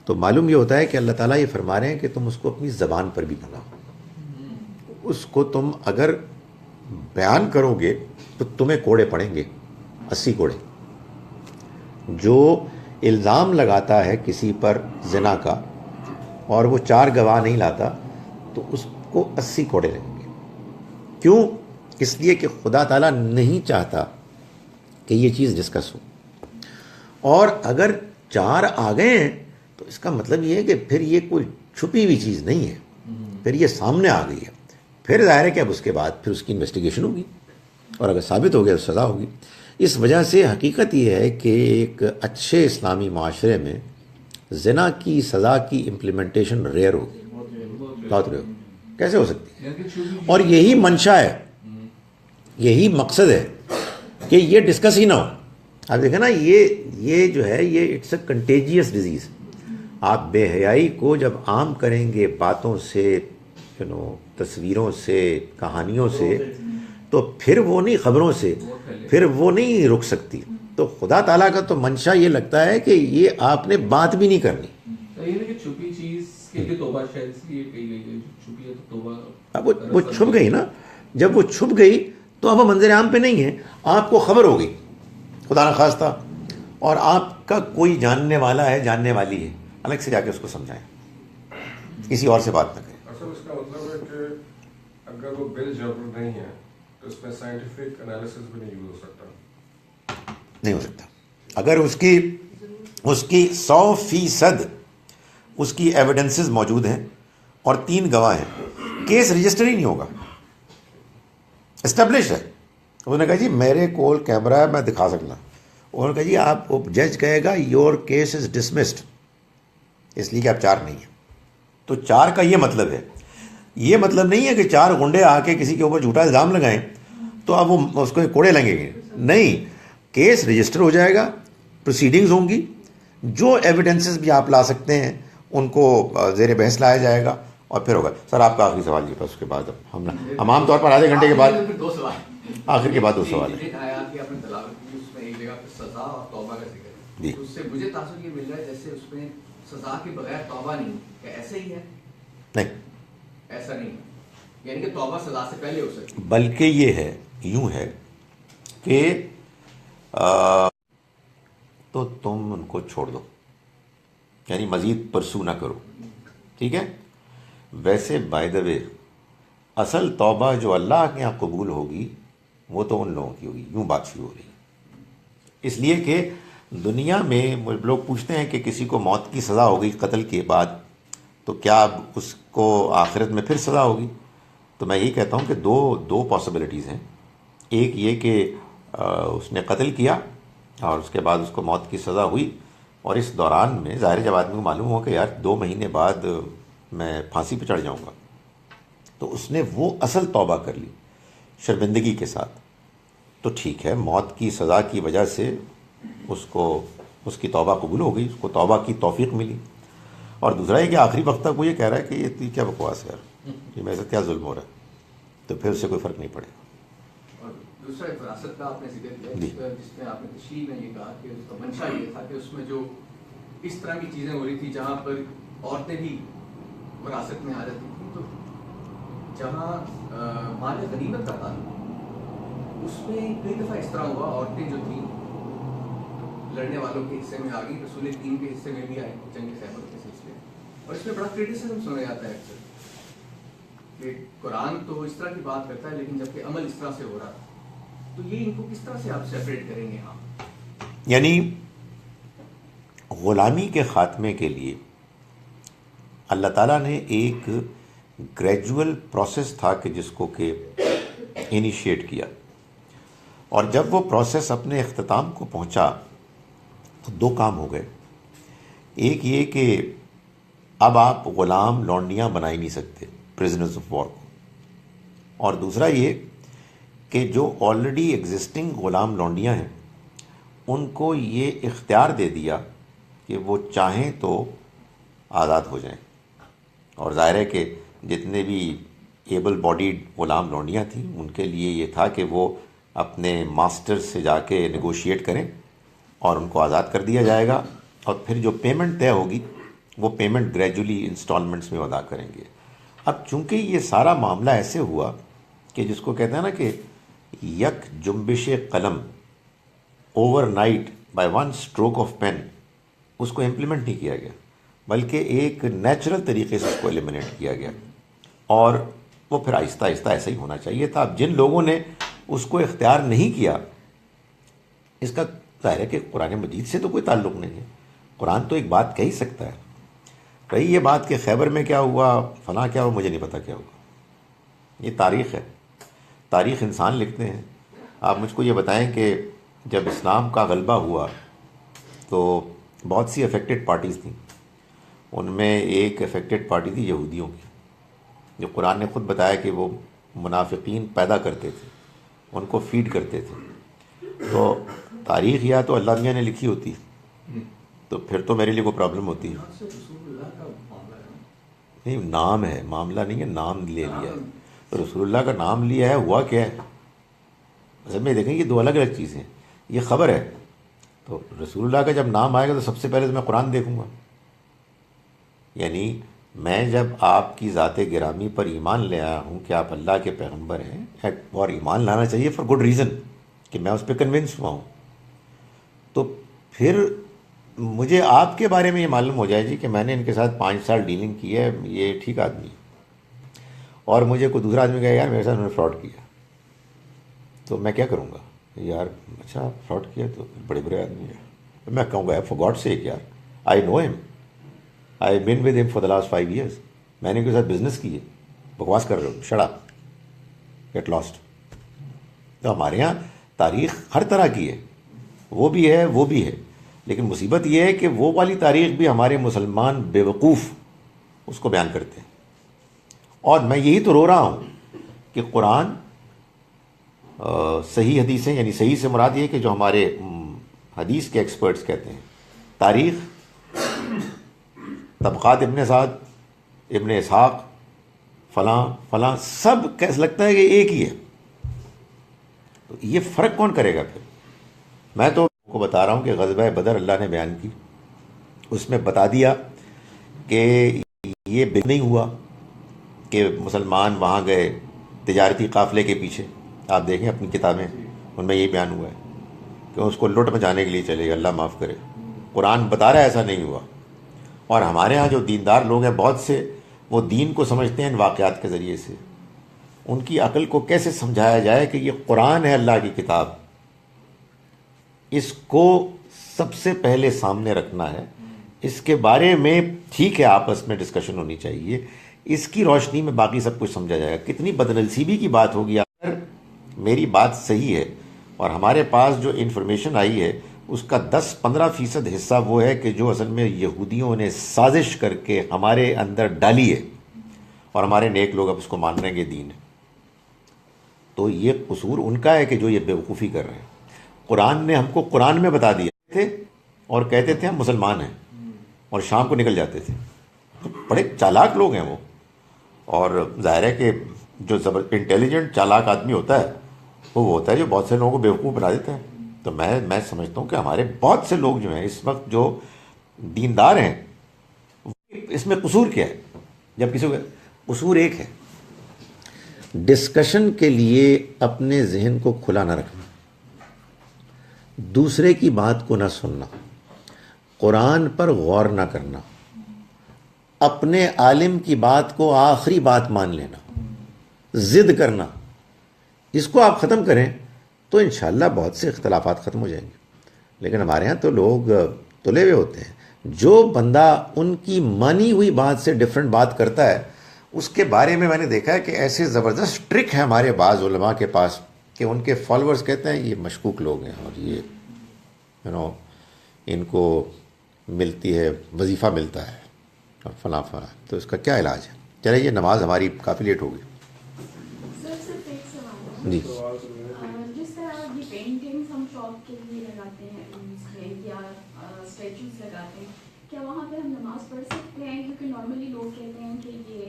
تو معلوم یہ ہوتا ہے کہ اللہ تعالیٰ یہ فرما رہے ہیں کہ تم اس کو اپنی زبان پر بھی بناؤ. اس کو تم اگر بیان کرو گے تو تمہیں کوڑے پڑیں گے, 80 کوڑے. جو الزام لگاتا ہے کسی پر زنا کا اور وہ 4 گواہ نہیں لاتا تو اس کو 80 کوڑے لگیں گے. کیوں؟ اس لیے کہ خدا تعالیٰ نہیں چاہتا کہ یہ چیز ڈسکس ہو. اور اگر 4 آ گئے ہیں تو اس کا مطلب یہ ہے کہ پھر یہ کوئی چھپی ہوئی چیز نہیں ہے, پھر یہ سامنے آ گئی ہے. پھر ظاہر ہے کہ اب اس کے بعد پھر اس کی انویسٹیگیشن ہوگی, اور اگر ثابت ہو گیا تو سزا ہوگی. اس وجہ سے حقیقت یہ ہے کہ ایک اچھے اسلامی معاشرے میں زنا کی سزا کی امپلیمنٹیشن ریئر ہوگی, بہت ریئر. کیسے ہو سکتی ہے؟ اور یہی منشا ہے, یہی مقصد ہے کہ یہ ڈسکس ہی نہ ہو. آپ دیکھیں نا, یہ جو ہے یہ اٹس اے کنٹیجیس ڈیزیز. آپ بے حیائی کو جب عام کریں گے باتوں سے, تصویروں سے, کہانیوں سے, تو پھر وہ نہیں, خبروں سے پھر وہ نہیں رک سکتی. تو خدا تعالیٰ کا تو منشا یہ لگتا ہے کہ یہ آپ نے بات بھی نہیں کرنی. چھپی چیز کے لیے توبہ شاید اس لیے کہی گئی ہے, چھپی ہے تو توبہ. اب وہ چھپ گئی نا, جب وہ چھپ گئی تو اب وہ منظر عام پہ نہیں ہے, آپ کو خبر ہو گئی خدا نخواستہ, اور آپ کا کوئی جاننے والا ہے, جاننے والی ہے, الگ سے جا کے اس کو سمجھائیں, کسی اور سے بات نہ کریں. اصل اس کا مطلب ہے کہ اگر وہ بل جبر نہیں ہے تو اس میں سائنٹیفک انالیسس بھی نہیں یوز ہو سکتا, نہیں ہو سکتا. اگر اس کی 100% اس کی ایویڈنسز موجود ہیں اور 3 گواہ ہیں, کیس رجسٹر ہی نہیں ہوگا. اسٹیبلش ہے, انہوں نے کہا جی میرے کول کیمرہ ہے, میں دکھا سکتا. انہوں نے کہا جی آپ جج کہے گا یور کیس از ڈسمسڈ, اس لیے کہ آپ 4 نہیں ہیں. تو 4 کا یہ مطلب ہے, یہ مطلب نہیں ہے کہ 4 گنڈے آ کے کسی کے اوپر جھوٹا الزام لگائیں تو اب وہ اس کو کوڑے لگیں گے. نہیں, کیس رجسٹر ہو جائے گا, پروسیڈنگز ہوں گی, جو ایویڈنسز بھی آپ لا سکتے ہیں ان کو زیر بحث لایا جائے گا, اور پھر ہوگا. سر آپ کا آخری سوال یہ تھا, اس کے بعد ہم عام طور پر آدھے گھنٹے کے بعد آخر کے بعد 2 سوال ہیں. جی, اس سے مجھے تاثر یہ مل رہا ہے جیسے اس میں سزا کے بغیر توبہ نہیں, کیا ایسے ہی ہے؟ نہیں, ایسا نہیں ہے, یعنی کہ توبہ سزا سے پہلے ہو سکتی. بلکہ یہ ہے, یوں ہے کہ تو تم ان کو چھوڑ دو, یعنی مزید پرسو نہ کرو, ٹھیک ہے. ویسے بائی دا وے اصل توبہ جو اللہ کے یہاں قبول ہوگی وہ تو ان لوگوں کی ہوگی. یوں بات شروع ہو رہی ہے, اس لیے کہ دنیا میں لوگ پوچھتے ہیں کہ کسی کو موت کی سزا ہو گئی قتل کے بعد, تو کیا اب اس کو آخرت میں پھر سزا ہوگی؟ تو میں یہی کہتا ہوں کہ دو پاسبلٹیز ہیں. ایک یہ کہ اس نے قتل کیا اور اس کے بعد اس کو موت کی سزا ہوئی, اور اس دوران میں ظاہر جب آدمی کو معلوم ہو کہ یار 2 مہینے بعد میں پھانسی پہ چڑھ جاؤں گا, تو اس نے وہ اصل توبہ کر لی شرمندگی کے ساتھ, تو ٹھیک ہے, موت کی سزا کی وجہ سے اس کی توبہ قبول ہو گئی, اس کو توبہ کی توفیق ملی. اور دوسرا یہ کہ آخری وقت تک وہ یہ کہہ رہا ہے کہ یہ کیا بکواس ہے یار, یہ میرے ساتھ کیا ظلم ہو رہا ہے, تو پھر اس سے کوئی فرق نہیں پڑے گا. اور دوسرا وراثت کا آپ نے ذکر کیا, جس میں آپ نے تشریح میں یہ کہا کہ اس کا منشا یہ تھا کہ اس میں جو اس طرح کی چیزیں ہو رہی تھی جہاں پر عورتیں بھی وراثت میں آ جاتی تھیں, تو جہاں مال غنیمت کا تعلق اس میں کئی دفعہ اس طرح ہوا, عورتیں جو تھیں لڑنے والوں کے حصے میں آ گئی, رسول 3 کے حصے میں بھی آئی جنگ خیبر کے سلسلے. اور اس میں بڑا کرٹیسزم سنا جاتا ہے اکثر کہ قرآن تو اس طرح کی بات کرتا ہے لیکن جبکہ عمل اس طرح سے ہو رہا, تو یہ ان کو کس طرح سے آپ سیپریٹ کریں گے؟ ہاں, یعنی غلامی کے خاتمے کے لیے اللہ تعالیٰ نے ایک گریجول پروسیس تھا کہ جس کو کہ انیشیٹ کیا, اور جب وہ پروسیس اپنے اختتام کو پہنچا تو 2 کام ہو گئے. ایک یہ کہ اب آپ غلام لونڈیاں بنا ہی نہیں سکتے, پرزنرز آف وار کو, اور دوسرا یہ کہ جو آلریڈی ایگزسٹنگ غلام لونڈیاں ہیں ان کو یہ اختیار دے دیا کہ وہ چاہیں تو آزاد ہو جائیں. اور ظاہر ہے کہ جتنے بھی ایبل باڈیڈ غلام لونڈیاں تھیں ان کے لیے یہ تھا کہ وہ اپنے ماسٹر سے جا کے نیگوشیٹ کریں اور ان کو آزاد کر دیا جائے گا, اور پھر جو پیمنٹ طے ہوگی وہ پیمنٹ گریجولی انسٹالمنٹس میں ادا کریں گے. اب چونکہ یہ سارا معاملہ ایسے ہوا کہ جس کو کہتے ہیں نا کہ یک جنبش قلم, overnight by 1 stroke of pen, اس کو امپلیمنٹ نہیں کیا گیا بلکہ ایک نیچرل طریقے سے اس کو ایلیمنیٹ کیا گیا, اور وہ پھر آہستہ آہستہ ایسا ہی ہونا چاہیے تھا. اب جن لوگوں نے اس کو اختیار نہیں کیا اس کا ظاہر ہے کہ قرآن مجید سے تو کوئی تعلق نہیں ہے. قرآن تو ایک بات کہہ ہی سکتا ہے. رہی یہ بات کہ خیبر میں کیا ہوا، فلاں کیا ہوا، مجھے نہیں پتا کیا ہوا. یہ تاریخ ہے، تاریخ انسان لکھتے ہیں. آپ مجھ کو یہ بتائیں کہ جب اسلام کا غلبہ ہوا تو بہت سی افیکٹڈ پارٹیز تھیں. ان میں ایک افیکٹڈ پارٹی تھی یہودیوں کی، جو قرآن نے خود بتایا کہ وہ منافقین پیدا کرتے تھے، ان کو فیڈ کرتے تھے. تو تاریخ یا تو اللہ میاں نے لکھی ہوتی تو پھر تو میرے لیے کوئی پرابلم ہوتی. نہیں، نام ہے، معاملہ نہیں ہے، نام لے لیا ہے. تو رسول اللہ کا نام لیا ہے، ہوا کیا ہے؟ اصل میں دیکھیں یہ دو الگ الگ چیزیں. یہ خبر ہے، تو رسول اللہ کا جب نام آئے گا تو سب سے پہلے تو میں قرآن دیکھوں گا. یعنی میں جب آپ کی ذات گرامی پر ایمان لے آیا ہوں کہ آپ اللہ کے پیغمبر ہیں، اور ایمان لانا چاہیے فار گڈ ریزن کہ میں اس پہ کنونس ہوا ہوں، تو پھر مجھے آپ کے بارے میں یہ معلوم ہو جائے جی کہ میں نے ان کے ساتھ 5 سال ڈیلنگ کی ہے، یہ ٹھیک آدمی ہے، اور مجھے کوئی دوسرا آدمی کہے یار میرے ساتھ انہوں نے فراڈ کیا، تو میں کیا کروں گا؟ یار اچھا فراڈ کیا تو بڑے برے آدمی ہیں. میں کہوں گا فار گاڈ سیک یار I know him, I been with him for the last 5 years, میں نے ان کے ساتھ بزنس کی ہے. بکواس کر رہے ہو، شٹ اپ، گیٹ لاسٹ. تو ہمارے یہاں تاریخ ہر طرح کی ہے، وہ بھی ہے وہ بھی ہے، لیکن مصیبت یہ ہے کہ وہ والی تاریخ بھی ہمارے مسلمان بیوقوف اس کو بیان کرتے ہیں. اور میں یہی تو رو رہا ہوں کہ قرآن صحیح حدیثیں، یعنی صحیح سے مراد یہ کہ جو ہمارے حدیث کے ایکسپرٹس کہتے ہیں، تاریخ، طبقات ابن سعد، ابن اسحاق، فلاں فلاں، سب کیسا لگتا ہے کہ ایک ہی ہے. تو یہ فرق کون کرے گا پھر؟ میں تو آپ کو بتا رہا ہوں کہ غزوہ بدر اللہ نے بیان کی، اس میں بتا دیا کہ یہ نہیں ہوا کہ مسلمان وہاں گئے تجارتی قافلے کے پیچھے. آپ دیکھیں اپنی کتابیں، ان میں یہ بیان ہوا ہے کہ اس کو لٹ مچانے کے لیے چلے گئے. اللہ معاف کرے، قرآن بتا رہا ہے ایسا نہیں ہوا. اور ہمارے ہاں جو دیندار لوگ ہیں بہت سے، وہ دین کو سمجھتے ہیں ان واقعات کے ذریعے سے. ان کی عقل کو کیسے سمجھایا جائے کہ یہ قرآن ہے اللہ کی کتاب، اس کو سب سے پہلے سامنے رکھنا ہے. اس کے بارے میں ٹھیک ہے آپس میں ڈسکشن ہونی چاہیے، اس کی روشنی میں باقی سب کچھ سمجھا جائے گا. کتنی بدنصیبی کی بات ہوگی اگر میری بات صحیح ہے اور ہمارے پاس جو انفارمیشن آئی ہے اس کا 10-15% حصہ وہ ہے کہ جو اصل میں یہودیوں نے سازش کر کے ہمارے اندر ڈالی ہے، اور ہمارے نیک لوگ اب اس کو مان رہے ہیں کہ دین ہے. تو یہ قصور ان کا ہے کہ جو یہ بیوقوفی کر رہے ہیں. قرآن نے ہم کو قرآن میں بتا دیا تھے اور کہتے تھے ہم مسلمان ہیں، اور شام کو نکل جاتے تھے. بڑے چالاک لوگ ہیں وہ. اور ظاہر ہے کہ جو انٹیلیجنٹ چالاک آدمی ہوتا ہے وہ ہوتا ہے جو بہت سے لوگوں کو بیوقوف بنا دیتا ہے. تو میں سمجھتا ہوں کہ ہمارے بہت سے لوگ جو ہیں اس وقت جو دیندار ہیں، اس میں قصور کیا ہے؟ جب کسی کو قصور ایک ہے، ڈسکشن کے لیے اپنے ذہن کو کھلا نہ رکھنا، دوسرے کی بات کو نہ سننا، قرآن پر غور نہ کرنا، اپنے عالم کی بات کو آخری بات مان لینا، ضد کرنا. اس کو آپ ختم کریں تو انشاءاللہ بہت سے اختلافات ختم ہو جائیں گے. لیکن ہمارے ہاں تو لوگ تلے ہوئے ہوتے ہیں. جو بندہ ان کی مانی ہوئی بات سے ڈفرینٹ بات کرتا ہے، اس کے بارے میں نے دیکھا ہے کہ ایسے زبردست ٹرک ہے ہمارے بعض علماء کے پاس کہ ان کے فالورز کہتے ہیں یہ مشکوک لوگ ہیں، اور یہ ان کو ملتی ہے، وظیفہ ملتا ہے اور فلاں فلاں. تو اس کا کیا علاج ہے؟ چلے یہ نماز ہماری کافی لیٹ ہو گئی. صرف ایک سوال ہے. جی، جس طرح یہ پینٹنگز ہم شاپ کے لیے لگاتے ہیں یا اسٹیچوز لگاتے ہیں، کیا وہاں پہ ہم نماز پڑھ سکتے ہیں؟ کیونکہ نارملی لوگ کہتے ہیں کہ یہ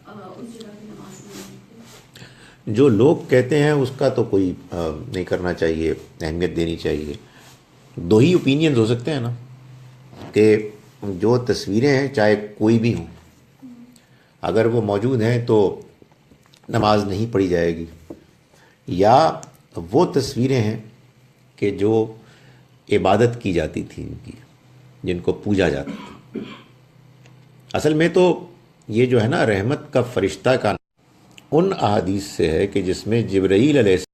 اس جگہ پہ نماز نہیں ہے. جو لوگ کہتے ہیں اس کا تو کوئی نہیں کرنا چاہیے، اہمیت دینی چاہیے. دو ہی اوپینینز ہو سکتے ہیں نا، کہ جو تصویریں ہیں چاہے کوئی بھی ہوں، اگر وہ موجود ہیں تو نماز نہیں پڑھی جائے گی، یا وہ تصویریں ہیں کہ جو عبادت کی جاتی تھی ان کی، جن کو پوجا جاتا تھا. اصل میں تو یہ جو ہے نا رحمت کا فرشتہ کا ان احادیث سے ہے کہ جس میں جبرائیل علیہ السلام